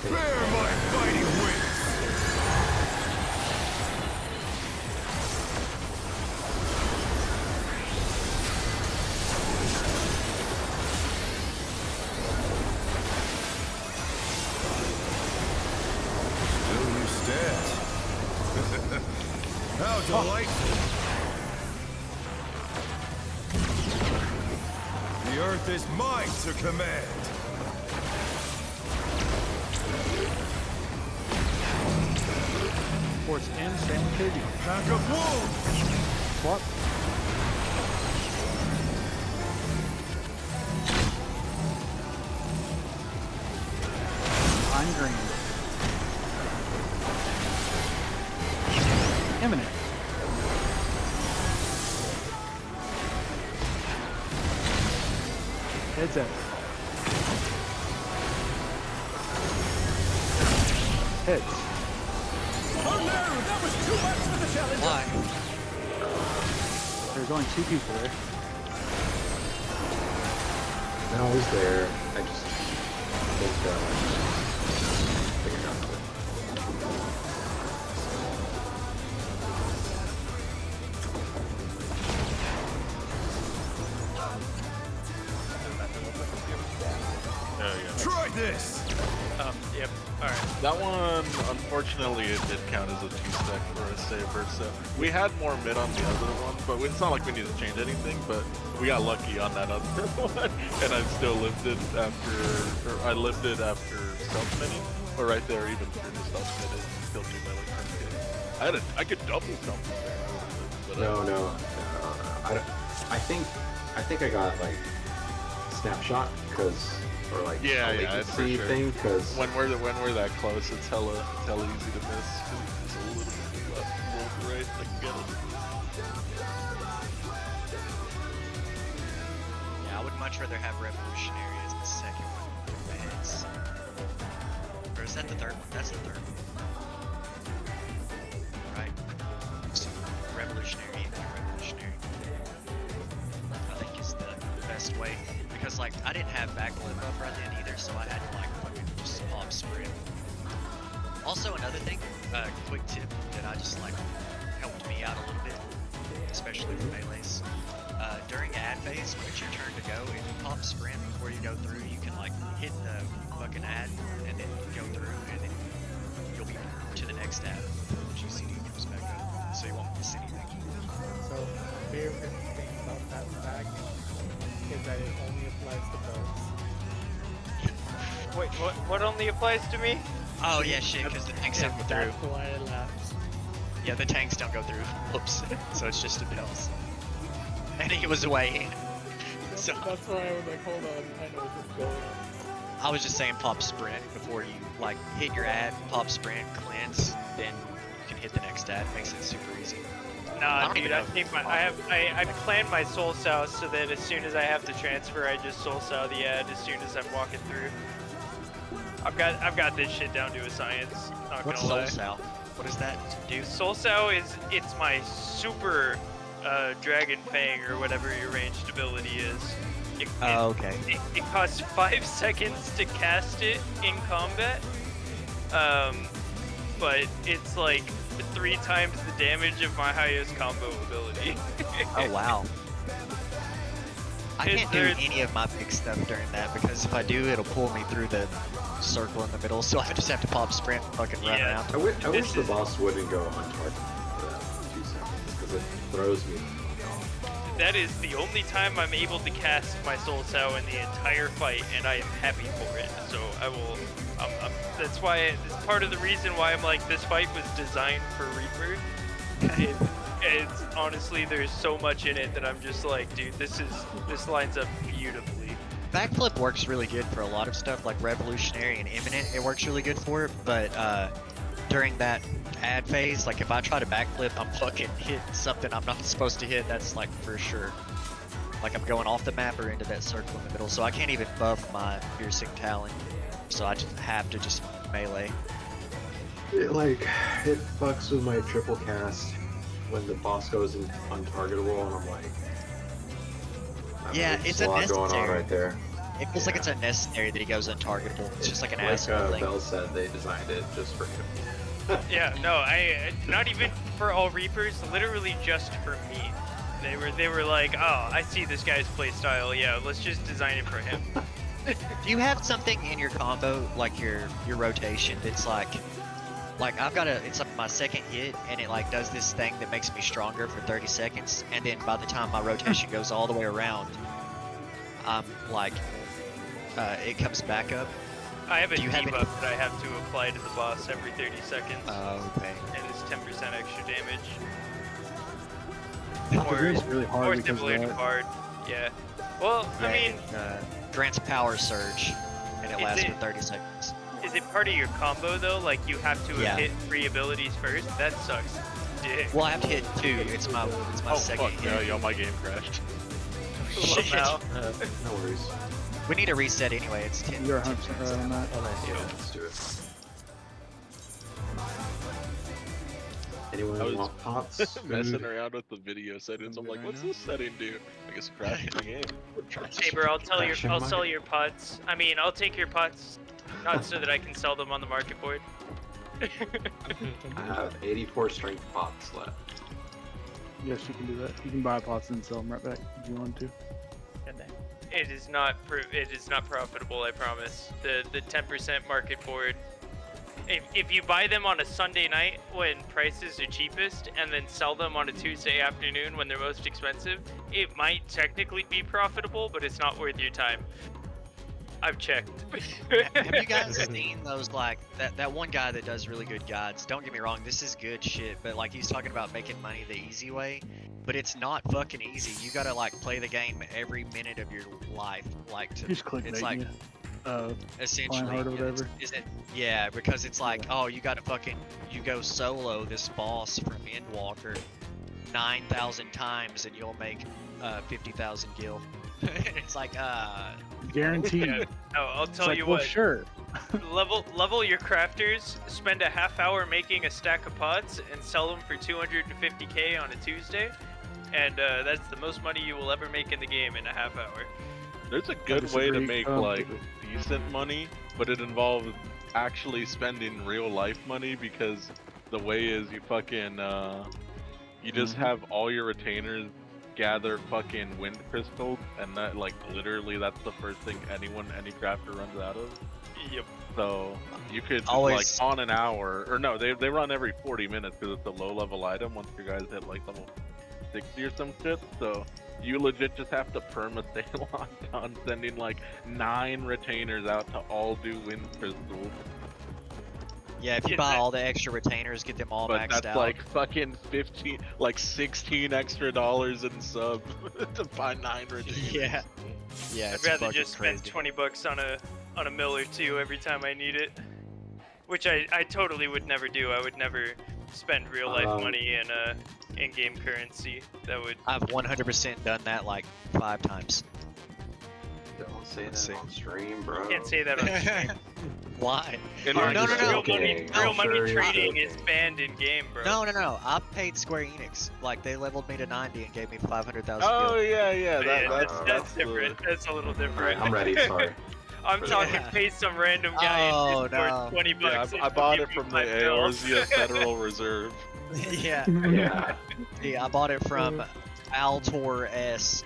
Bear my fighting wings. Still you stand. How delightful. The earth is mine to command. Force in, Sam Kirby. Pack of wolves. Swap. I'm green. Imminent. Heads up. Heads. Oh no, that was too much for the challenge. Why? There's only 2 people there. No, I was there. I just think figured out that. Oh yeah. Try this. Yep. All right. That one, unfortunately, it did count as a 2-stack for a saber. So we had more mid on the other one, but it's not like we need to change anything. But we got lucky on that other one, and I still lifted after, or I lifted after self-mining. But right there, even through the self-min, it killed me by like 10k. I could double something there. But, No. I think I got like snapshot because or like Yeah, a yeah, for latency sure. thing because when we're that close, it's hella easy to miss. 'Cause it's a little bit left, a little bit right. I can get it. Yeah, I would much rather have Revolutionary as the second one with the heads. Or is that the third one? That's the third one. Right? So, Revolutionary and then Revolutionary. I think is the best way. Because, like, I didn't have backflip up right then either, so I had to, like, fucking just pop sprint. Also, another thing, quick tip that I just, like, helped me out a little bit, especially for melees. During ad phase, when it's your turn to go, if you pop sprint before you go through, you can like hit the fucking ad and then go through, and then you'll be to the next ad before the GCD comes back up, so you won't miss anything. So, favorite thing about that pack is that it only applies to belts. Wait, what only applies to me? Oh yeah, shit, because the tanks don't go through. That's why I laughed. Yeah, the tanks don't go through. Whoops. So it's just a bells. And he was away. So That's why I was like, hold on, I know what's going on. I was just saying pop sprint before you like hit your ad, pop sprint, cleanse, then you can hit the next ad. Makes it super easy. I Nah, don't dude, even I know. think I planned my soul sow so that as soon as I have to transfer, I just soul sow the ad as soon as I'm walking through. I've got this shit down to a science. Not What's gonna Soul lie. Sal? What is that, dude? Soul sow it's my super Dragon Fang or whatever your ranged ability is. Oh, okay. It costs 5 seconds to cast it in combat, but it's like 3 times the damage of my highest combo ability. Oh wow. I can't do any of my big stuff during that because if I do, it'll pull me through the circle in the middle. So I just have to pop sprint and fucking run Yeah. around. I wish the boss wouldn't go on target for that 2 seconds because it throws me. That is the only time I'm able to cast my Soul Sow in the entire fight, and I am happy for it. So I will. That's why. It's part of the reason why I'm like, this fight was designed for Reaper. It's honestly, there's so much in it that I'm just like, dude, this lines up beautifully. Backflip works really good for a lot of stuff like Revolutionary and Imminent. It works really good for it, but during that ad phase, like if I try to backflip, I'm fucking hitting something I'm not supposed to hit. That's like for sure. Like I'm going off the map or into that circle in the middle, so I can't even buff my Piercing Talon. So I just have to just melee. It fucks with my triple cast when the boss goes untargetable, and I'm like, Yeah, there's it's a lot going on unnecessary. right there. It feels like it's unnecessary that he goes untargetable. It's just like an like asshole thing. Bell said, they designed it just for him. Yeah, no, I not even for all Reapers, literally just for me. They were like, oh, I see this guy's playstyle. Yeah, let's just design it for him. Do you have something in your combo, like your rotation, that's like I've got it's like my second hit, and it like does this thing that makes me stronger for 30 seconds, and then by the time my rotation goes all the way around, I'm like, it comes back up. I have a Do you have debuff that I have to apply to the boss every 30 seconds. Oh, okay. And it's 10% extra damage. It's really hard Or because of stimulating that. hard. Yeah. Well, I mean, grants power surge, and it Is lasts it- for 30 seconds. is it part of your combo though? Like you have to Yeah. hit 3 abilities first? That sucks. Dick. Well, I have to hit 2. It's my Oh second fuck, hit. no, yo, my game crashed. Shit. Now. No worries. We need a reset anyway. It's 10. You're 100% right on that. Yeah, let's do it. Anyone I was want pots? messing around with the video settings. I'm like, what's this setting do? I guess crashing the game. Saber, I'll Crashing I'll my- sell your pots. I mean, I'll take your pots, not so that I can sell them on the market board. I have 84 strength pots left. Yes, you can do that. You can buy pots and sell them right back if you want to. It is not profitable, I promise. The 10% market board. If you buy them on a Sunday night when prices are cheapest and then sell them on a Tuesday afternoon when they're most expensive, it might technically be profitable, but it's not worth your time. I've checked. Have you guys seen those, like, that one guy that does really good guides? Don't get me wrong, this is good shit, but like he's talking about making money the easy way, but it's not fucking easy. You gotta like play the game every minute of your life, like to. Just click It's bait, like yeah. essentially. Hard or whatever. Is it? Yeah, because it's like, oh, you gotta you go solo this boss from Endwalker 9,000 times and you'll make 50,000 gil. It's like Guaranteed. Yeah. No, I'll It's tell like, you well, what. sure. Level your crafters, spend a half hour making a stack of pots, and sell them for 250k on a Tuesday, and that's the most money you will ever make in the game in a half hour. There's a good way to disagree make like decent money, but it involves actually spending real life money because the way is you fucking you just have all your retainers gather fucking wind crystals, and that like literally that's the first thing any crafter runs out of. Yep. So you could Always- like on an hour, or no, they run every 40 minutes because it's a low level item once your guys hit like level 60 or some shit. So you legit just have to perma-stay locked on sending like 9 retainers out to all do wind crystals. yeah, if you Is buy that- all the extra retainers, get them all But maxed that's out. like fucking 16 extra dollars in sub to buy 9 retainers. yeah, yeah. I'd It's rather fucking just spend crazy. 20 bucks on a mill or two every time I need it, which I totally would never do. I would never spend real life money in in-game currency. That would. I've 100% done that like 5 times. Don't say Let's that see. on stream, bro. Can't say that on stream. Why? And No, you're no, just no, no. Real money, joking. real I'm money sure you're trading is joking. banned in game, bro. No. I paid Square Enix. Like they leveled me to 90 and gave me 500,000 Oh gil. yeah, Yeah, that's that's different. That's a little different. Alright, I'm ready, sorry. I'm talking Yeah. pay some random guy Oh, in Discord no. 20 bucks. Yeah, and I he'll bought give it me from the 5 mils. Eorzea Federal Reserve. yeah. Yeah. Yeah, I bought it from Altor S.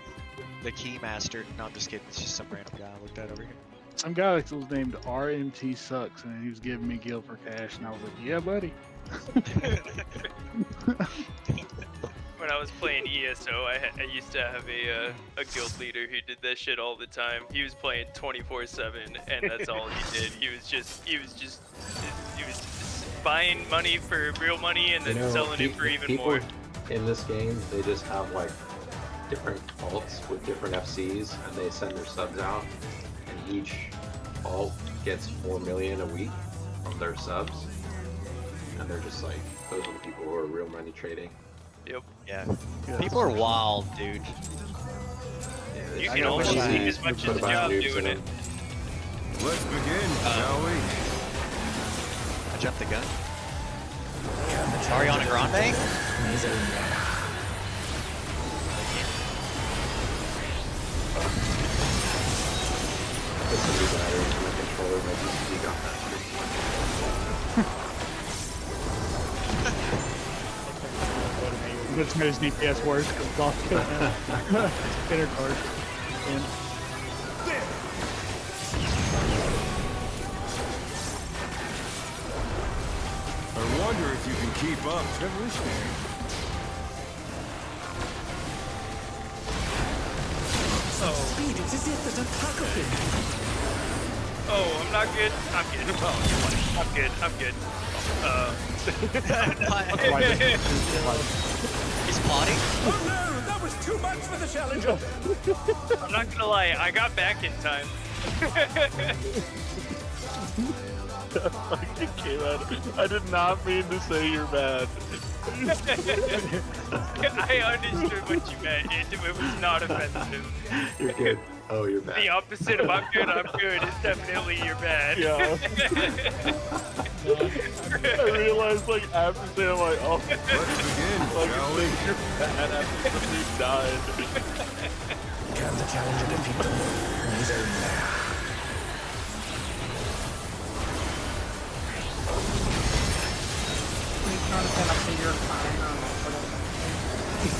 the Keymaster. No, I'm just kidding. It's just some random guy I looked at over here. Some guy that was named RMT Sucks, and he was giving me gil for cash, and I was like, yeah, buddy. When I was playing ESO, I used to have a guild leader who did that shit all the time. He was playing 24/7, and that's all he did. He was just buying money for real money and then selling it for even people more. In this game, they just have like different alts with different FCs, and they send their subs out, and each alt gets 4 million a week from their subs, and they're just like, those are the people who are real money trading. Yep. Yeah. People are wild, dude. Yeah, You I can know almost what leave you- as much put as a about job noobs doing in it. them. Let's begin, shall we? I jumped the gun. Ariana Grande? Put some new batteries in my controller, my DCD got faster. This made his DPS worse because it's off spinner card. And I wonder if you can keep up. revolutionary. Speed, it's as if there's a taco Oh, I'm not good. I'm good. I'm good. I'm good. He's plotting? Oh no, that was too much for the challenger. I'm not gonna lie, I got back in time. Fucking came out. I did not mean to say you're bad. I understood what you meant. It was not offensive. You're good. Oh, you're The bad. opposite of I'm good is definitely you're bad. Yeah. I realized like after saying, I'm like, oh, Let's begin, like shall we? you're bad after the dude died. Can the challenger defeat them? He's in there. You trying to set up the your fire or whatever.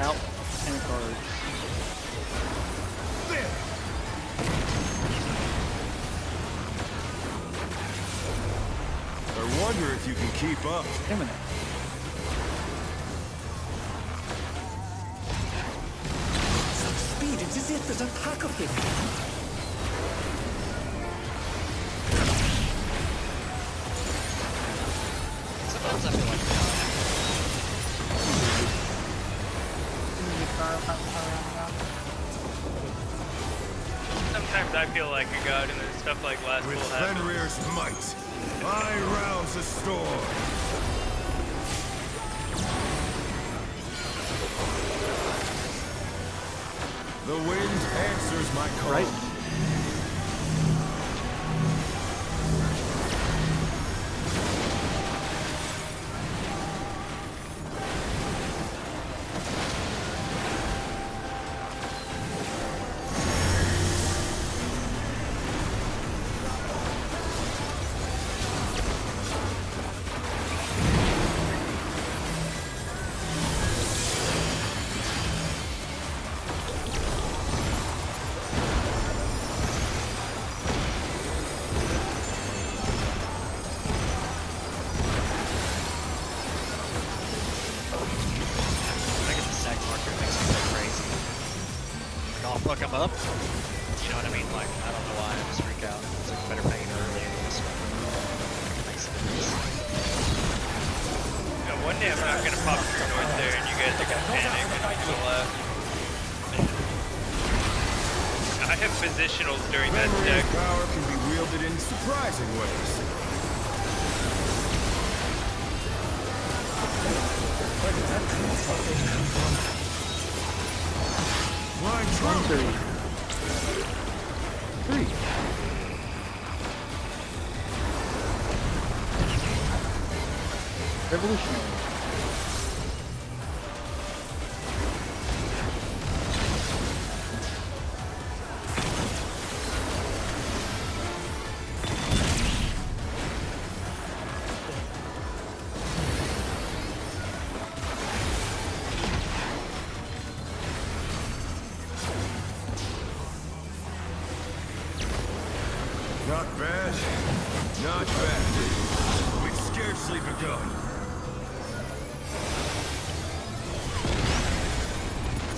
Out and cards. I wonder if you can keep up. Imminent. Speed, it's as if there's a pack of him. Sometimes I feel like You throw up around. Sometimes I feel like a god and then stuff like last With will happen. Fenrir's might, I rouse the storm. The wind answers my call. Right. I get the sack marker, it makes me go crazy. Like, I'll fuck him up. You know what I mean? Like, I don't know why, I just freak out. It's like better paying early and this one. It makes sense. Now, one day I'm not gonna pop through north there and you guys are gonna panic and I'm gonna laugh. I have positionals during that Fenrir's deck. power can be wielded in surprising ways. Flying true. 3. Revolutionary. Not bad. Not bad. We've scarcely begun.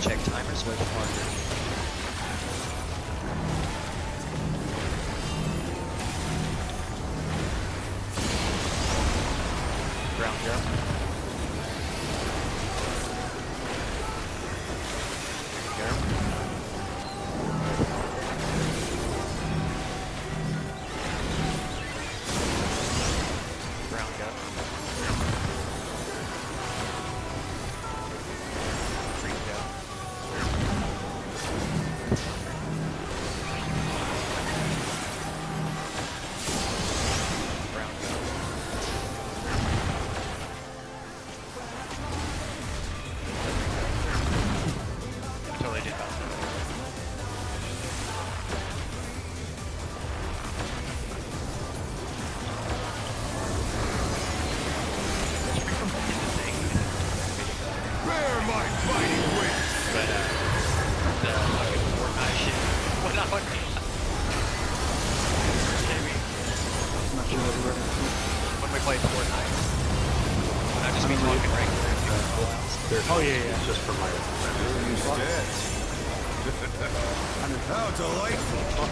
Check timers with marker. Ground go. Ground go. Green go. Brown go. Totally did bounce that. Bear my fighting wings! But the fucking Fortnite shit went on me. I'm not sure what we're ready When we played Fortnite. Not just me talking regular. Oh yeah. Just for my. You stats. How delightful!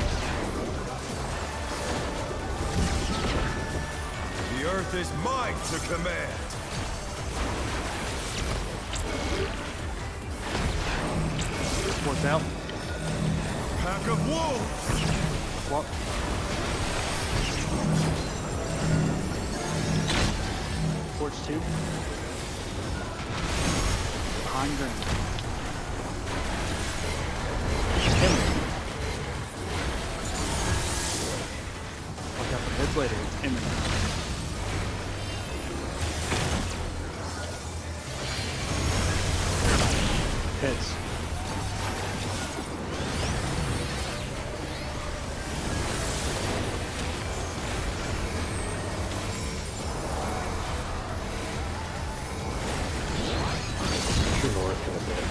The earth is mine to command. Force out. Pack of wolves! Swap. Force 2. Behind ground. Watch out for heads later. It's imminent. Heads. True north in a bit.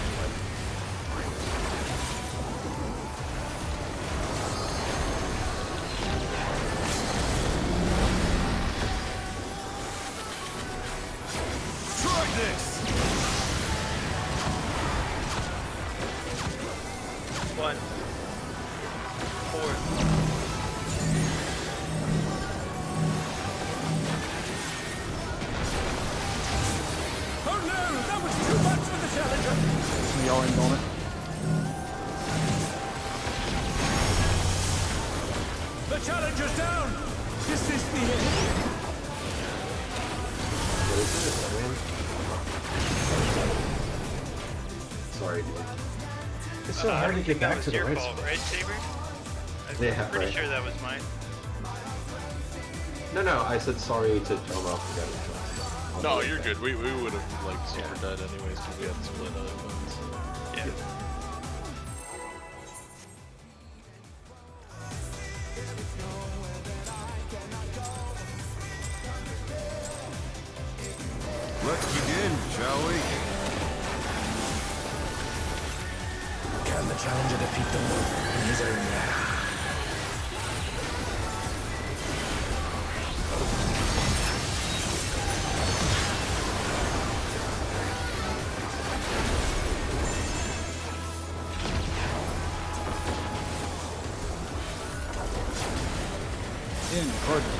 Try this! One. Four. Oh no! That was too much for the Challenger! We all in moment. The Challenger's down! This is the end! What is it? A win? Sorry, dude. It's so I hard to don't get think that back was to the your red fault, spot. right, Saber? I'm Yeah, pretty right. sure that was mine. No, I said sorry to Tomo for getting shot. No, you're good. We would have like super died anyways because we had split other ones. Yeah. Let's begin, shall we? Can the Challenger defeat the Wolf in his own lair? In Cardinal.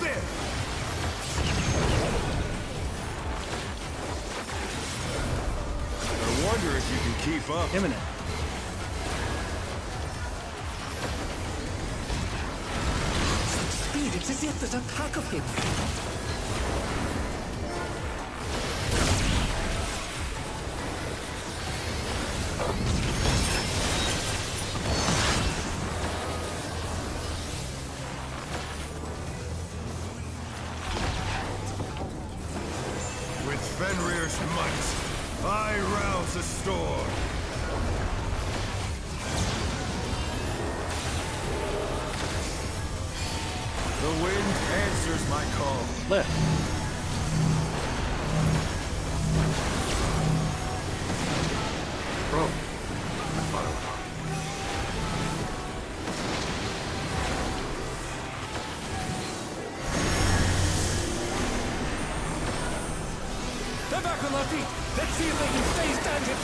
There! I wonder if you can keep up. Imminent. Speed, it's as if there's a pack of him! With Fenrir's might, I rouse a storm. The wind answers my call. Left. Bro. I thought it was on. They're back on their feet. Let's see if they can stay standing.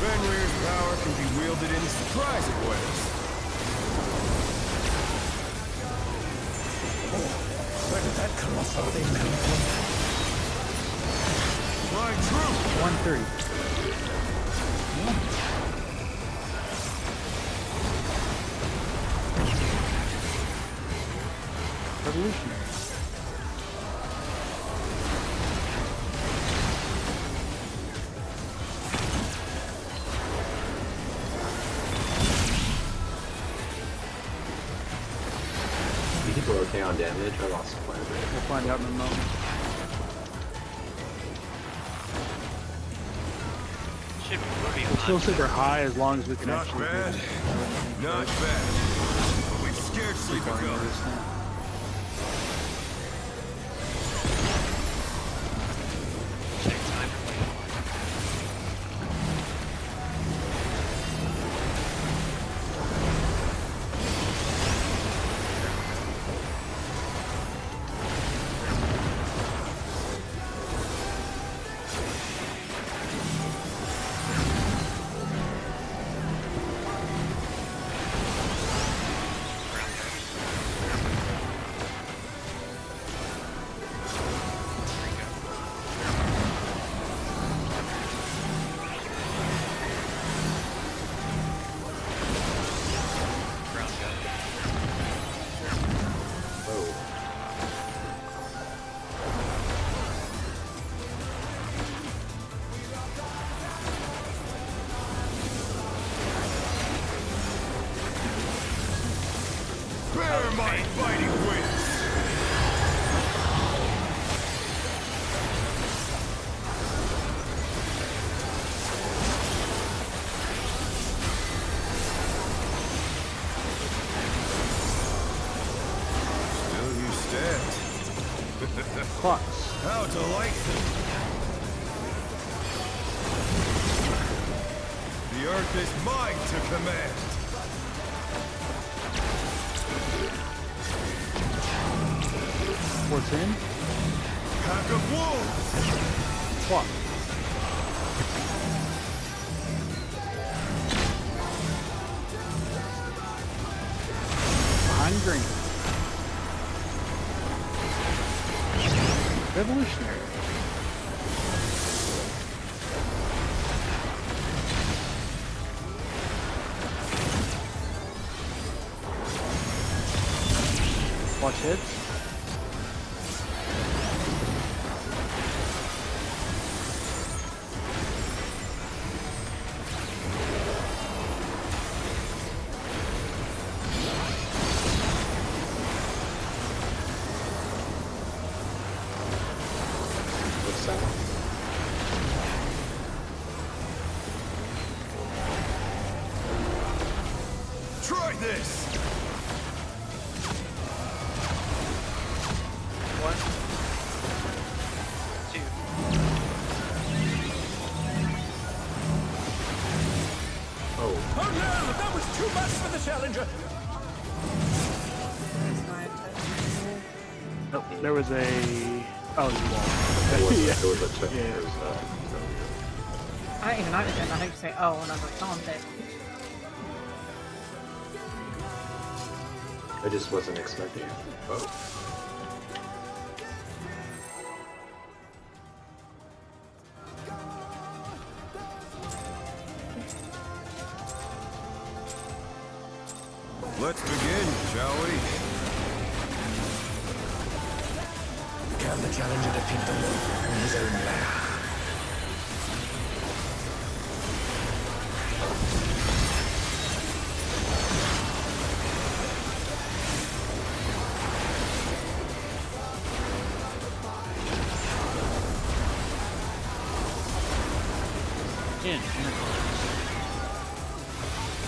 Fenrir's power can be wielded in surprising ways. Where did that colossal thing come from? My truth! 130. Revolutionary. You people are okay on damage? I lost quite a bit. We'll find out in a moment. Should be We'll still super high as long as we can Not actually bad. Not bad. But we've scarcely begun. Check timer. Bear my fighting wings! Still you stand. Clocks. How delightful! The earth is mine to command! 410. Pack of wolves! Clock. Behind green. Revolutionary. Watch heads. What's that? Try this! One, two. Oh, Oh no! That was too much for the challenger! Oh, there was a. Oh, you there was, yeah. there was a check. Yeah. There was, I didn't even notice it. I heard you say, oh, and I was like, oh, I'm dead. I just wasn't expecting it. Oh. Let's begin, shall we? Can the challenger defeat the wolf in his own lair? In.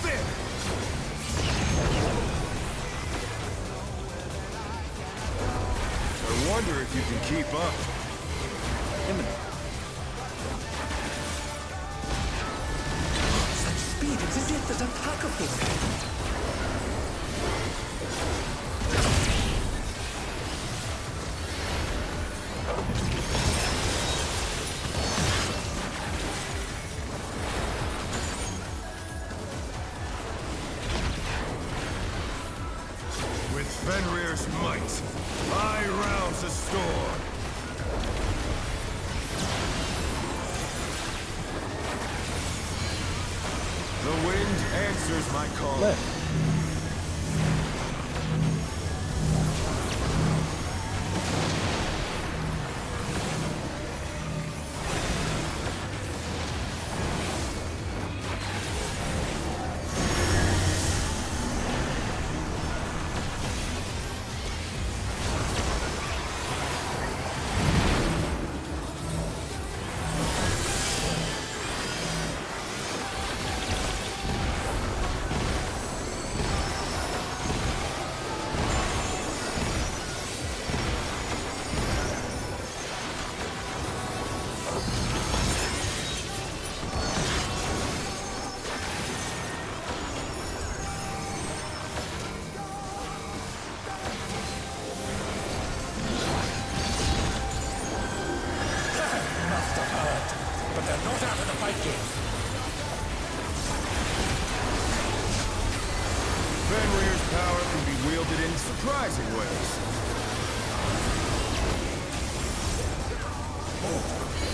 There! I wonder if you can keep up. Imminent. Such speed, it's as if there's a pack of them. With Fenrir's might, I rouse the storm. The wind answers my call. Left. But they're not out of the fight yet. Fenrir's power can be wielded in surprising ways.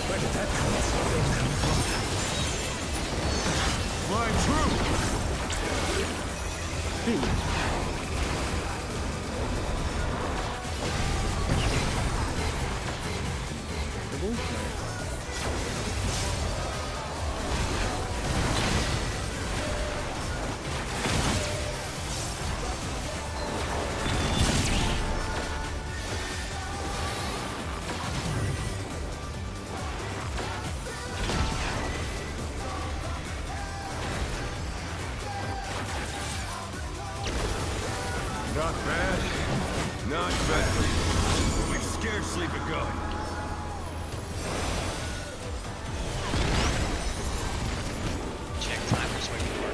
Where did that come from? Flying true! Speed. Evolutionary. Not bad. Not bad. But we've scarcely begun. Check timer so I can work.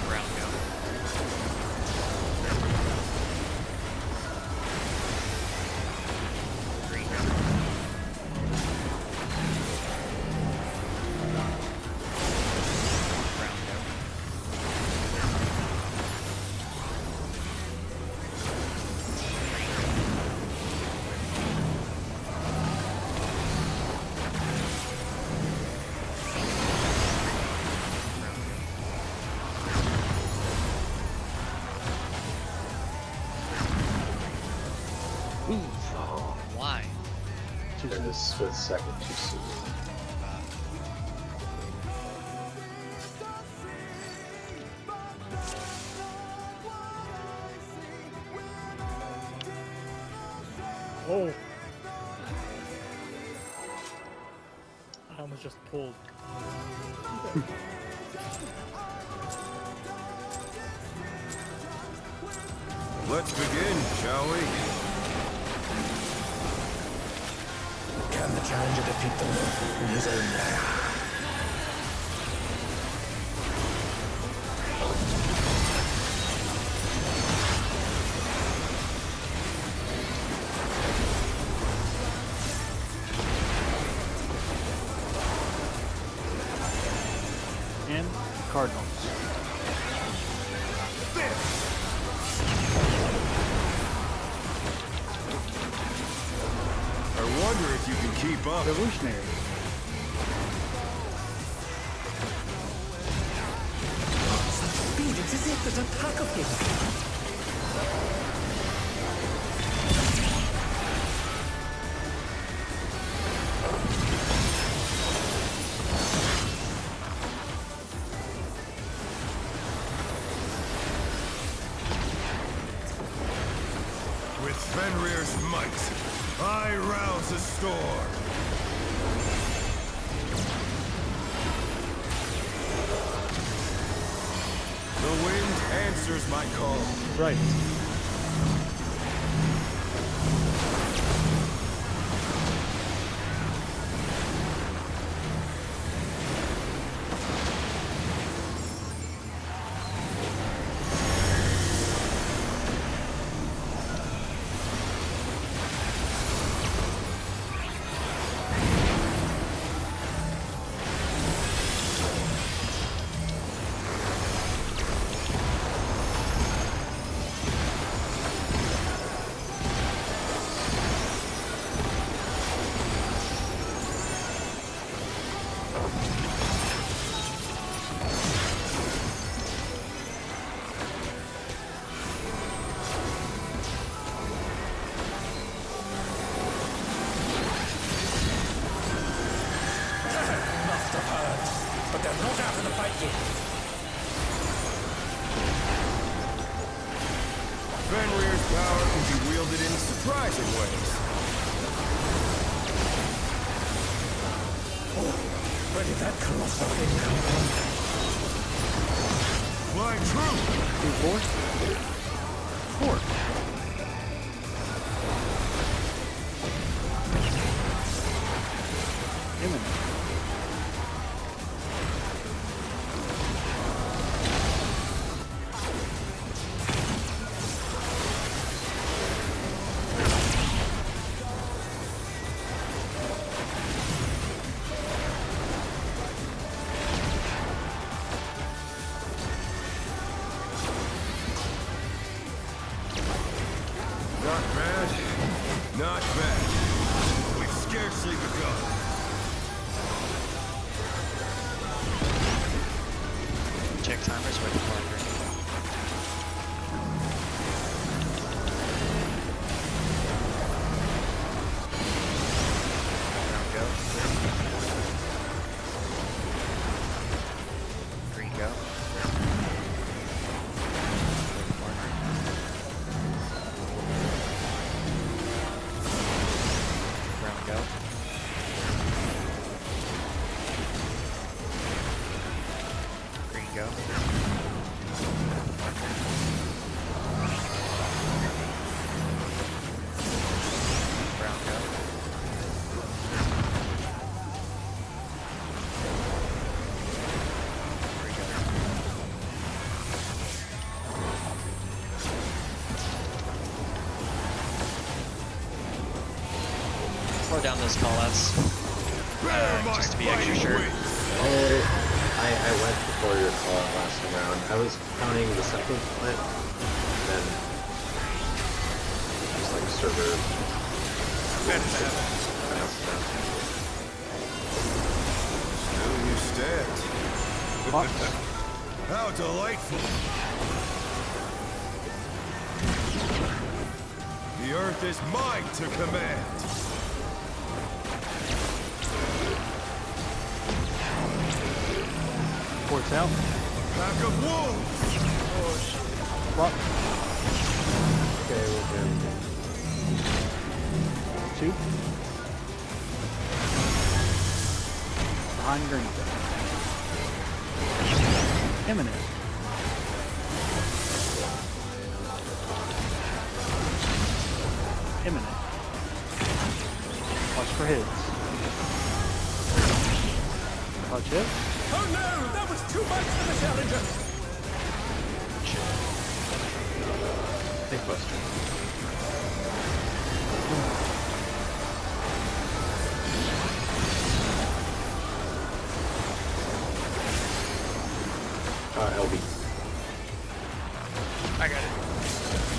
Round go. Green. Round go. Why? It was with second too soon. Oh. I almost just pulled. Let's begin, shall we? Can the challenger defeat them in his own lair? And Cardinals. I wonder if you can keep up. Revolutionary. Such speed, it's as if there's a pack of him. With With Fenrir's might, I rouse a storm. The wind answers my call. Right. But they're not out of the fight yet. Fenrir's power can be wielded in surprising ways. Oh, where did that colossal thing come from? Flying true! Four. Imminent. Not bad. Not bad. We've scarcely begun. Check timers with the marker. Round go. Green go. Round go. Green go. Brown go. Green go. Slow down those callouts. Just to be extra sure. I went before your call out last time around. I was counting the second split, and then just like server. Still you stand. How delightful. The earth is mine to command. Port's out. Pack of wolves. Flop. Okay, we're good. 2. Behind green. Imminent. Imminent. Watch for hits. Touch hit. Oh no! That was too much for the challenger! Hey, Buster. LB. I got it.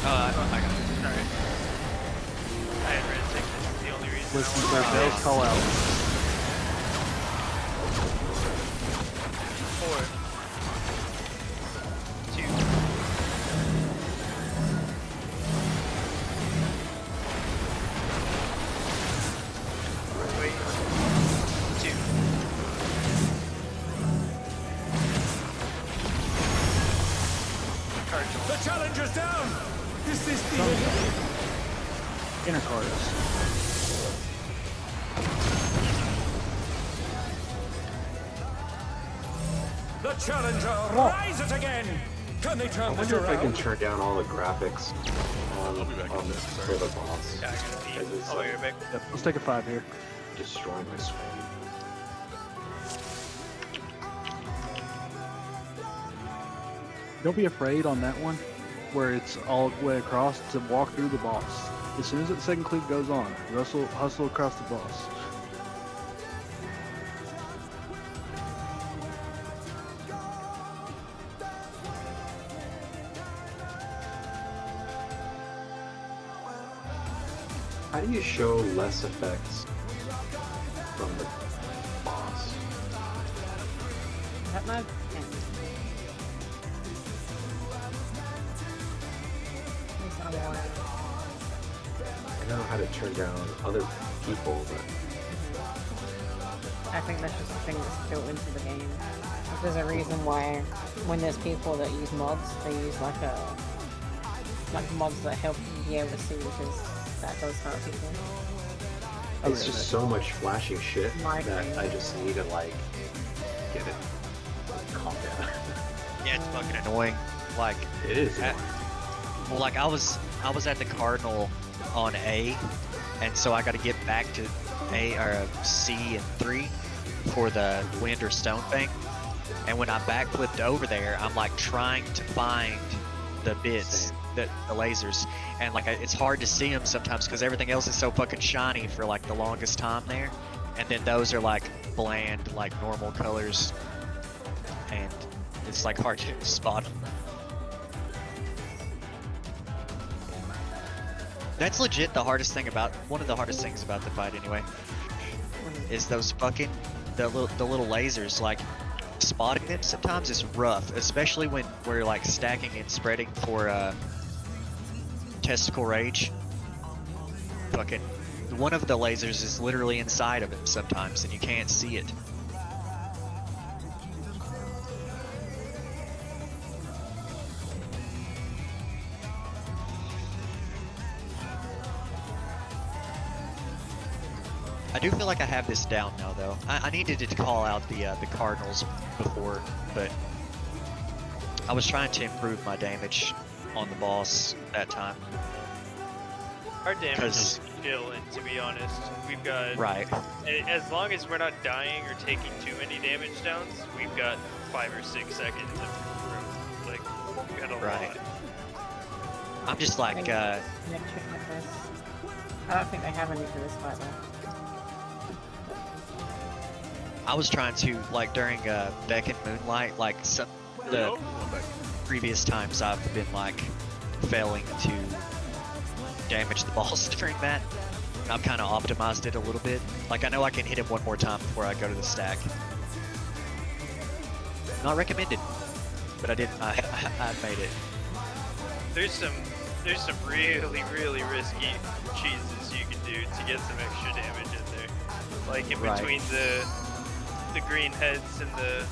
I got it. Alright. I had red sickness. It's the only reason. Listen to their bells call out. 4, 2, 2. The challenger's down! Is this the end? inner cards. The challenger rises again. Can they I turn this wonder if I can around? turn down all the graphics I'll be back in a second, for sorry. the boss. Yeah, I gotta pee. Because it's I'll be right like back. Yep, let's take a 5 here. destroying my screen. Don't be afraid on that one, where it's all the way across, to walk through the boss. As soon as the second cleave goes on, hustle across the boss. How do you show less effects from the boss? I don't know. He's on one. I know how to turn down other people, but I think that's just a thing that's built into the game. Like, there's a reason why when there's people that use mods, they use like mods that help you be able to see, because that does hurt people. it's just so much flashing shit My that thing. I just need to like get it calm down. Yeah, it's fucking annoying. Like, It is. At- well, like I was at the Cardinal on A, and so I got to get back to A or C and 3 for the wind or stone thing. And when I backflipped over there, I'm like trying to find the bits, the lasers, and like it's hard to see them sometimes because everything else is so fucking shiny for like the longest time there, and then those are like bland, like normal colors, and it's like hard to spot them. That's legit the hardest thing about, one of the hardest things about the fight anyway, is those fucking, the little lasers. Like, spotting them sometimes is rough, especially when we're like stacking and spreading for testicle rage. Fucking, one of the lasers is literally inside of it sometimes and you can't see it. I do feel like I have this down now, though. I needed to call out the Cardinals before, but I was trying to improve my damage on the boss that time. Our damage is 'Cause- chill, and to be honest, we've got Right. as long as we're not dying or taking too many damage downs, we've got 5 or 6 seconds of room. Like, we got a Right. lot. I'm just like, Yeah, check my this. I don't think they have any for this fight though. I was trying to, like, during Beck and Moonlight, like, some the previous times I've been, like, failing to damage the boss during that. I've kind of optimized it a little bit. Like, I know I can hit him one more time before I go to the stack. Not recommended, but I did. I made it. There's some really risky cheeses you can do to get some extra damage in there. Like in Right. between the green heads and the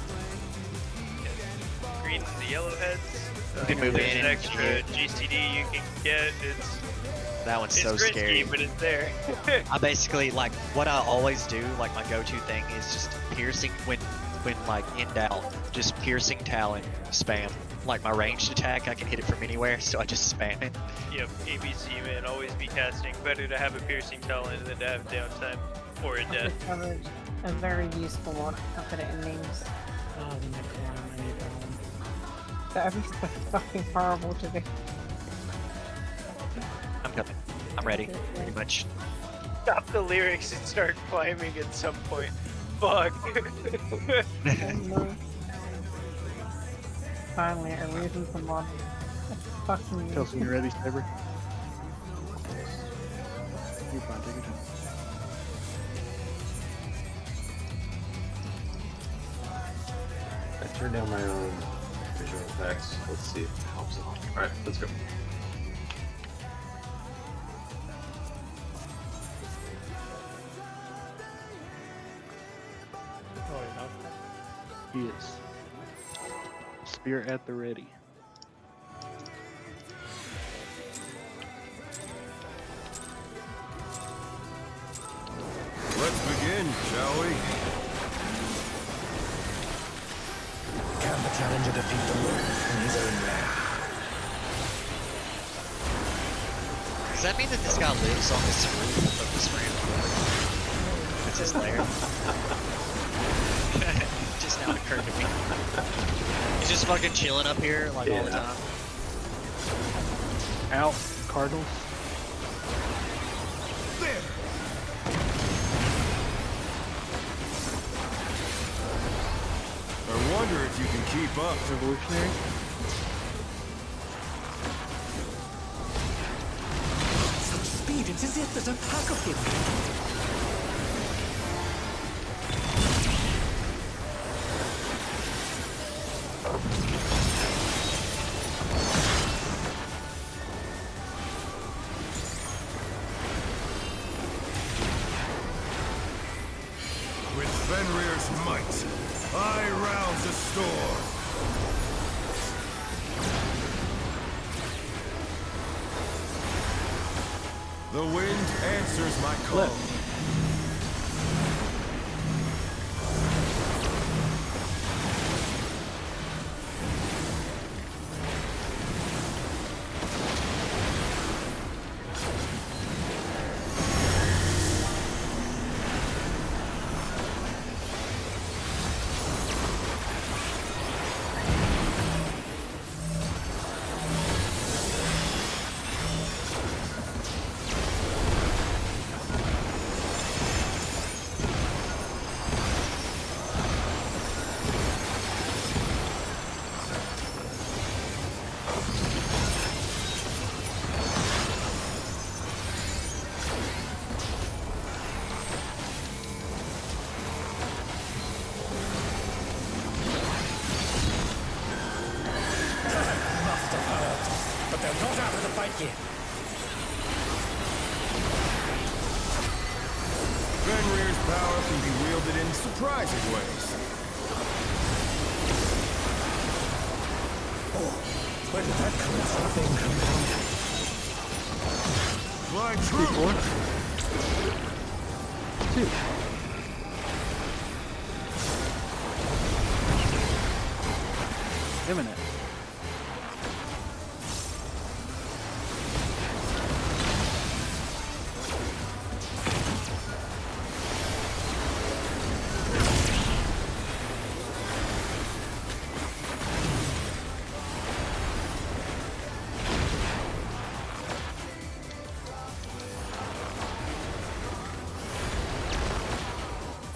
green and the yellow heads. You can move there's in an and extra GCD you can get. That one's It's so risky, scary. but it's there. I basically, like, what I always do, like my go-to thing is just piercing when like in doubt, just piercing talon spam. Like my ranged attack, I can hit it from anywhere, so I just spam it. Yep, ABC man, always be casting. Better to have a piercing talent than to have downtime or a I've death. discovered a very useful mod. I'll put it in names. Oh my god, I need that one. That would be so fucking horrible to do. I'm coming. I'm ready, pretty much. Stop the lyrics and start climbing at some point. Fuck. Finally, a reason to mod. Fucking Kelsey, you ready, Saber? You're fine, take your time. I turned down my own visual effects. Let's see if it helps at all. Alright, let's go. Oh, wait, that was He is. Spear at the ready. in, shall we? Can the challenger defeat the Lord in his own lair? Does that mean that this guy lives on this roof of this ramp? It's his lair. Just now occurred to me. He's just fucking chilling up here like all the time. Out, Cardinals. There! I wonder if you can keep up. Revolutionary. Such speed, it's as if there's a pack of him. With Fenrir's might, I rouse a storm. The wind answers my call. But they're not out of the fight yet. Fenrir's power can be wielded in surprising ways. Oh, where did that come from? Thing come down? Fly true! 2. Imminent.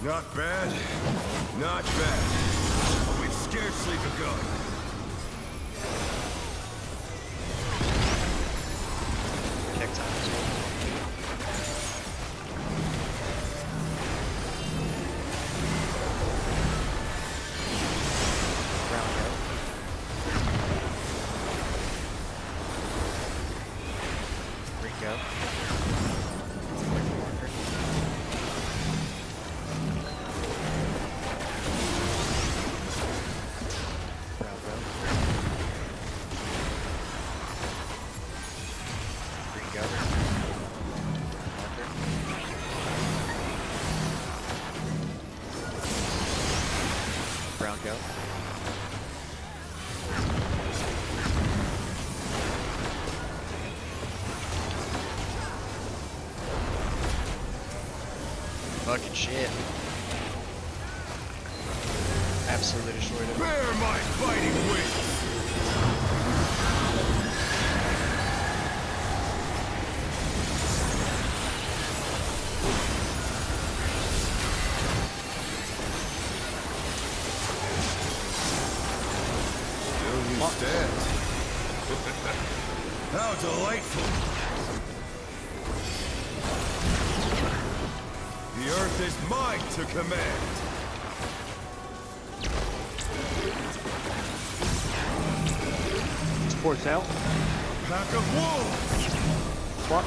Not bad. Not bad. We've scarcely begun. Kick time as well. Round go. Ring go. Quick marker. Round go. Ring go. Marker. Brown go. Fucking shit. Absolutely destroyed it. Bear my fighting wings! Still you stand. How delightful! The earth is mine to command! Sports out. Pack of wolves! Block.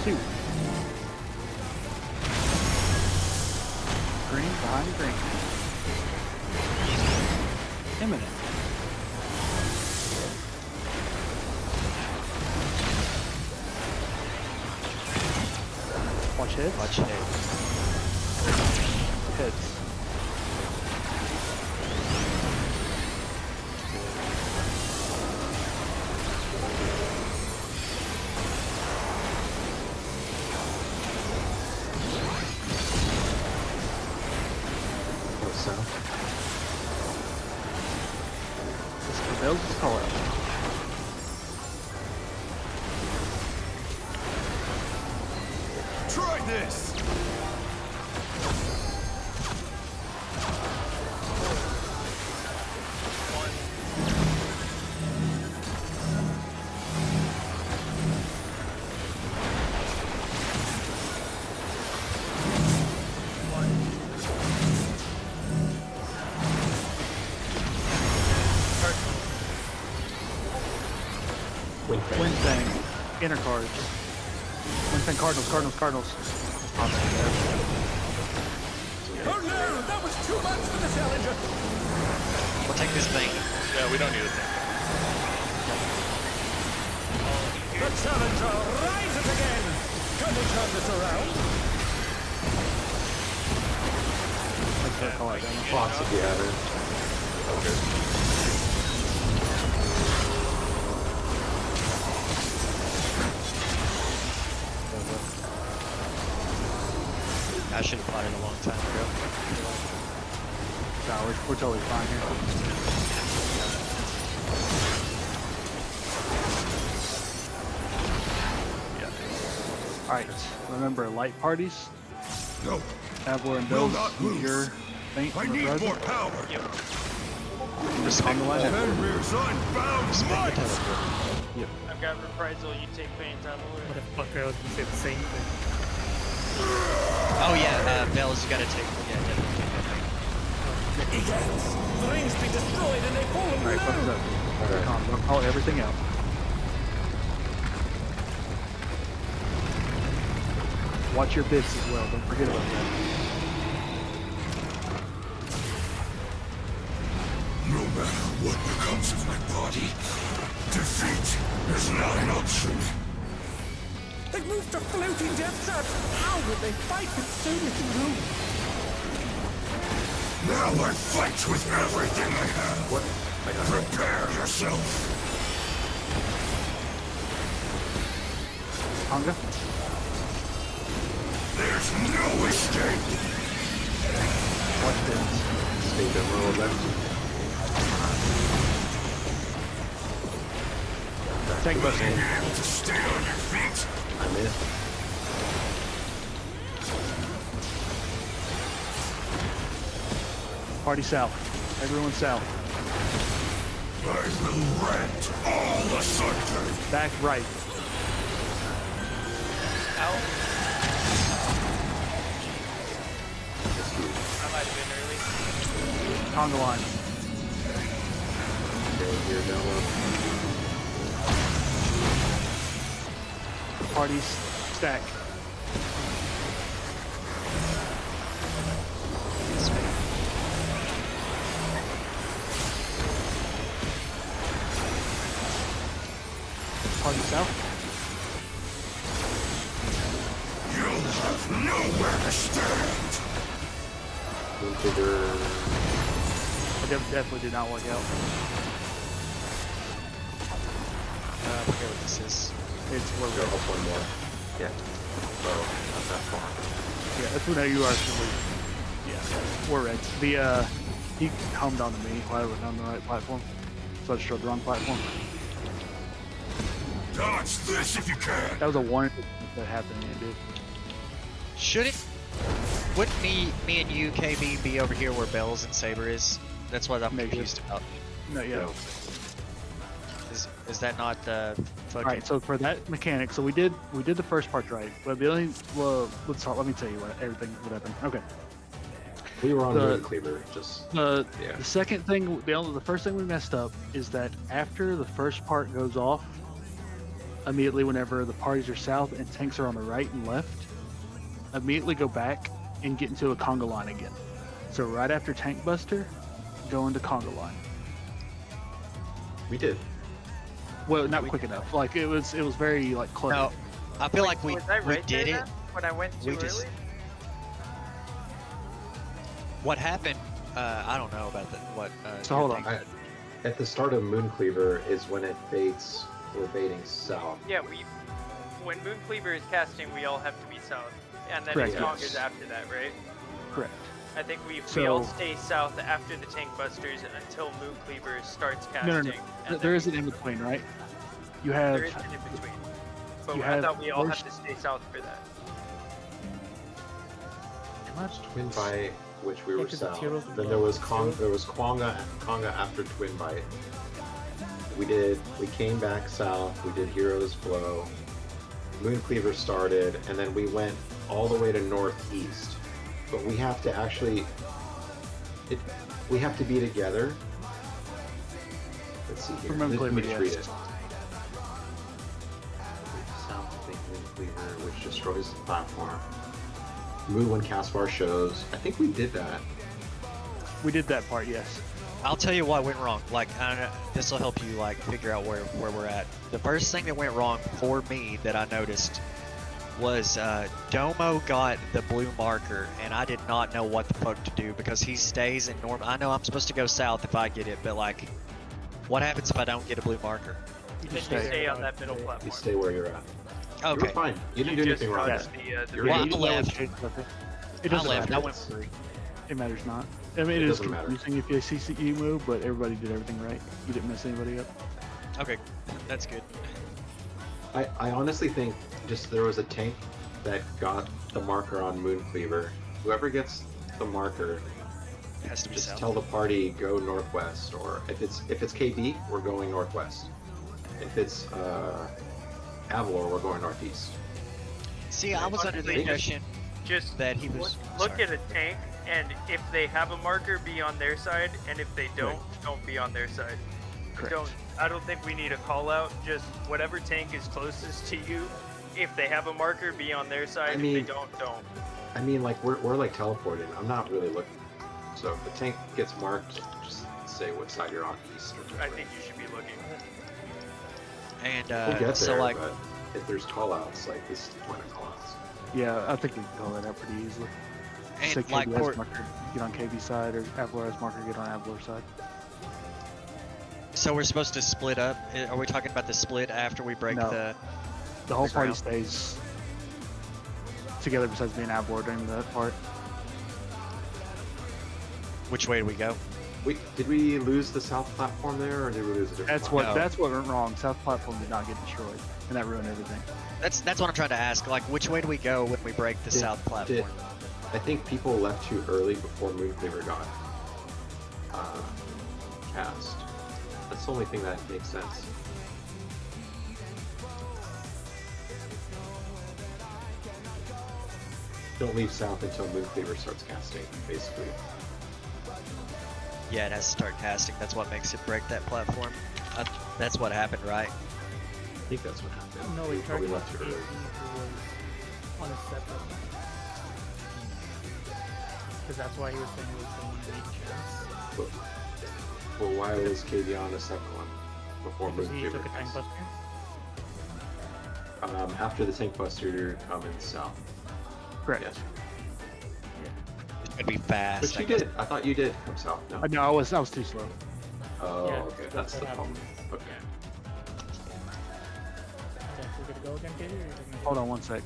Two. Green behind green. Imminent. heads. Watch heads. Heads. Go south. This is Bell's call out. Try this! Wind Fang. Wind Fang. Inner cards. Wind Fang Cardinals. Oh no! That was too much for the Challenger! We'll take this thing. Yeah, we don't need a tank. The Challenger rises again! Can they turn this around? Let's call it down. Lots if you have it. I should have potted a long time ago. No, we're totally fine here. Yeah. Alright, remember light parties? No, Avor and will Bells, not use lose. your feint I from the need present. more power. Respect the line. Fenrir's unbound Respect the might. teleport. I've got reprisal. You take pain time away. What if Bucker was gonna say the same thing? Oh yeah, Bells, you gotta take. Yeah, definitely take that thing. Egads! The rings be destroyed and they fall Alright, fuck below! up. Alright. I'll call everything out. Watch your bits as well, don't forget about that. No matter what becomes of my body, defeat is not an option. They've moved to floating death traps! How would they fight with so little room? Now I fight with everything I have. What? I got it. Prepare yourself. Tonga? There's no escape. Watch bits. Stay down roll left. Tank buster. Being able to stay on your feet. I'm in. Party south. Everyone south. I will rent all asunder. Back right. Ow. I might have been early. Tonga line. Okay, here down low. Parties stack. Party south. You'll have nowhere to stand. Configure. I definitely did not work out. I forget what this is. It's where Go we're up one more. Yeah. So, not that far. Yeah, that's where you are. Yeah, we're red. The he hummed onto me while I was on the right platform, so I just showed the wrong platform. Dodge this if you can. That was a warning that happened, yeah, dude. Should it? Wouldn't me and you, KB, be over here where Bells and Saber is? That's what I'm Maybe. confused about. No, yeah. Is that not the fucking? All right, so for that mechanic, so we did the first part right, but the only let's talk. Let me tell you what happened. Okay. We were on The- the Cleaver, just The yeah. second thing, the first thing we messed up is that after the first part goes off, immediately whenever the parties are south and tanks are on the right and left, immediately go back and get into a conga line again. So right after Tank Buster, go into conga line. We did. Well, not quick enough. Like it was very like close. No, I feel like we Was I right did there it. then? when I went too we just- early? What happened? I don't know about that. What? So you hold on. think. At the start of Mooncleaver is when it baits. We're baiting south. Yeah, when Mooncleaver is casting, we all have to be south, and then Correct. it's Kong Yes. is after that, right? Correct. I think we So- all stay south after the Tank Busters until Mooncleaver starts casting. No. and There then is an in between, right? You have there is an in between. But you I have thought we all first- have to stay south for that. Twin Bite, which we were 'cause it's south. heroes Then below. there was Kwanga after Twin Bite. We came back south, we did Heroes Blow, Mooncleaver started, and then we went all the way to northeast. But we have to actually we have to be together. Let's see here. For Let me Mooncleaver, just read yes. it. South, I think Mooncleaver, which destroys the platform. Move when Caspar shows. I think we did that. we did that part, yes. I'll tell you what went wrong. Like, this will help you like figure out where we're at. The first thing that went wrong for me that I noticed was Domo got the blue marker, and I did not know what the fuck to do because he stays in norm. I know I'm supposed to go south if I get it, but like, what happens if I don't get a blue marker? Then you stay. stay on that middle You platform. stay where you're at. Okay. You're fine. You didn't do just anything wrong. dodge the You're Well, right. I You didn't know left. what changed nothing. It I doesn't left. I matter. went free. It matters not. I mean, It it is doesn't matter. confusing if you see you move, but everybody did everything right. You didn't mess anybody up. Okay, that's good. I honestly think just there was a tank that got the marker on Mooncleaver. Whoever gets the marker, It has to be just south. tell the party go northwest. Or if it's KB, we're going northwest. If it's Avalor, we're going northeast. See, I was under the Honestly, impression Just that he was. look sorry. at a tank, and if they have a marker, be on their side, and if they don't, don't be on their side. Correct. I don't think we need a call out. Just whatever tank is closest to you. If they have a marker, be on their side. I if mean- they don't. I mean, like we're like teleported. I'm not really looking. So if the tank gets marked, just say what side you're on, east or I west. think you should be looking. And We'll get so there, like, but if there's call outs, like this is the point of call outs. Yeah, I think we can call that out pretty easily. and Say like, KBS for, marker, get on KB side, or Avalor's marker, get on Avalor's side. so we're supposed to split up. Are we talking about the split after we break No. The whole The party ground. stays together besides me and Avalor during that part. Which way do we go? Did we lose the south platform there, or did we lose a different? That's what No. that's what went wrong. South platform did not get destroyed, and that ruined everything. That's what I'm trying to ask. Like, which way do we go when we break the Did- south platform? I think people left too early before Mooncleaver got cast. That's the only thing that makes sense. Don't leave south until Mooncleaver starts casting, basically. Yeah, it has to start casting. That's what makes it break that platform. That's what happened, right? I think that's what happened. No, we probably tried left to too AP early. who was on a separate. Because that's why he was saying it was the 1 in 8 chance. Well, why was KV on the second one before Because he Mooncleaver took a tank cast? buster. After the tank buster coming south. Correct. Yes. It's gonna be fast. But I you guess. did. I thought you did come south. No. No, I was too slow. Oh, Yeah, okay. that's That's what the problem. happened. Okay. Okay, we're gonna go again, Katie? Or you're just gonna Hold on one sec.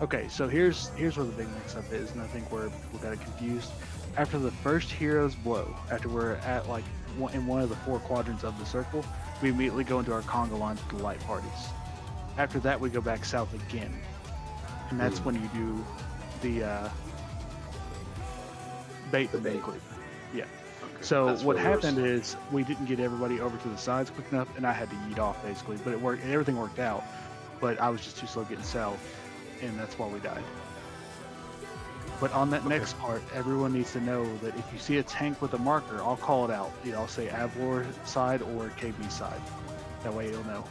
Okay, so here's where the big mix-up is, and I think we got it confused. After the first hero's blow, after we're at like in one of the 4 quadrants of the circle, we immediately go into our conga lines with the light parties. After that, we go back south again, and that's when you do the bait. The bait. Mooncleaver. Yeah. Okay. So That's what where we're happened is we didn't get everybody over to the sides quick enough, and I had to yeet off basically. But it worked. Everything worked out, but I was just too slow getting south, and that's why we died. But on that next part, everyone needs to know that if you see a tank with a marker, I'll call it out. I'll say Avalor side or KB side. That way you'll know.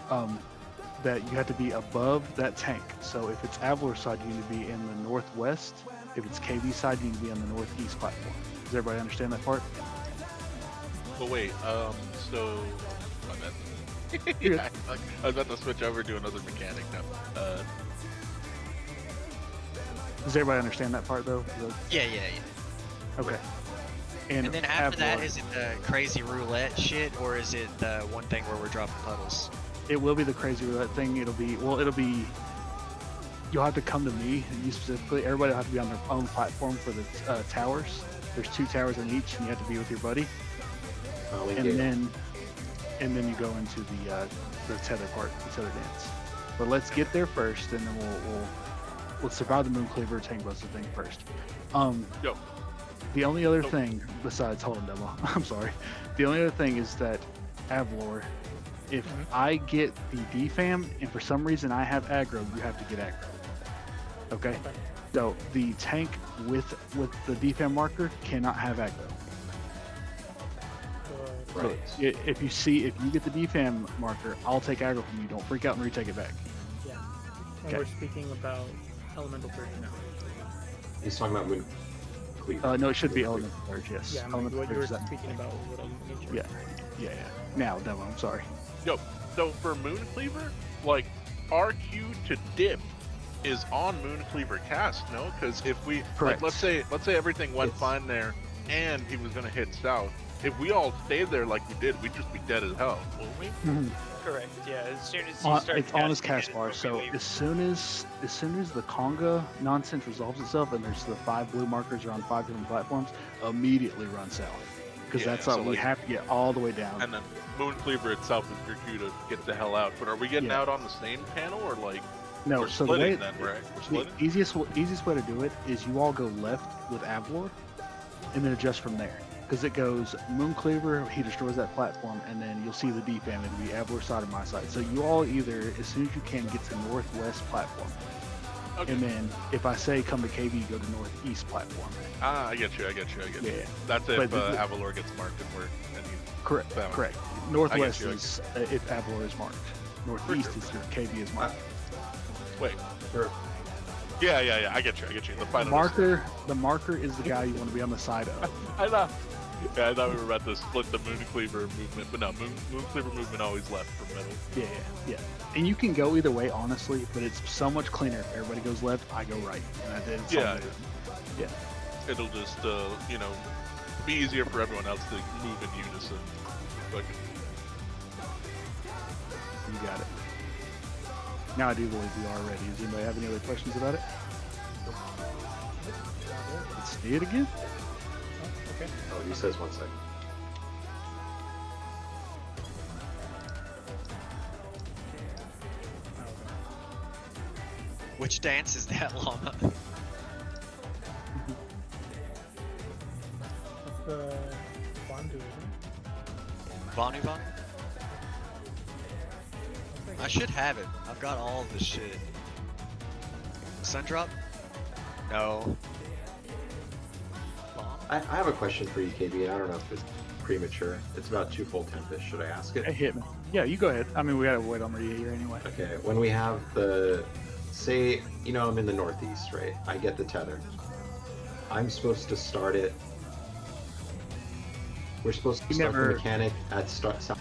that you have to be above that tank. So if it's Avalor side, you need to be in the northwest. If it's KB side, you need to be on the northeast platform. Does everybody understand that part? But wait, so my bad. You're Yeah, I was about to switch over to another mechanic now. Does everybody understand that part though? Yeah. Okay. And then after that, Avalor, is it the crazy roulette shit, or is it the one thing where we're dropping puddles? it will be the crazy roulette thing. It'll be you'll have to come to me, you specifically. Everybody will have to be on their own platform for the towers. There's 2 towers in each, and you have to be with your buddy. And then you go into the tether part, the tether dance. But let's get there first, and then we'll survive the Mooncleaver tank buster thing first. Yo. The only other thing besides hold on, demo, I'm sorry. The only other thing is that Avalor, if I get the defam and for some reason I have aggro, you have to get aggro. Okay? So the tank with the defam marker cannot have aggro. Right. If you get the defam marker, I'll take aggro from you. Don't freak out and retake it back. Yeah. And we're speaking about Elemental Surge now. He's talking about Moon Cleaver. No, it should be Elemental Surge, yes. Yeah, I mean, Elemental what you were Surge is that. speaking about what nature. Yeah. Now, demo, I'm sorry. Yo, so for Mooncleaver, like, RQ to dip is on Mooncleaver cast, no? Because if we, Correct. like, let's say everything went fine there, and he was gonna hit south. If we all stayed there like we did, we'd just be dead as hell, wouldn't we? Correct. Yeah. As soon as you start, It's on his casting cast bar. it, So as soon as the Conga nonsense resolves itself, and there's the 5 blue markers are on 5 different platforms, immediately run south, because Yeah, that's so all we like- have to get all the way down. And then Mooncleaver itself is your cue to get the hell out. But are we getting Yeah. out on the same panel, or like No, we're so the splitting way then, right? We're the splitting. easiest way to do it is you all go left with Avalor, and then adjust from there. Because it goes Mooncleaver, he destroys that platform, and then you'll see the defam. It'll be Avalor side or my side. So you all either, as soon as you can, get to northwest platform. Okay. And then if I say come to KB, go to northeast platform. I get you. Yeah. That's if But the- Avalor gets marked and he's Correct. That one. Correct. Northwest you, I is if Avalor is marked. Northeast is your KB is marked. Wait. Sure. Yeah. I get you. The final The marker is the guy you want to be on the side of. I thought we were about to split the Mooncleaver movement, but no, Mooncleaver movement always left for middle. Yeah. And you can go either way, honestly, but it's so much cleaner if everybody goes left, I go right. And I did. Yeah. Yeah. It'll just be easier for everyone else to move in unison. Like, You got it. Now I do believe we are ready. Does anybody have any other questions about it? Let's see it again. Okay. Oh, he says 1 second. Which dance is that, Llama? That's the Bondu, isn't it? Bonnie? I should have it. I've got all of this shit. Sundrop? No. I have a question for you, KB, and I don't know if it's premature. It's about Twofold Tempest. Should I ask it? Hey, hit me. Yeah, you go ahead. I mean, we gotta wait on Maria here anyway. Okay, when we have say, I'm in the northeast, right? I get the tether. I'm supposed to start it. We're supposed to You start never- the mechanic at southwest.